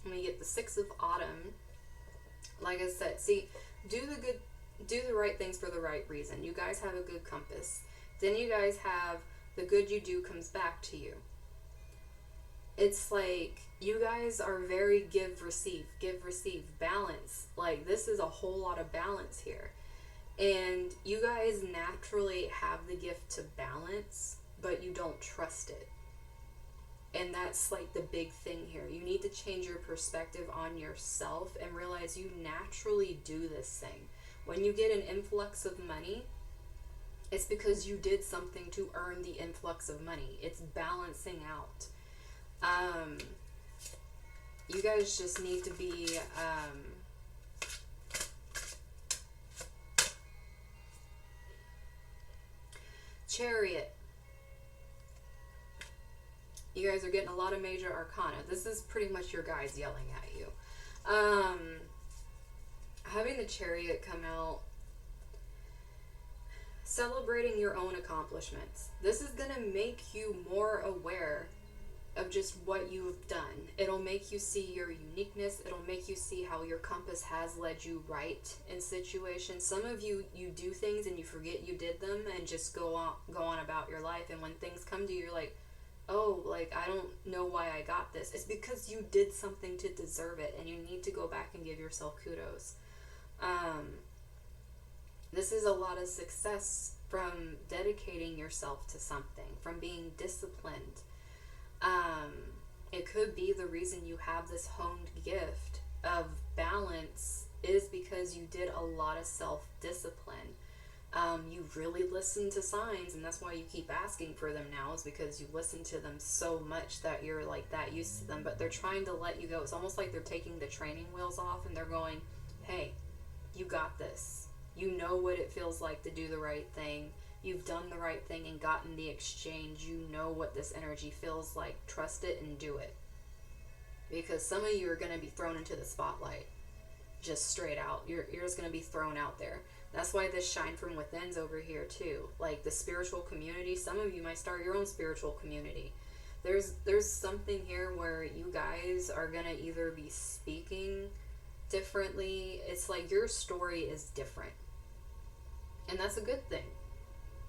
When you get the Six of Autumn, like I said, see, do the right things for the right reason. You guys have a good compass. Then you guys have the good you do comes back to you. It's like you guys are very give, receive, balance. Like, this is a whole lot of balance here. And you guys naturally have the gift to balance, but you don't trust it. And that's like the big thing here. You need to change your perspective on yourself and realize you naturally do this thing. When you get an influx of money, it's because you did something to earn the influx of money. It's balancing out. You guys just need to be Chariot. You guys are getting a lot of major arcana. This is pretty much your guys yelling at you. Having the Chariot come out celebrating your own accomplishments. This is going to make you more aware of just what you've done. It'll make you see your uniqueness. It'll make you see how your compass has led you right in situations. Some of you do things and you forget you did them and just go on about your life. And when things come to you, you're like, oh, like, I don't know why I got this. It's because you did something to deserve it, and you need to go back and give yourself kudos. This is a lot of success from dedicating yourself to something, from being disciplined. It could be the reason you have this honed gift of balance is because you did a lot of self-discipline. You really listen to signs, and that's why you keep asking for them now, is because you listen to them so much that you're like that used to them, but they're trying to let you go. It's almost like they're taking the training wheels off and they're going, hey, you got this. You know what it feels like to do the right thing. You've done the right thing and gotten the exchange. You know what this energy feels like. Trust it and do it. Because some of you are going to be thrown into the spotlight. Just straight out. You're just going to be thrown out there. That's why this shine from within's over here too. Like the spiritual community. Some of you might start your own spiritual community. There's something here where you guys are going to either be speaking differently. It's like your story is different. And that's a good thing.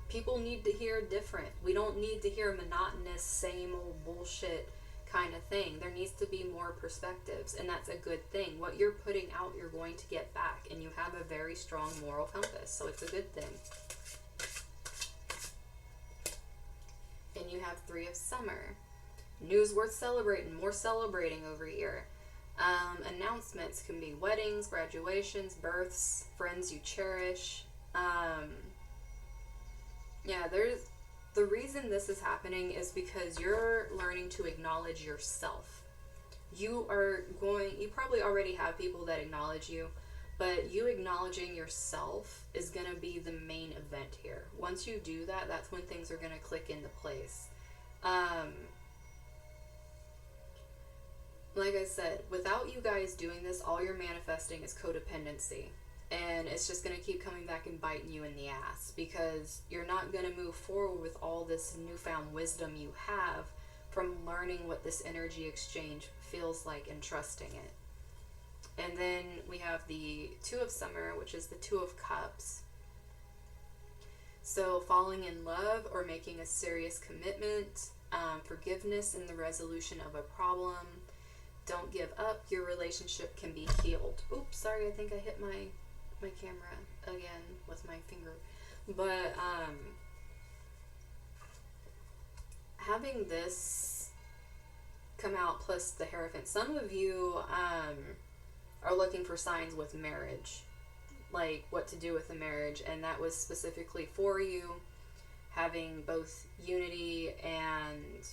People need to hear different. We don't need to hear monotonous, same old bullshit kind of thing. There needs to be more perspectives, and that's a good thing. What you're putting out, you're going to get back, and you have a very strong moral compass, so it's a good thing. And you have 3 of Summer. News worth celebrating, more celebrating over here. Announcements can be weddings, graduations, births, friends you cherish. Yeah, the reason this is happening is because you're learning to acknowledge yourself. You probably already have people that acknowledge you, but you acknowledging yourself is going to be the main event here. Once you do that, that's when things are going to click into place. Like I said, without you guys doing this, all you're manifesting is codependency. And it's just going to keep coming back and biting you in the ass, because you're not going to move forward with all this newfound wisdom you have from learning what this energy exchange feels like and trusting it. And then we have the 2 of Summer, which is the 2 of Cups. So falling in love or making a serious commitment, forgiveness in the resolution of a problem. Don't give up. Your relationship can be healed. Oops, sorry, I think I hit my camera again with my finger. But having this come out plus the Hierophant, some of you are looking for signs with marriage, like what to do with the marriage, and that was specifically for you, having both unity and,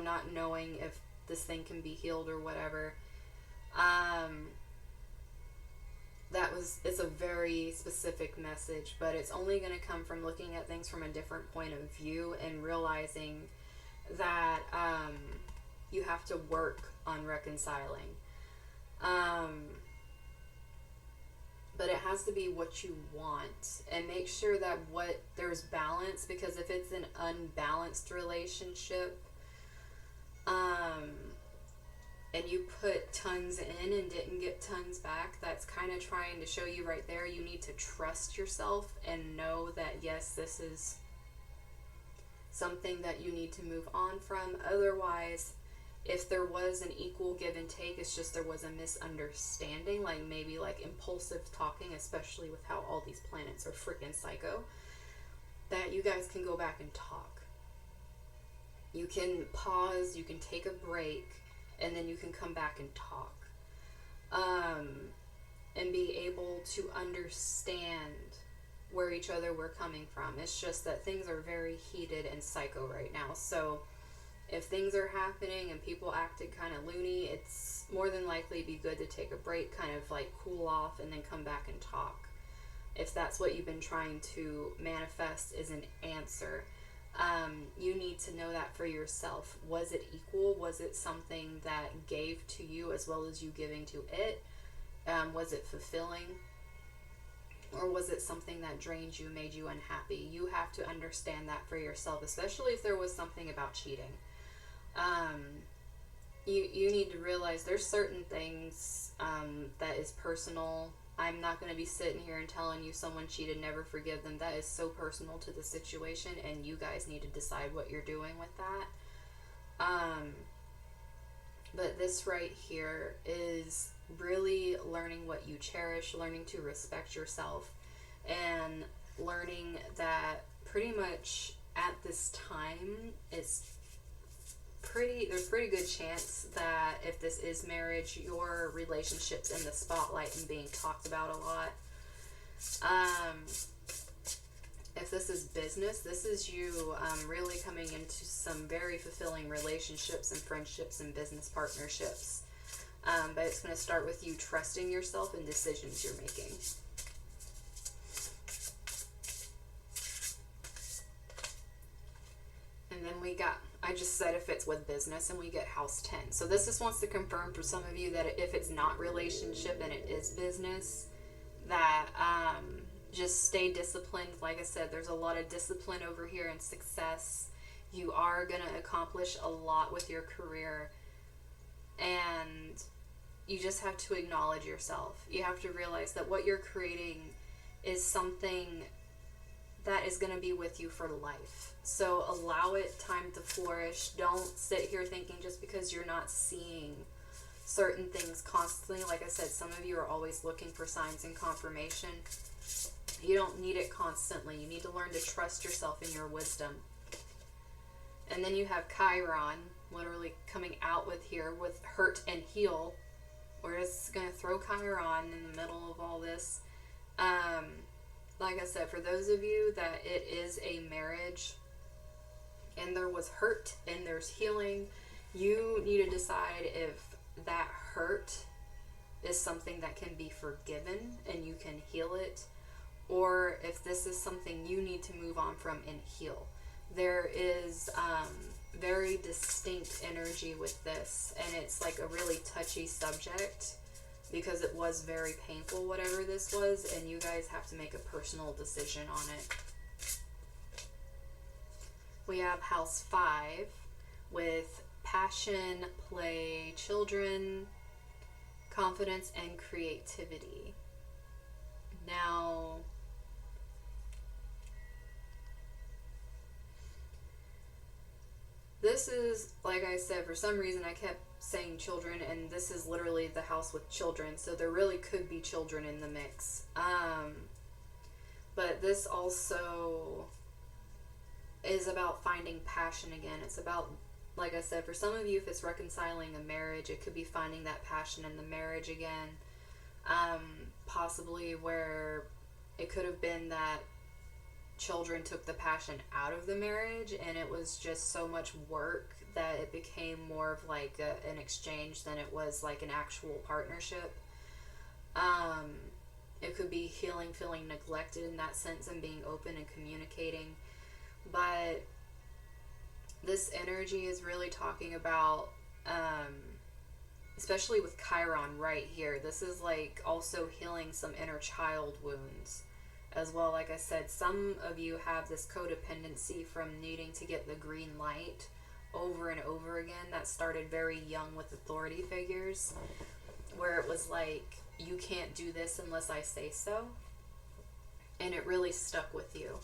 not knowing if this thing can be healed or whatever. It's a very specific message, but it's only going to come from looking at things from a different point of view and realizing that you have to work on reconciling. But it has to be what you want, and make sure that there's balance, because if it's an unbalanced relationship, and you put tons in and didn't get tons back, that's kind of trying to show you right there you need to trust yourself and know that, yes, this is something that you need to move on from. Otherwise, if there was an equal give and take, it's just there was a misunderstanding, like maybe like impulsive talking, especially with how all these planets are freaking psycho, that you guys can go back and talk. You can pause, you can take a break, and then you can come back and talk, and be able to understand where each other were coming from. It's just that things are very heated and psycho right now. So if things are happening and people acted kind of loony, it's more than likely be good to take a break, kind of like cool off, and then come back and talk. If that's what you've been trying to manifest is an answer. You need to know that for yourself. Was it equal? Was it something that gave to you as well as you giving to it? Was it fulfilling? Or was it something that drained you, made you unhappy? You have to understand that for yourself, especially if there was something about cheating. Um, you need to realize there's certain things that is personal. I'm not going to be sitting here and telling you someone cheated, never forgive them. That is so personal to the situation, and you guys need to decide what you're doing with that. But this right here is really learning what you cherish, learning to respect yourself, and learning that pretty much at this time there's pretty good chance that if this is marriage, your relationship's in the spotlight and being talked about a lot. If this is business, this is you really coming into some very fulfilling relationships and friendships and business partnerships. But it's going to start with you trusting yourself and decisions you're making. And then I just said if it's with business, and we get house 10. So this just wants to confirm for some of you that if it's not relationship and it is business, that just stay disciplined. Like I said, there's a lot of discipline over here and success. You are going to accomplish a lot with your career. And you just have to acknowledge yourself. You have to realize that what you're creating is something that is going to be with you for life. So allow it time to flourish. Don't sit here thinking just because you're not seeing certain things constantly. Like I said, some of you are always looking for signs and confirmation. You don't need it constantly. You need to learn to trust yourself and your wisdom. And then you have Chiron literally coming out with here with hurt and heal. We're just going to throw Chiron in the middle of all this. Like I said, for those of you that it is a marriage and there was hurt and there's healing, you need to decide if that hurt is something that can be forgiven and you can heal it, or if this is something you need to move on from and heal. There is very distinct energy with this, and it's like a really touchy subject because it was very painful, whatever this was, and you guys have to make a personal decision on it. We have house 5 with passion, play, children, confidence, and creativity. Now, this is, like I said, for some reason I kept saying children, and this is literally the house with children, so there really could be children in the mix. But this also is about finding passion again. It's about, like I said, for some of you, if it's reconciling a marriage, it could be finding that passion in the marriage again. Possibly where it could have been that children took the passion out of the marriage and it was just so much work that it became more of like an exchange than it was like an actual partnership. It could be healing, feeling neglected in that sense, and being open and communicating. But this energy is really talking about, especially with Chiron right here, this is like also healing some inner child wounds as well. Like I said, some of you have this codependency from needing to get the green light over and over again. That started very young with authority figures, where it was like, you can't do this unless I say so. And it really stuck with you.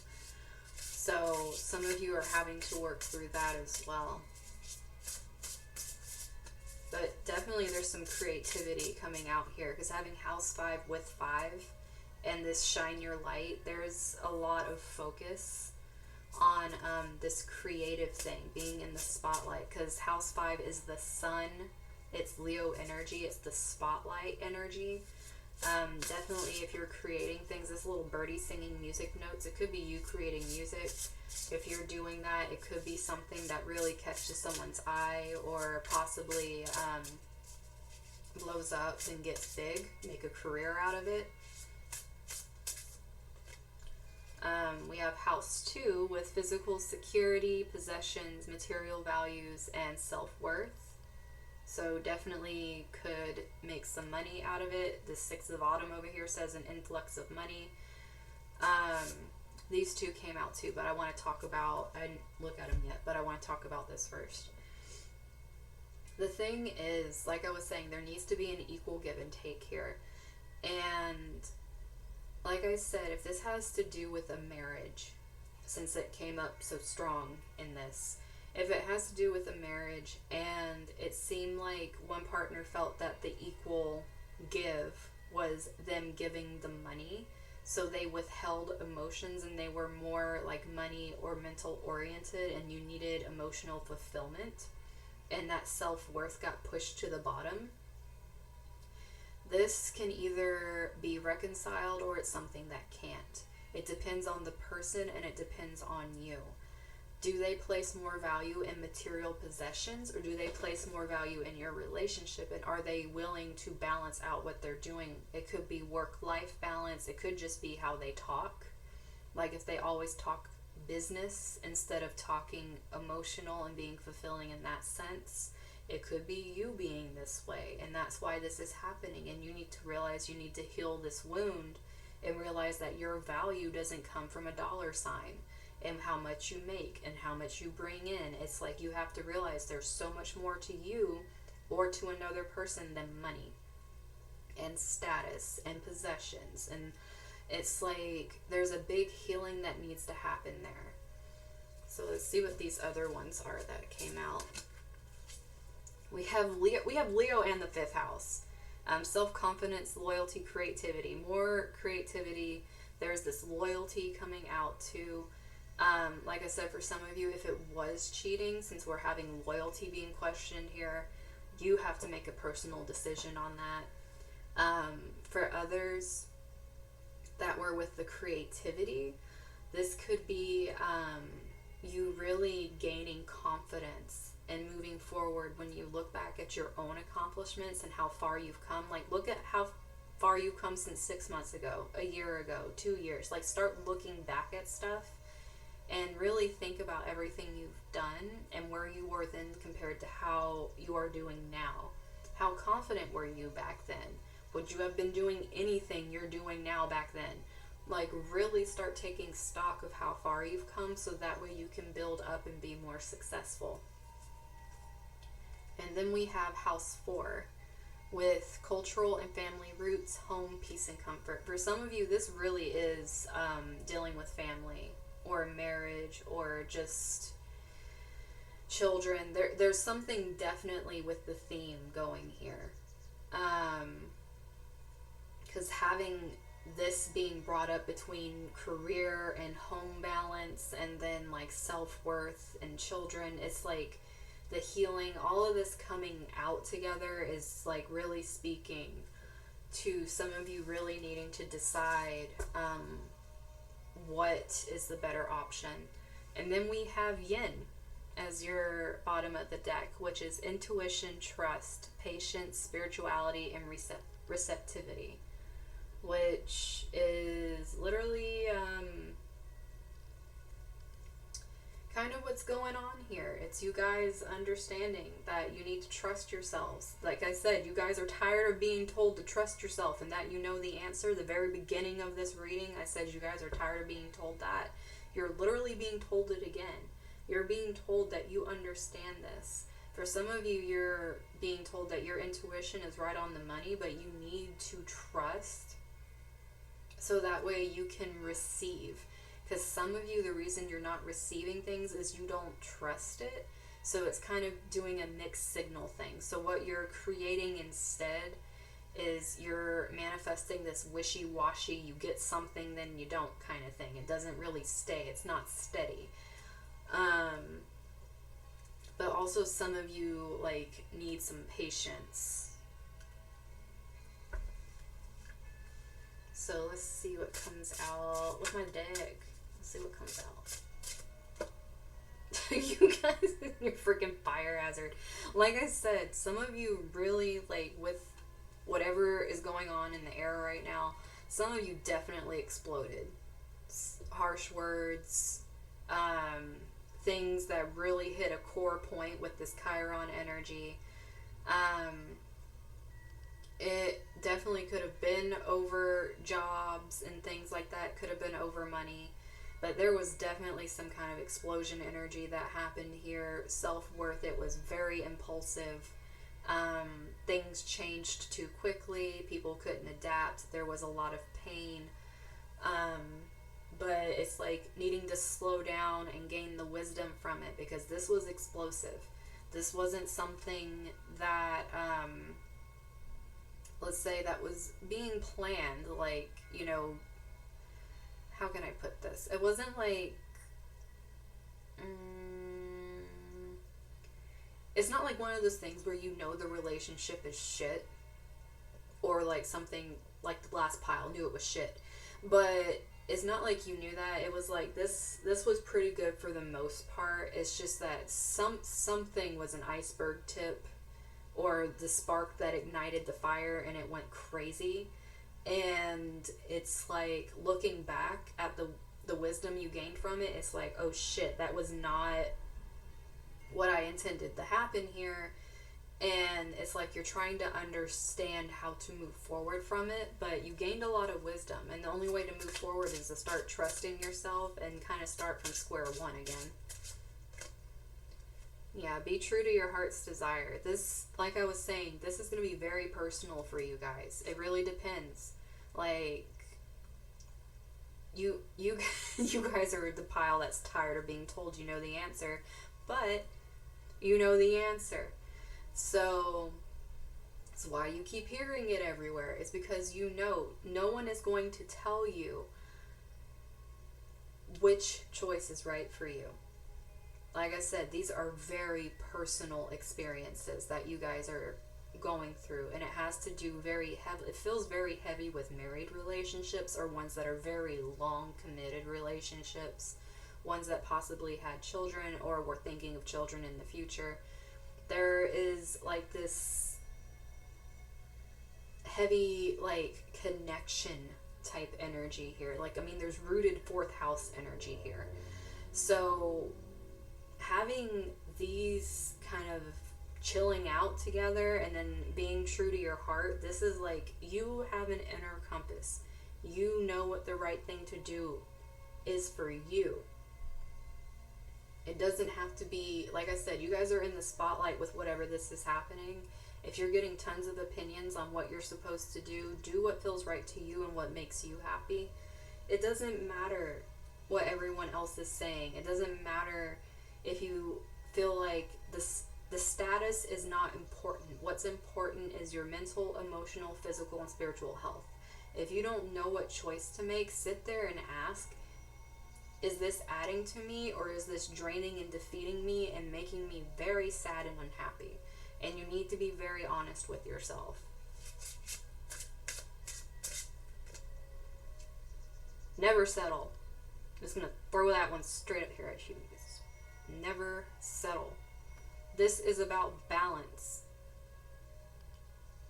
So some of you are having to work through that as well. But definitely there's some creativity coming out here, because having house 5 with 5 and this shine your light, there's a lot of focus on this creative thing, being in the spotlight, because house 5 is the sun. It's Leo energy. It's the spotlight energy. Definitely if you're creating things, this little birdie singing music notes, it could be you creating music. If you're doing that, it could be something that really catches someone's eye, or possibly blows up and gets big, make a career out of it. We have house 2 with physical security, possessions, material values, and self-worth. So definitely could make some money out of it. The 6 of autumn over here says an influx of money. Um, these two came out too, but I want to talk about, I didn't look at them yet, but I want to talk about this first. The thing is, like I was saying, there needs to be an equal give and take here. And like I said, if this has to do with a marriage, since it came up so strong in this, if it has to do with a marriage and it seemed like one partner felt that the equal give was them giving the money, so they withheld emotions and they were more like money or mental oriented, and you needed emotional fulfillment, and that self-worth got pushed to the bottom, this can either be reconciled or it's something that can't. It depends on the person and it depends on you. Do they place more value in material possessions, or do they place more value in your relationship, and are they willing to balance out what they're doing? It could be work-life balance. It could just be how they talk. Like if they always talk business instead of talking emotional and being fulfilling in that sense. It could be you being this way, and that's why this is happening, and you need to realize you need to heal this wound and realize that your value doesn't come from a dollar sign and how much you make and how much you bring in. It's like you have to realize there's so much more to you or to another person than money and status and possessions. And it's like there's a big healing that needs to happen there. So let's see what these other ones are that came out. We have Leo and the fifth house. Self-confidence, loyalty, creativity. More creativity. There's this loyalty coming out too. Like I said, for some of you, if it was cheating, since we're having loyalty being questioned here, you have to make a personal decision on that. For others that were with the creativity, this could be you really gaining confidence and moving forward when you look back at your own accomplishments and how far you've come. Like, look at how far you've come since 6 months ago, a year ago, 2 years. Like, start looking back at stuff and really think about everything you've done and where you were then compared to how you are doing now. How confident were you back then? Would you have been doing anything you're doing now back then? Like, really start taking stock of how far you've come, so that way you can build up and be more successful. And then we have house 4 with cultural and family roots, home, peace, and comfort. For some of you, this really is dealing with family or marriage or just children. There's something definitely with the theme going here. Because having this being brought up between career and home balance and then like self-worth and children, it's like the healing, all of this coming out together is like really speaking to some of you really needing to decide what is the better option. And then we have yin as your bottom of the deck, which is intuition, trust, patience, spirituality, and receptivity, which is literally kind of what's going on here. It's you guys understanding that you need to trust yourselves. Like I said, you guys are tired of being told to trust yourself and that you know the answer. The very beginning of this reading, I said you guys are tired of being told that. You're literally being told it again. You're being told that you understand this. For some of you, you're being told that your intuition is right on the money, but you need to trust so that way you can receive. Because some of you, the reason you're not receiving things is you don't trust it. So it's kind of doing a mixed signal thing. So what you're creating instead is you're manifesting this wishy-washy, you get something, then you don't kind of thing. It doesn't really stay. It's not steady. But also some of you, like, need some patience. So let's see what comes out with my deck. See what comes out. You guys, you're freaking fire hazard. Like I said, some of you really, like, with whatever is going on in the air right now, some of you definitely exploded. Harsh words, things that really hit a core point with this Chiron energy. It definitely could have been over jobs and things like that, could have been over money. But there was definitely some kind of explosion energy that happened here. Self-worth, it was very impulsive. Things changed too quickly. People couldn't adapt. There was a lot of pain. Um, but it's like needing to slow down and gain the wisdom from it, because this was explosive. This wasn't something that, let's say, that was being planned. Like, how can I put this? It wasn't like, it's not like one of those things where the relationship is shit, or like something like the last pile knew it was shit. But it's not like you knew that. It was like this was pretty good for the most part. It's just that something was an iceberg tip, or the spark that ignited the fire and it went crazy. And it's like, looking back at the wisdom you gained from it, it's like, oh shit, that was not what I intended to happen here. And it's like you're trying to understand how to move forward from it, but you gained a lot of wisdom, and the only way to move forward is to start trusting yourself and kind of start from square one again. Yeah, be true to your heart's desire. This, like I was saying, this is going to be very personal for you guys. It really depends. Like, you you guys are the pile that's tired of being told you know the answer, but you know the answer. So that's why you keep hearing it everywhere. It's because no one is going to tell you which choice is right for you. Like I said, these are very personal experiences that you guys are going through, and it has to do very heavy, it feels very heavy with married relationships, or ones that are very long committed relationships, ones that possibly had children or were thinking of children in the future. There is like this heavy, like, connection type energy here. Like, I mean, there's rooted fourth house energy here. So having these kind of chilling out together and then being true to your heart, this is like, you have an inner compass. You know what the right thing to do is for you. It doesn't have to be, like I said, you guys are in the spotlight with whatever this is happening. If you're getting tons of opinions on what you're supposed to do what feels right to you and what makes you happy. It doesn't matter what everyone else is saying. It doesn't matter if you feel like the status is not important. What's important is your mental, emotional, physical, and spiritual health. If you don't know what choice to make, sit there and ask, is this adding to me, or is this draining and defeating me and making me very sad and unhappy? And you need to be very honest with yourself. Never settle. I'm just going to throw that one straight up here at you. Never settle. This is about balance.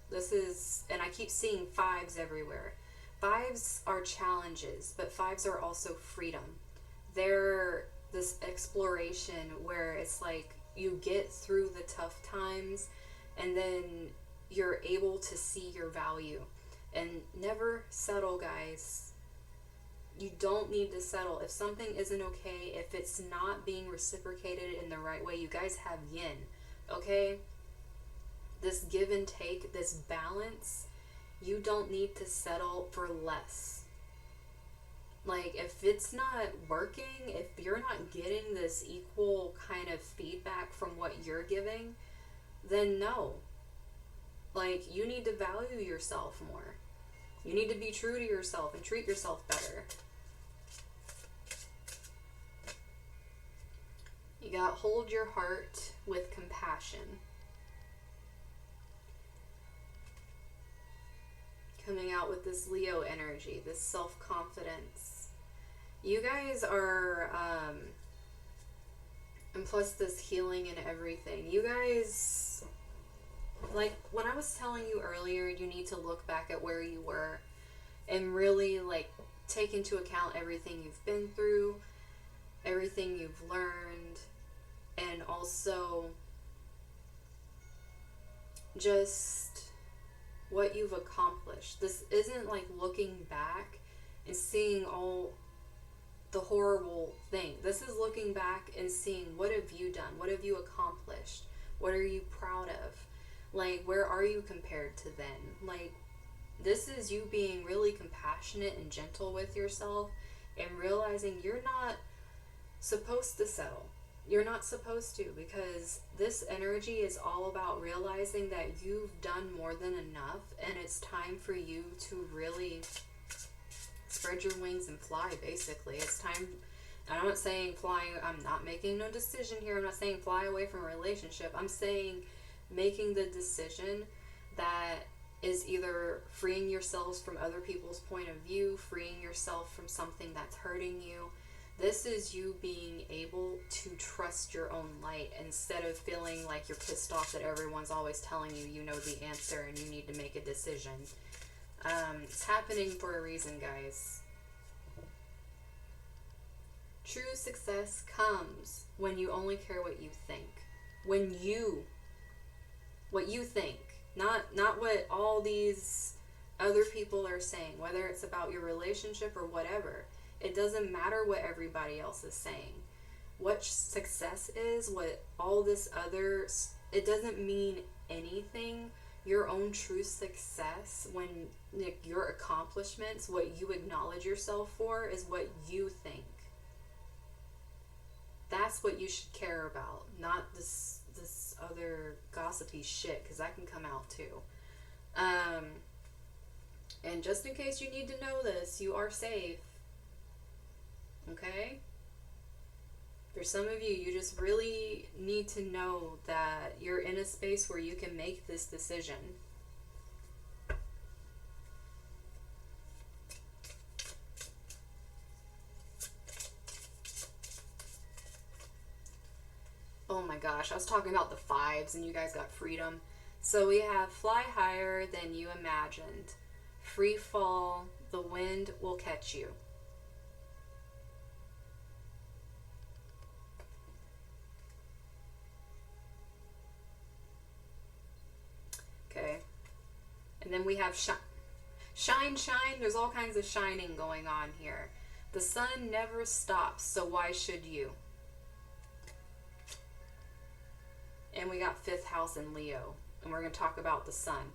This is, and I keep seeing fives everywhere. Fives are challenges, but fives are also freedom. They're this exploration where it's like you get through the tough times and then you're able to see your value. And never settle, guys. You don't need to settle. If something isn't okay, if it's not being reciprocated in the right way, you guys have yin, okay? This give and take, this balance, you don't need to settle for less. Like, if it's not working, if you're not getting this equal kind of feedback from what you're giving, then no. Like, you need to value yourself more. You need to be true to yourself and treat yourself better. You got hold your heart with compassion. Coming out with this Leo energy, this self-confidence. You guys are, and plus this healing and everything. You guys, like, when I was telling you earlier, you need to look back at where you were and really, like, take into account everything you've been through, everything you've learned, and also just what you've accomplished. This isn't like looking back and seeing all the horrible thing. This is looking back and seeing, what have you done? What have you accomplished? What are you proud of? Like, where are you compared to then? Like, this is you being really compassionate and gentle with yourself and realizing you're not supposed to settle. You're not supposed to, because this energy is all about realizing that you've done more than enough, and it's time for you to really spread your wings and fly, basically. It's time. I'm not saying fly, I'm not making no decision here. I'm not saying fly away from a relationship. I'm saying making the decision that is either freeing yourselves from other people's point of view, freeing yourself from something that's hurting you. This is you being able to trust your own light instead of feeling like you're pissed off that everyone's always telling you you know the answer and you need to make a decision. It's happening for a reason, guys. True success comes when you only care what you think. What you think. Not what all these other people are saying, whether it's about your relationship or whatever. It doesn't matter what everybody else is saying. What success is, what all this other, it doesn't mean anything. Your own true success, when your accomplishments, what you acknowledge yourself for, is what you think. That's what you should care about, not this other gossipy shit, because that can come out too. And just in case you need to know this, you are safe. Okay? For some of you, you just really need to know that you're in a space where you can make this decision. Oh my gosh, I was talking about the fives and you guys got freedom. So we have fly higher than you imagined. Free fall, the wind will catch you. Okay. And then we have shine. There's all kinds of shining going on here. The sun never stops, so why should you? And we got 5th house in Leo. And we're going to talk about the sun.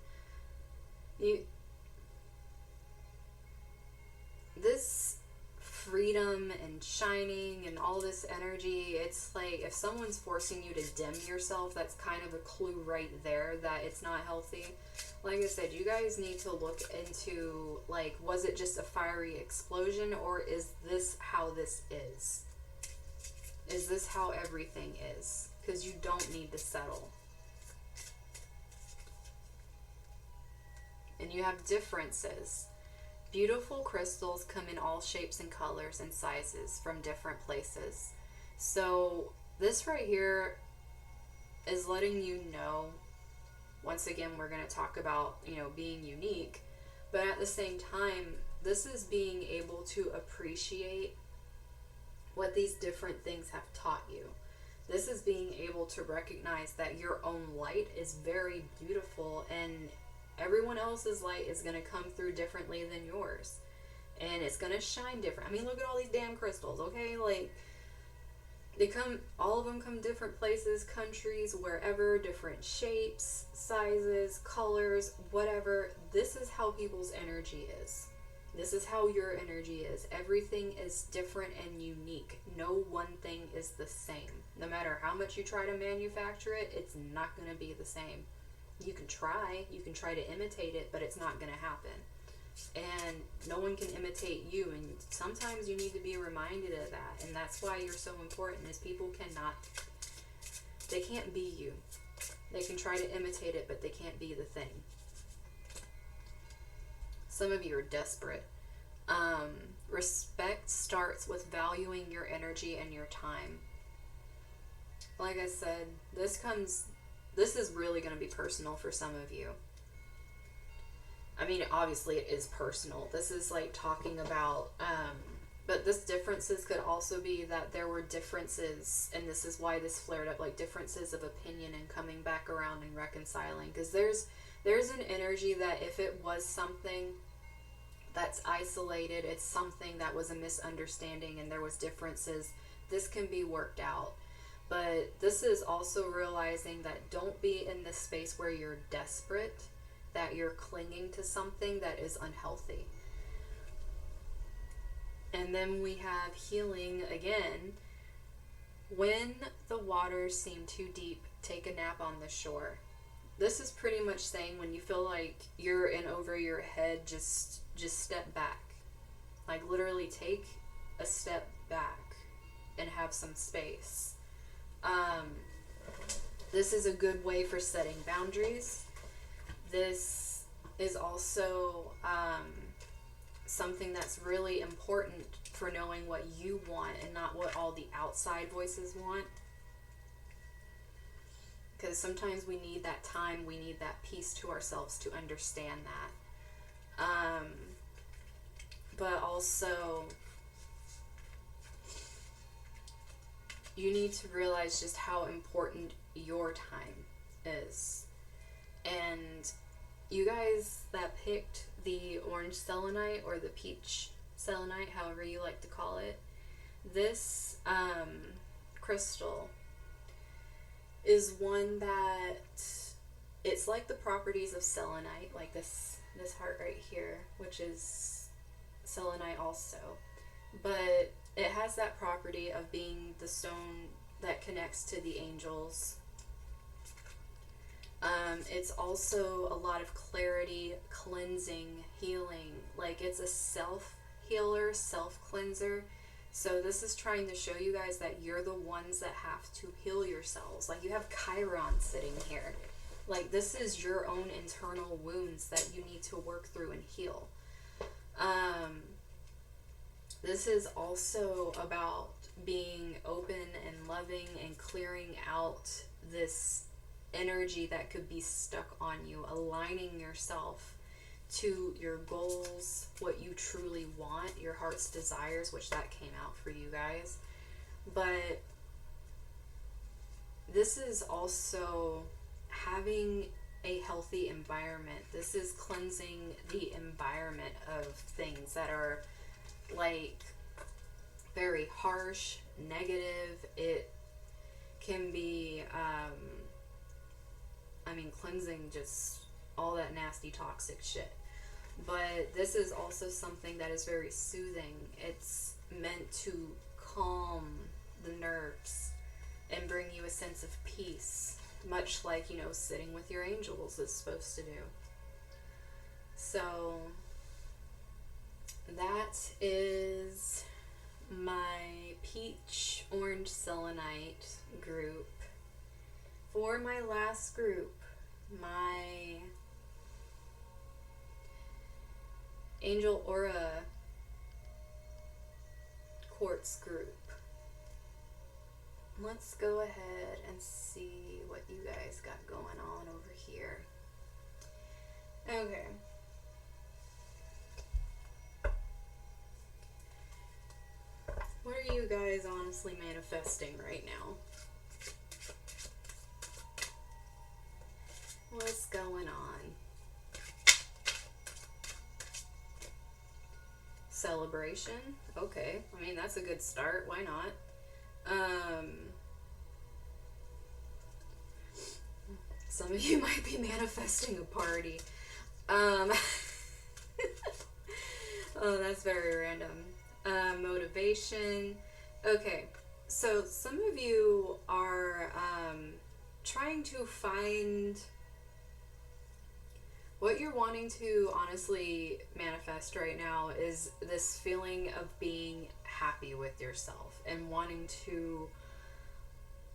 This freedom and shining and all this energy, it's like if someone's forcing you to dim yourself, that's kind of a clue right there that it's not healthy. Like I said, you guys need to look into, like, was it just a fiery explosion, or is this how this is? Is this how everything is? Because you don't need to settle. And you have differences. Beautiful crystals come in all shapes and colors and sizes from different places. So this right here is letting you know, once again, we're going to talk about, being unique, but at the same time, this is being able to appreciate what these different things have taught you. This is being able to recognize that your own light is very beautiful, and everyone else's light is going to come through differently than yours. And it's going to shine different. I mean, look at all these damn crystals, okay? Like, all of them come different places, countries, wherever, different shapes, sizes, colors, whatever. This is how people's energy is. This is how your energy is. Everything is different and unique. No one thing is the same. No matter how much you try to manufacture it, it's not going to be the same. You can try to imitate it, but it's not going to happen. And no one can imitate you, and sometimes you need to be reminded of that. And that's why you're so important, is people they can't be you. They can try to imitate it, but they can't be the thing. Some of you are desperate. Respect starts with valuing your energy and your time. Like I said, this is really going to be personal for some of you. I mean, obviously it is personal. This is like talking about But this differences could also be that there were differences, and this is why this flared up, like differences of opinion and coming back around and reconciling. Because there's an energy that if it was something that's isolated, it's something that was a misunderstanding and there was differences, this can be worked out. But this is also realizing that don't be in this space where you're desperate, that you're clinging to something that is unhealthy. And then we have healing again. When the waters seem too deep, take a nap on the shore. This is pretty much saying when you feel like you're in over your head, just step back. Like literally take a step back and have some space. This is a good way for setting boundaries. This is also something that's really important for knowing what you want and not what all the outside voices want. Because sometimes we need that time, we need that peace to ourselves to understand that. But also, you need to realize just how important your time is. And you guys that picked the orange selenite or the peach selenite, however you like to call it, this crystal is one that it's like the properties of selenite, like this heart right here, which is selenite also, but it has that property of being the stone that connects to the angels. It's also a lot of clarity, cleansing, healing. Like it's a self-healer, self-cleanser. So this is trying to show you guys that you're the ones that have to heal yourselves. Like you have Chiron sitting here. Like this is your own internal wounds that you need to work through and heal. This is also about being open and loving and clearing out this energy that could be stuck on you, aligning yourself to your goals, what you truly want, your heart's desires, which that came out for you guys. But this is also having a healthy environment. This is cleansing the environment of things that are like very harsh, negative. It can be cleansing just all that nasty toxic shit. But this is also something that is very soothing. It's meant to calm the nerves and bring you a sense of peace, much like, sitting with your angels is supposed to do. So that is my peach orange selenite group. For my last group, my Angel Aura Quartz group. Let's go ahead and see what you guys got going on over here. Okay. What are you guys honestly manifesting right now? What's going on? Celebration? Okay. That's a good start. Why not? Some of you might be manifesting a party. Oh, that's very random. Motivation. Okay. So some of you are trying to find what you're wanting to honestly manifest right now is this feeling of being happy with yourself and wanting to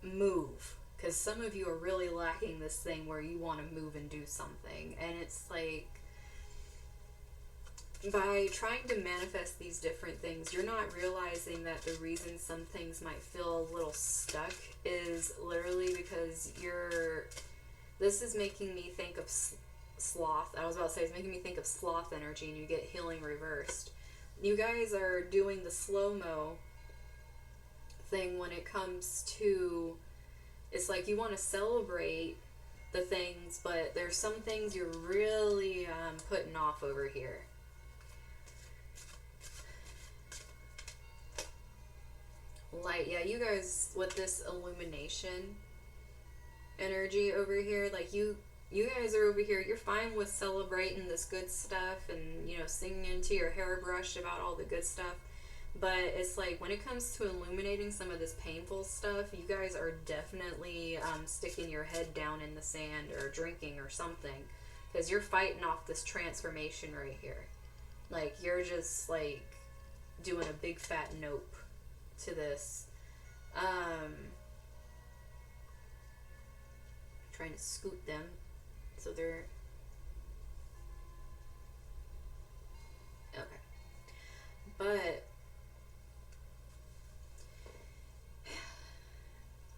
move. Because some of you are really lacking this thing where you want to move and do something. And it's like, by trying to manifest these different things, you're not realizing that the reason some things might feel a little stuck is literally because this is making me think of sloth. I was about to say, it's making me think of sloth energy, and you get healing reversed. You guys are doing the slow-mo thing when it comes to, it's like you want to celebrate the things, but there's some things you're really putting off over here. Like, yeah, you guys with this illumination energy over here, like you guys are over here, you're fine with celebrating this good stuff and, you know, singing into your hairbrush about all the good stuff. But it's like when it comes to illuminating some of this painful stuff, you guys are definitely sticking your head down in the sand or drinking or something. Because you're fighting off this transformation right here. Like, you're just, like, doing a big fat nope to this. Trying to scoot them so they're okay. But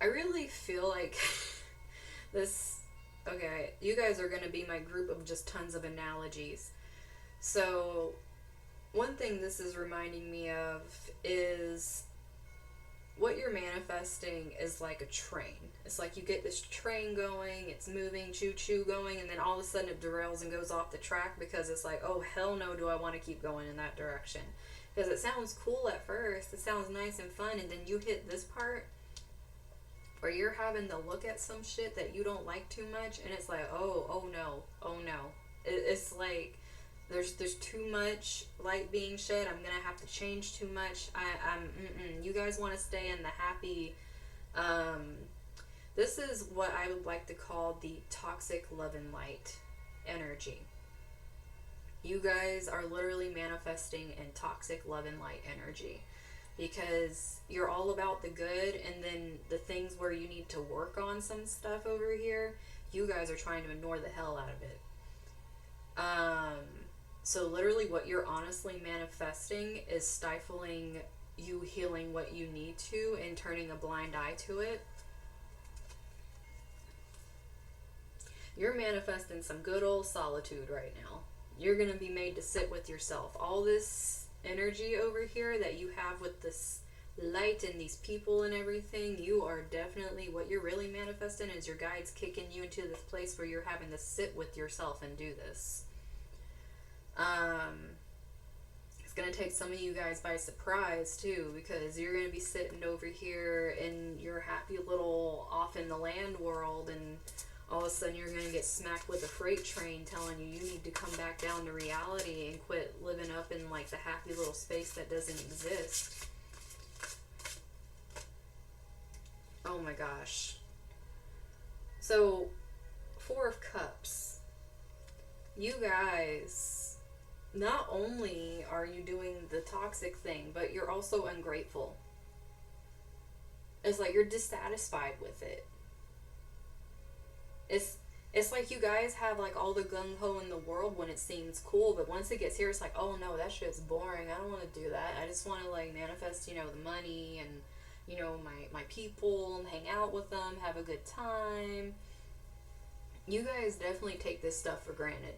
I really feel like this, okay, you guys are going to be my group of just tons of analogies. So one thing this is reminding me of is what you're manifesting is like a train. It's like you get this train going, it's moving, choo-choo going, and then all of a sudden it derails and goes off the track because it's like, oh, hell no, do I want to keep going in that direction. Because it sounds cool at first, it sounds nice and fun, and then you hit this part where you're having to look at some shit that you don't like too much, and it's like, oh no. It's like, there's too much light being shed. I'm gonna have to change too much. You guys want to stay in the happy. This is what I would like to call the toxic love and light energy. You guys are literally manifesting in toxic love and light energy because you're all about the good, and then the things where you need to work on some stuff over here, you guys are trying to ignore the hell out of it. So literally what you're honestly manifesting is stifling you healing what you need to and turning a blind eye to it. You're manifesting some good old solitude right now. You're going to be made to sit with yourself. All this energy over here that you have with this light and these people and everything, you are definitely, what you're really manifesting is your guides kicking you into this place where you're having to sit with yourself and do this. It's going to take some of you guys by surprise too, because you're going to be sitting over here in your happy little off in the land world, and all of a sudden you're going to get smacked with a freight train telling you need to come back down to reality and quit living up in like the happy little space that doesn't exist. Oh my gosh. So, Four of Cups. You guys, not only are you doing the toxic thing, but you're also ungrateful. It's like you're dissatisfied with it. It's like you guys have like all the gung-ho in the world when it seems cool, but once it gets here, it's like, oh no, that shit's boring. I don't want to do that. I just want to like manifest, you know, the money and, you know, my people and hang out with them, have a good time. You guys definitely take this stuff for granted.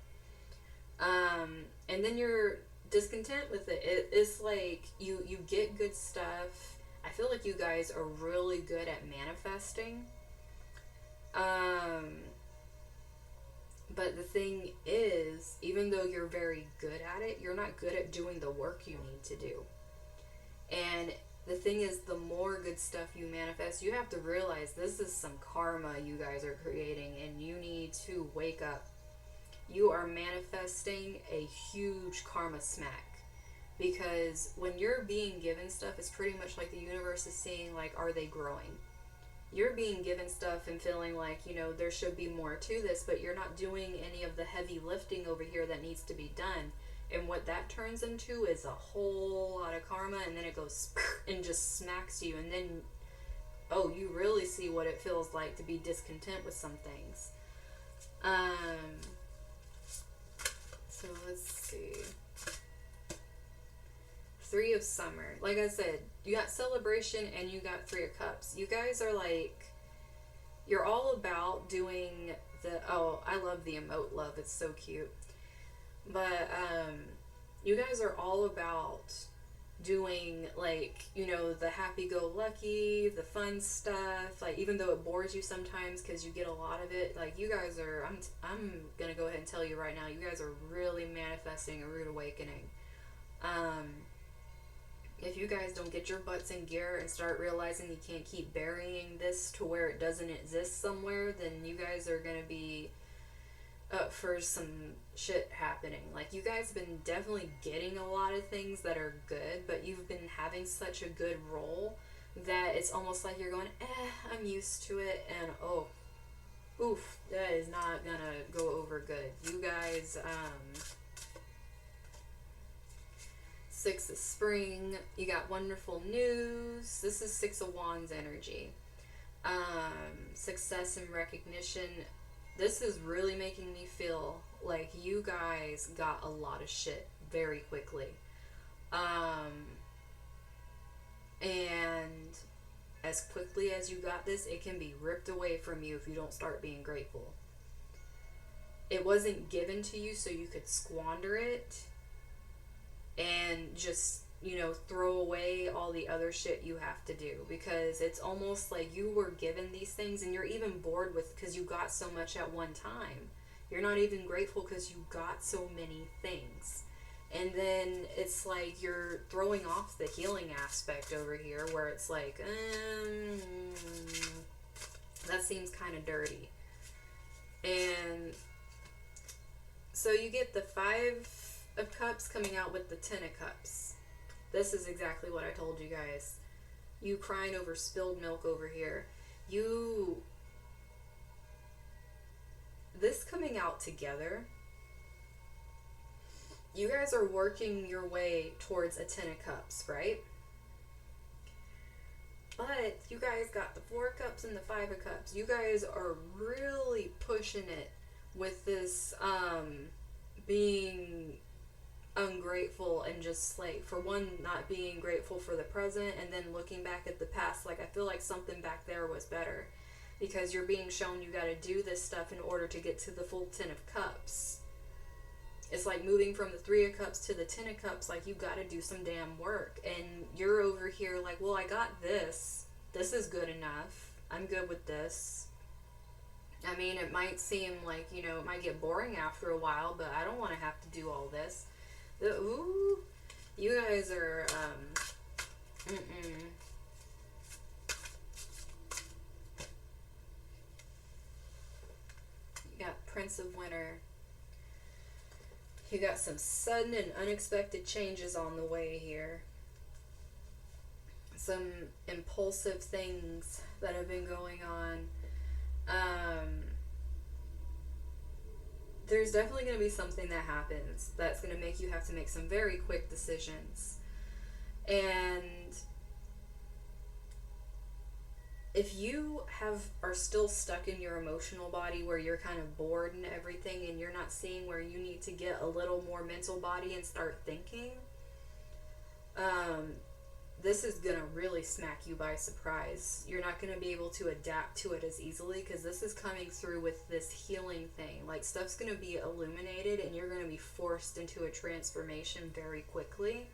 And then you're discontent with it. It's like you get good stuff. I feel like you guys are really good at manifesting. But the thing is, even though you're very good at it, you're not good at doing the work you need to do. And the thing is, the more good stuff you manifest, you have to realize this is some karma you guys are creating, and you need to wake up. You are manifesting a huge karma smack, because when you're being given stuff, it's pretty much like the universe is seeing, like, are they growing? You're being given stuff and feeling like, you know, there should be more to this, but you're not doing any of the heavy lifting over here that needs to be done. And what that turns into is a whole lot of karma, and then it goes and just smacks you, and then, oh, you really see what it feels like to be discontent with some things. So let's see. Three of Summer. Like I said, you got Celebration and you got Three of Cups. You guys are like, you're all about doing the, oh, I love the emote love. It's so cute. But, You guys are all about doing, like, you know, the happy-go-lucky, the fun stuff, like, even though it bores you sometimes because you get a lot of it. Like, you guys are, I'm gonna go ahead and tell you right now, you guys are really manifesting a rude awakening. um if you guys don't get your butts in gear and start realizing you can't keep burying this to where it doesn't exist somewhere, then you guys are gonna be up for some shit happening. Like, you guys have been definitely getting a lot of things that are good, but you've been having such a good role that it's almost like you're going, I'm used to it, and oh, oof, that is not gonna go over good. You guys, Six of Spring, you got wonderful news. This is Six of Wands energy. Success and recognition. This is really making me feel like you guys got a lot of shit very quickly. And as quickly as you got this, it can be ripped away from you if you don't start being grateful. It wasn't given to you so you could squander it and just, you know, throw away all the other shit you have to do, because it's almost like you were given these things and you're even bored with because you got so much at one time. You're not even grateful because you got so many things. And then it's like you're throwing off the healing aspect over here where it's like, that seems kind of dirty. And so you get the Five of Cups coming out with the Ten of Cups. This is exactly what I told you guys. You crying over spilled milk over here. This coming out together, you guys are working your way towards a Ten of Cups, right? But you guys got the Four of Cups and the Five of Cups. You guys are really pushing it with this being ungrateful, and just like, for one, not being grateful for the present, and then looking back at the past. Like, I feel like something back there was better, because you're being shown you got to do this stuff in order to get to the full Ten of Cups. It's like moving from the Three of Cups to the Ten of Cups. Like, you got to do some damn work, and you're over here like, well, I got this is good enough, I'm good with this. I mean, it might seem like, you know, it might get boring after a while, but I don't want to have to do all this. Ooh, you guys are, you got Prince of Winter. You got some sudden and unexpected changes on the way here. Some impulsive things that have been going on. There's definitely going to be something that happens that's going to make you have to make some very quick decisions. And if you are still stuck in your emotional body where you're kind of bored and everything, and you're not seeing where you need to get a little more mental body and start thinking, this is going to really smack you by surprise. You're not going to be able to adapt to it as easily, because this is coming through with this healing thing. Like, stuff's going to be illuminated and you're going to be forced into a transformation very quickly.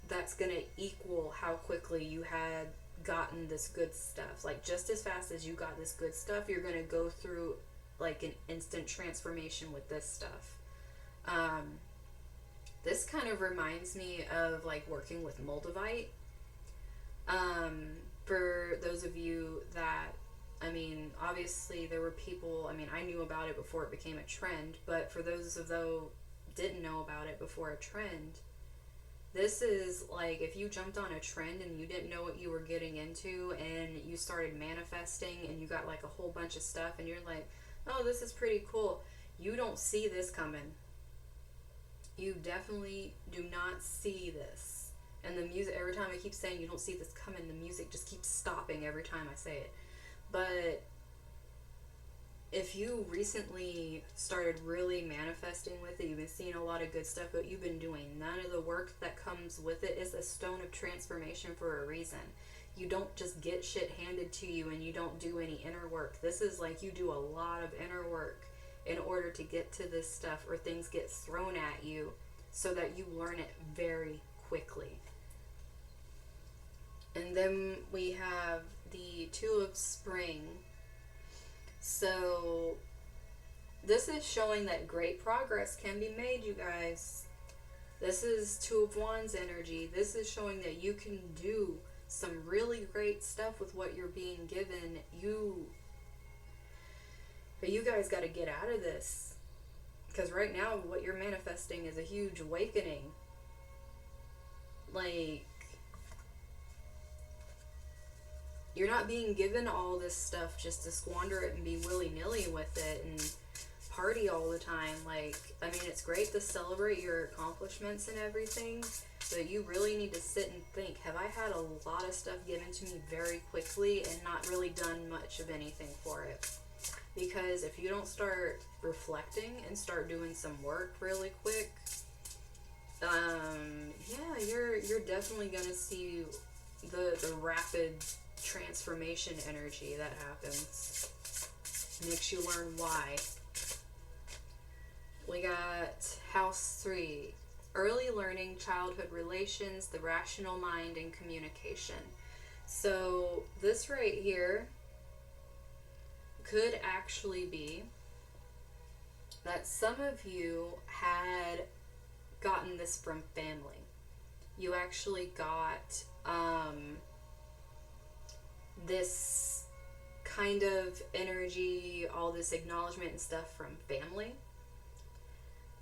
That's going to equal how quickly you had gotten this good stuff. Like, just as fast as you got this good stuff, you're going to go through like an instant transformation with this stuff. This kind of reminds me of like working with Moldavite. For those of you that, I mean, obviously there were people, I mean, I knew about it before it became a trend, but for those of those didn't know about it before a trend, this is like if you jumped on a trend and you didn't know what you were getting into, and you started manifesting and you got like a whole bunch of stuff and you're like, oh, this is pretty cool. You don't see this coming. You definitely do not see this. And the music, every time I keep saying you don't see this coming, the music just keeps stopping every time I say it. But if you recently started really manifesting with it, you've been seeing a lot of good stuff, but you've been doing none of the work that comes with it. It's a stone of transformation for a reason. You don't just get shit handed to you and you don't do any inner work. This is like you do a lot of inner work in order to get to this stuff, or things get thrown at you so that you learn it very quickly. And then we have the Two of Spring. So this is showing that great progress can be made, you guys. This is Two of Wands energy. This is showing that you can do some really great stuff with what you're being given. But you guys got to get out of this. Because right now, what you're manifesting is a huge awakening. Like, you're not being given all this stuff just to squander it and be willy-nilly with it and party all the time. Like, I mean, it's great to celebrate your accomplishments and everything, but you really need to sit and think, have I had a lot of stuff given to me very quickly and not really done much of anything for it? Because if you don't start reflecting and start doing some work really quick, yeah, you're definitely gonna see the rapid transformation energy that happens. Makes you learn why. We got House 3, early learning, childhood relations, the rational mind, and communication. So this right here could actually be that some of you had gotten this from family. You actually got this kind of energy, all this acknowledgement and stuff from family.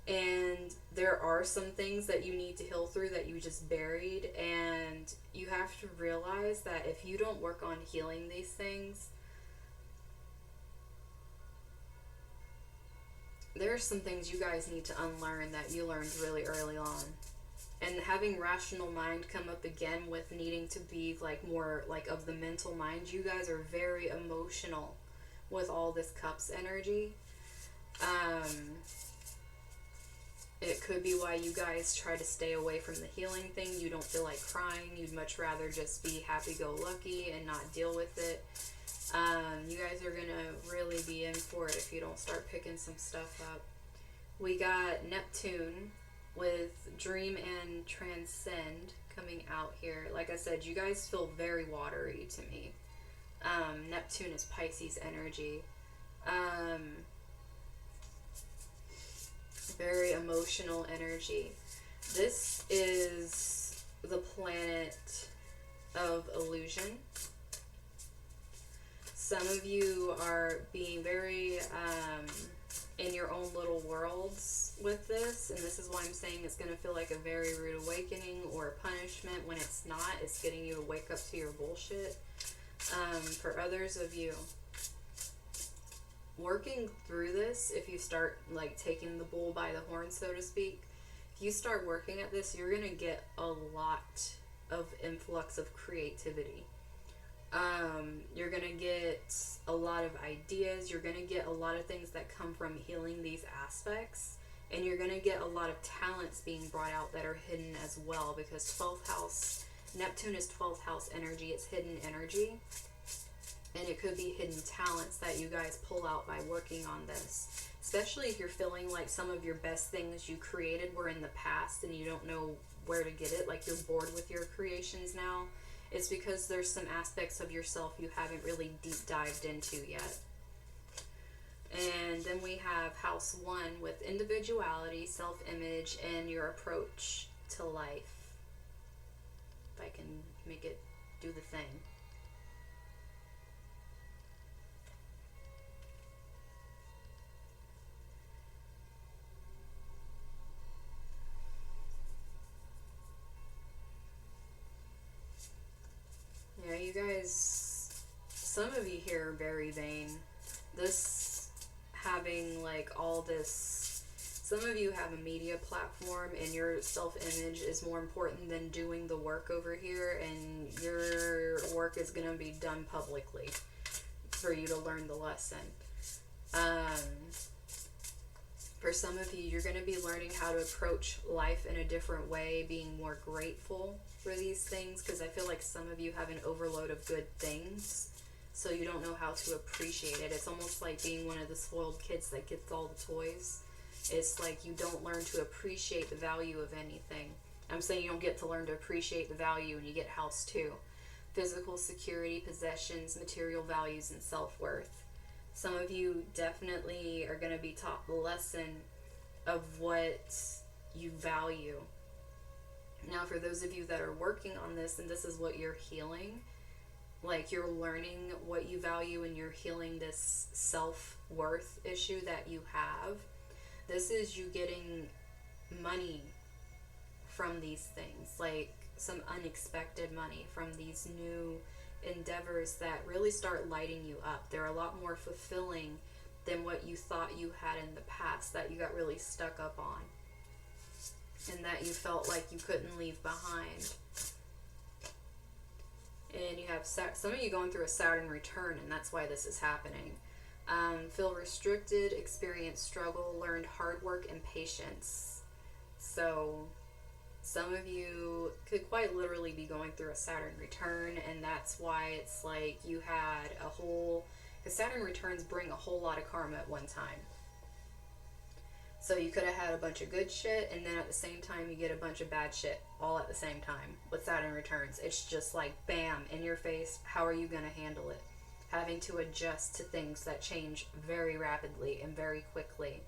And there are some things that you need to heal through that you just buried, and you have to realize that if you don't work on healing these things, there are some things you guys need to unlearn that you learned really early on. And having rational mind come up again with needing to be like more like of the mental mind. You guys are very emotional with all this Cups energy. It could be why you guys try to stay away from the healing thing. You don't feel like crying. You'd much rather just be happy-go-lucky and not deal with it. You guys are gonna really be in for it if you don't start picking some stuff up. We got Neptune with Dream and Transcend coming out here. Like I said, you guys feel very watery to me. Neptune is Pisces energy. Very emotional energy. This is the planet of illusion. Some of you are being very in your own little worlds with this, and this is why I'm saying it's going to feel like a very rude awakening or a punishment when it's not. It's getting you to wake up to your bullshit. For others of you, working through this, if you start like taking the bull by the horn, so to speak, if you start working at this, you're going to get a lot of influx of creativity. You're going to get a lot of ideas. You're going to get a lot of things that come from healing these aspects. And you're going to get a lot of talents being brought out that are hidden as well. Because 12th house, Neptune is 12th house energy. It's hidden energy. And it could be hidden talents that you guys pull out by working on this. Especially if you're feeling like some of your best things you created were in the past and you don't know where to get it. Like you're bored with your creations now. It's because there's some aspects of yourself you haven't really deep dived into yet. And then we have House 1 with individuality, self-image, and your approach to life. If I can make it do the thing. Yeah, you guys, some of you here are very vain. This, having like all this, some of you have a media platform and your self-image is more important than doing the work over here, and your work is going to be done publicly for you to learn the lesson. For some of you, you're going to be learning how to approach life in a different way, being more grateful for these things, because I feel like some of you have an overload of good things, so you don't know how to appreciate it. It's almost like being one of the spoiled kids that gets all the toys. It's like you don't learn to appreciate the value of anything. I'm saying you don't get to learn to appreciate the value when you get house 2. Physical security, possessions, material values, and self-worth. Some of you definitely are going to be taught the lesson of what you value. Now, for those of you that are working on this and this is what you're healing, like you're learning what you value and you're healing this self-worth issue that you have, this is you getting money from these things, like some unexpected money from these new endeavors that really start lighting you up. They're a lot more fulfilling than what you thought you had in the past that you got really stuck up on and that you felt like you couldn't leave behind. And you have some of you going through a Saturn return, and that's why this is happening. Feel restricted, experience struggle, learned hard work and patience. So some of you could quite literally be going through a Saturn return, and that's why it's like you had a whole... Because Saturn returns bring a whole lot of karma at one time. So you could have had a bunch of good shit, and then at the same time you get a bunch of bad shit all at the same time with Saturn returns. It's just like, bam, in your face. How are you going to handle it? Having to adjust to things that change very rapidly and very quickly.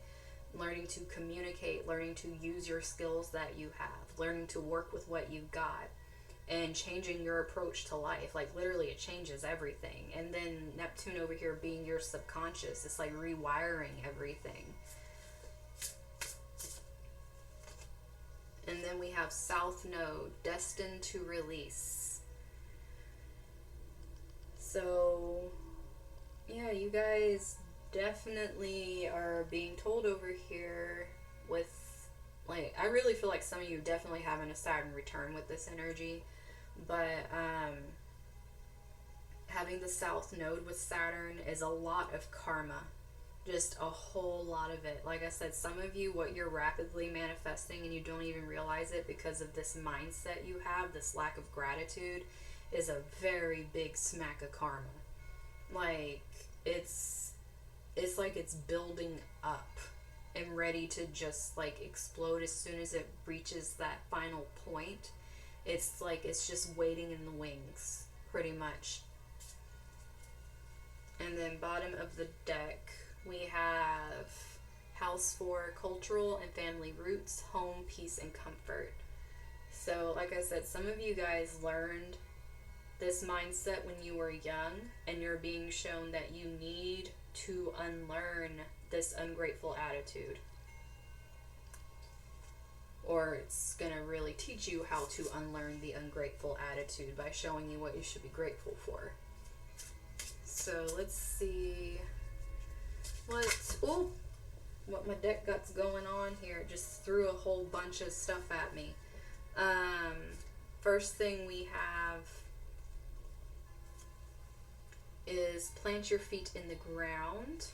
Learning to communicate, learning to use your skills that you have, learning to work with what you've got, and changing your approach to life. Like literally it changes everything. And then Neptune over here being your subconscious, it's like rewiring everything. And then we have South Node, destined to release. So yeah, you guys definitely are being told over here with, like, I really feel like some of you definitely having a Saturn return with this energy, but having the South Node with Saturn is a lot of karma, just a whole lot of it. Like I said, some of you, what you're rapidly manifesting and you don't even realize it because of this mindset you have, this lack of gratitude, is a very big smack of karma. Like it's like it's building up and ready to just like explode as soon as it reaches that final point. It's like it's just waiting in the wings, pretty much. And then bottom of the deck, we have House 4, cultural and family roots, home, peace, and comfort. So like I said, some of you guys learned this mindset when you were young, and you're being shown that you need to unlearn this ungrateful attitude. Or it's going to really teach you how to unlearn the ungrateful attitude by showing you what you should be grateful for. So let's see what my deck got's going on here. It just threw a whole bunch of stuff at me. First thing we have is plant your feet in the ground.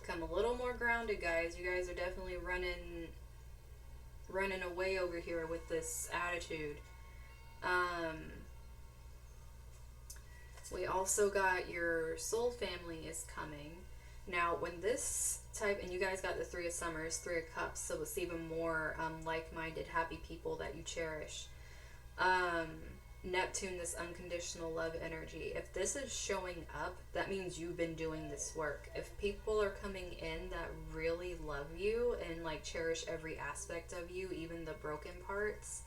Come a little more grounded, guys. You guys are definitely running away over here with this attitude. We also got your soul family is coming. Now, when this type, and you guys got the Three of Summers, Three of Cups, so it's even more like-minded, happy people that you cherish. Neptune, this unconditional love energy. If this is showing up, that means you've been doing this work. If people are coming in that really love you and like cherish every aspect of you, even the broken parts,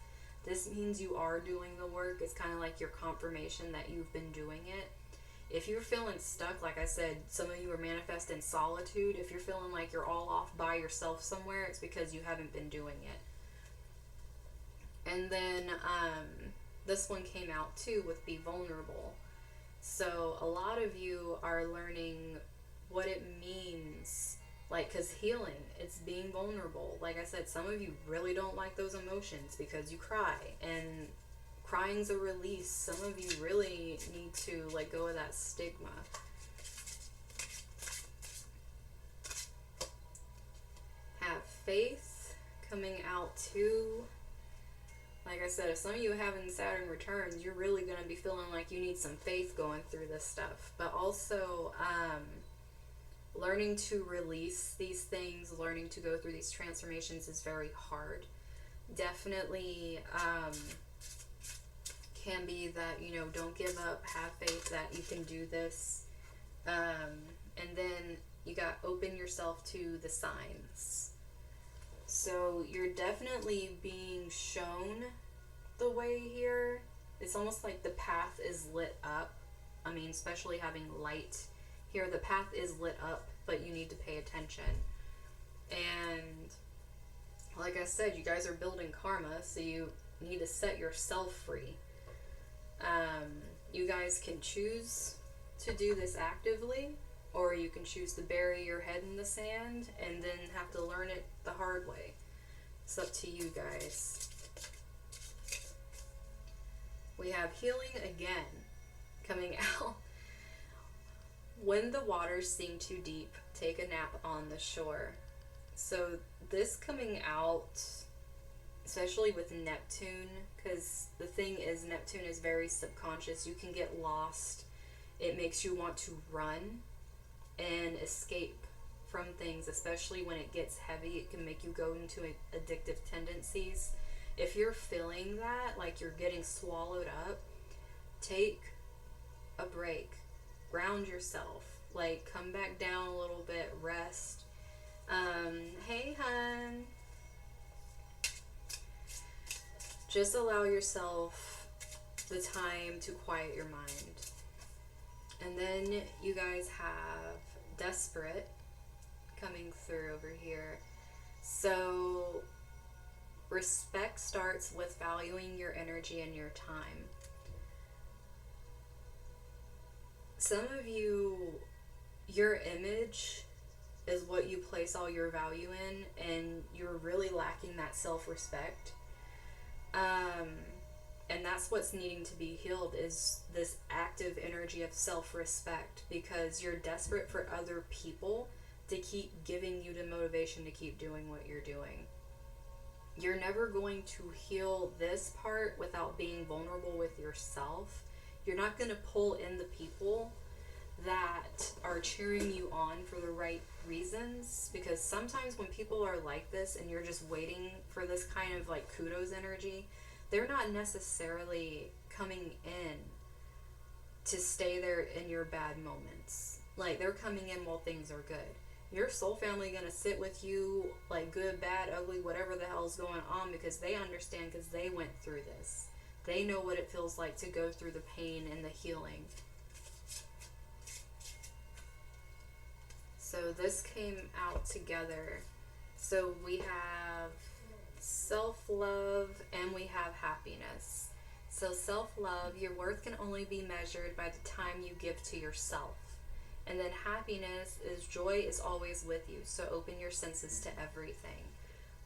this means you are doing the work. It's kind of like your confirmation that you've been doing it. If you're feeling stuck, like I said, some of you are manifesting solitude. If you're feeling like you're all off by yourself somewhere, it's because you haven't been doing it. And then this one came out too with be vulnerable. So a lot of you are learning what it means, like, because healing, it's being vulnerable. Like I said, some of you really don't like those emotions because you cry, and crying's a release. Some of you really need to let go of that stigma. Have faith coming out too. Like I said, if some of you having Saturn returns, you're really going to be feeling like you need some faith going through this stuff. But also, learning to release these things, learning to go through these transformations is very hard. Definitely can be that, you know, don't give up, have faith that you can do this. And then you got open yourself to the signs. So you're definitely being shown the way here. It's almost like the path is lit up. I mean, especially having light here, the path is lit up, but you need to pay attention. And like I said, you guys are building karma, so you need to set yourself free. You guys can choose to do this actively, or you can choose to bury your head in the sand and then have to learn it the hard way. It's up to you guys. We have healing again coming out. When the waters seem too deep, take a nap on the shore. So this coming out, especially with Neptune, because the thing is, Neptune is very subconscious. You can get lost. It makes you want to run and escape from things, especially when it gets heavy. It can make you go into addictive tendencies. If you're feeling that, like you're getting swallowed up, take a break. Ground yourself. Like, come back down a little bit. Rest. Hey, hun. Just allow yourself the time to quiet your mind. And then you guys have Desperate coming through over here. So respect starts with valuing your energy and your time. Some of you, your image is what you place all your value in, and you're really lacking that self-respect. And that's what's needing to be healed, is this active energy of self-respect, because you're desperate for other people to keep giving you the motivation to keep doing what you're doing. You're never going to heal this part without being vulnerable with yourself. You're not going to pull in the people that are cheering you on for the right reasons, because sometimes when people are like this and you're just waiting for this kind of like kudos energy, they're not necessarily coming in to stay there in your bad moments. Like, they're coming in while things are good. Your soul family gonna sit with you, like, good, bad, ugly, whatever the hell's going on, because they understand, because they went through this. They know what it feels like to go through the pain and the healing. So this came out together. So we have self-love and we have happiness. So self-love, your worth can only be measured by the time you give to yourself. And then happiness is joy is always with you. So open your senses to everything.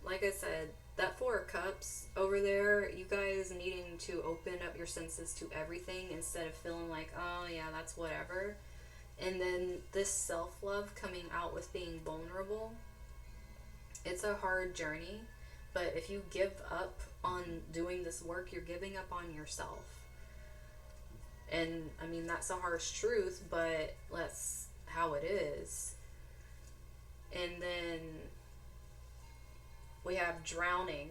Like I said, that Four of Cups over there, you guys needing to open up your senses to everything instead of feeling like, oh yeah, that's whatever. And then this self-love coming out with being vulnerable. It's a hard journey, but if you give up on doing this work, you're giving up on yourself. And I mean, that's a harsh truth, but that's how it is. And then we have drowning.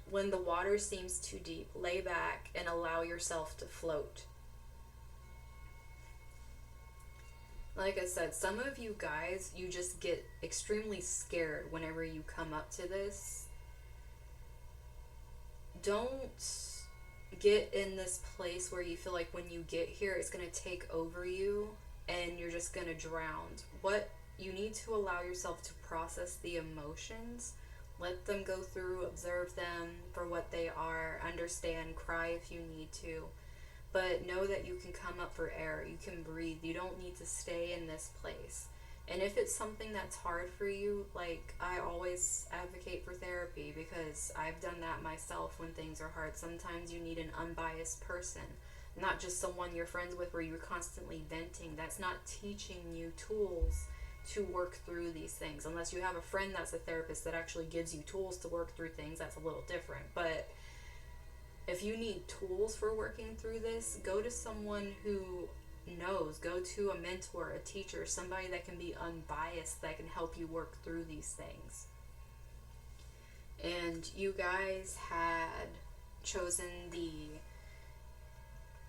When the water seems too deep, lay back and allow yourself to float. Like I said, some of you guys, you just get extremely scared whenever you come up to this. Don't get in this place where you feel like when you get here, it's going to take over you and you're just going to drown. What you need to allow yourself to process the emotions, let them go through, observe them for what they are, understand, cry if you need to. But know that you can come up for air. You can breathe. You don't need to stay in this place. And if it's something that's hard for you, like, I always advocate for therapy, because I've done that myself when things are hard. Sometimes you need an unbiased person, not just someone you're friends with where you're constantly venting. That's not teaching you tools to work through these things. Unless you have a friend that's a therapist that actually gives you tools to work through things, that's a little different. But if you need tools for working through this, go to someone who knows. Go to a mentor, a teacher, somebody that can be unbiased, that can help you work through these things. And you guys had chosen the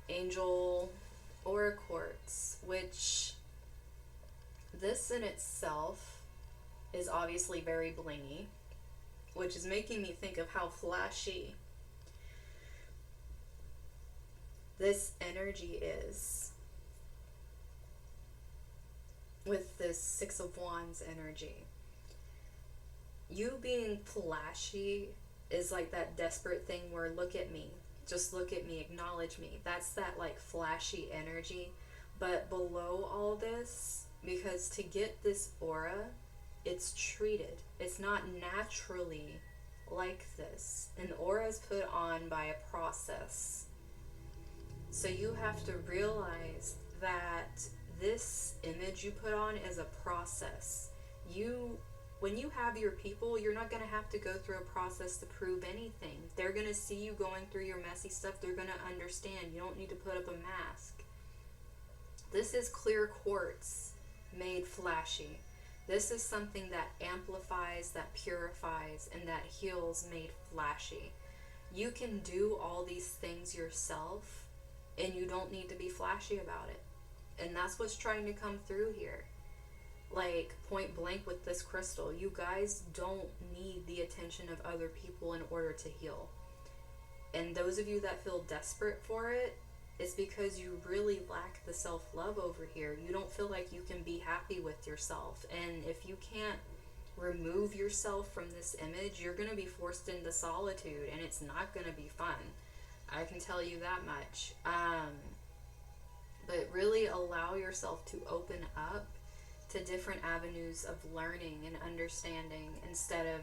Angel Aura Quartz, which this in itself is obviously very blingy, which is making me think of how flashy this energy is with this Six of Wands energy. You being flashy is like that desperate thing where look at me, just look at me, acknowledge me. That's that like flashy energy. But below all this, because to get this aura, it's treated. It's not naturally like this. An aura is put on by a process. So you have to realize that this image you put on is a process. When you have your people, you're not going to have to go through a process to prove anything. They're going to see you going through your messy stuff. They're going to understand. You don't need to put up a mask. This is clear quartz made flashy. This is something that amplifies, that purifies, and that heals made flashy. You can do all these things yourself, and you don't need to be flashy about it. And that's what's trying to come through here. Like, point blank with this crystal, you guys don't need the attention of other people in order to heal. And those of you that feel desperate for it, it's because you really lack the self-love over here. You don't feel like you can be happy with yourself. And if you can't remove yourself from this image, you're going to be forced into solitude, and it's not going to be fun. I can tell you that much. But really allow yourself to open up to different avenues of learning and understanding instead of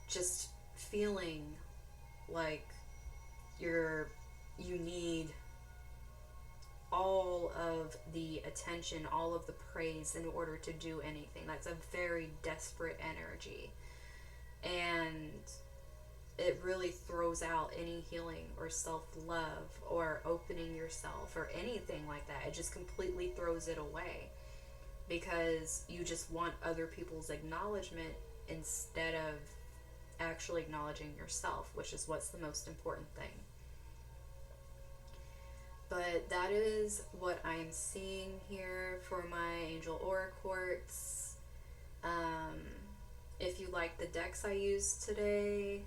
just feeling like you need all of the attention, all of the praise in order to do anything. That's a very desperate energy. And it really throws out any healing or self-love or opening yourself or anything like that. It just completely throws it away because you just want other people's acknowledgement instead of actually acknowledging yourself, which is what's the most important thing. But that is what I am seeing here for my Angel Aura Quartz. If you like the decks I used today,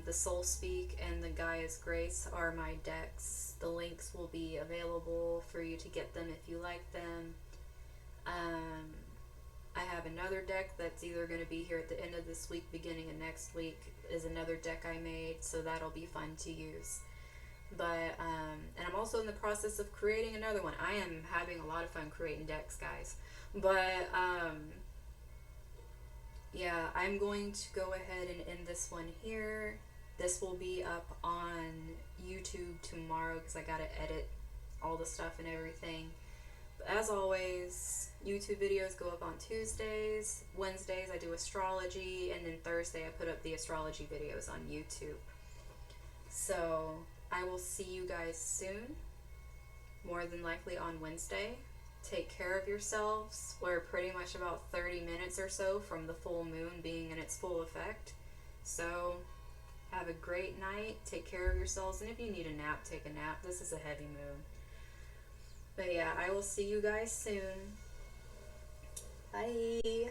the Soul Speak and the Gaia's Grace are my decks. The links will be available for you to get them if you like them. I have another deck that's either going to be here at the end of this week, beginning of next week, is another deck I made, so that'll be fun to use. But, and I'm also in the process of creating another one. I am having a lot of fun creating decks, guys. But, yeah, I'm going to go ahead and end this one here. This will be up on YouTube tomorrow because I gotta edit all the stuff and everything. But as always, YouTube videos go up on Tuesdays. Wednesdays I do astrology, and then Thursday I put up the astrology videos on YouTube. So I will see you guys soon, more than likely on Wednesday. Take care of yourselves. We're pretty much about 30 minutes or so from the full moon being in its full effect. So have a great night. Take care of yourselves. And if you need a nap, take a nap. This is a heavy moon. But yeah, I will see you guys soon. Bye.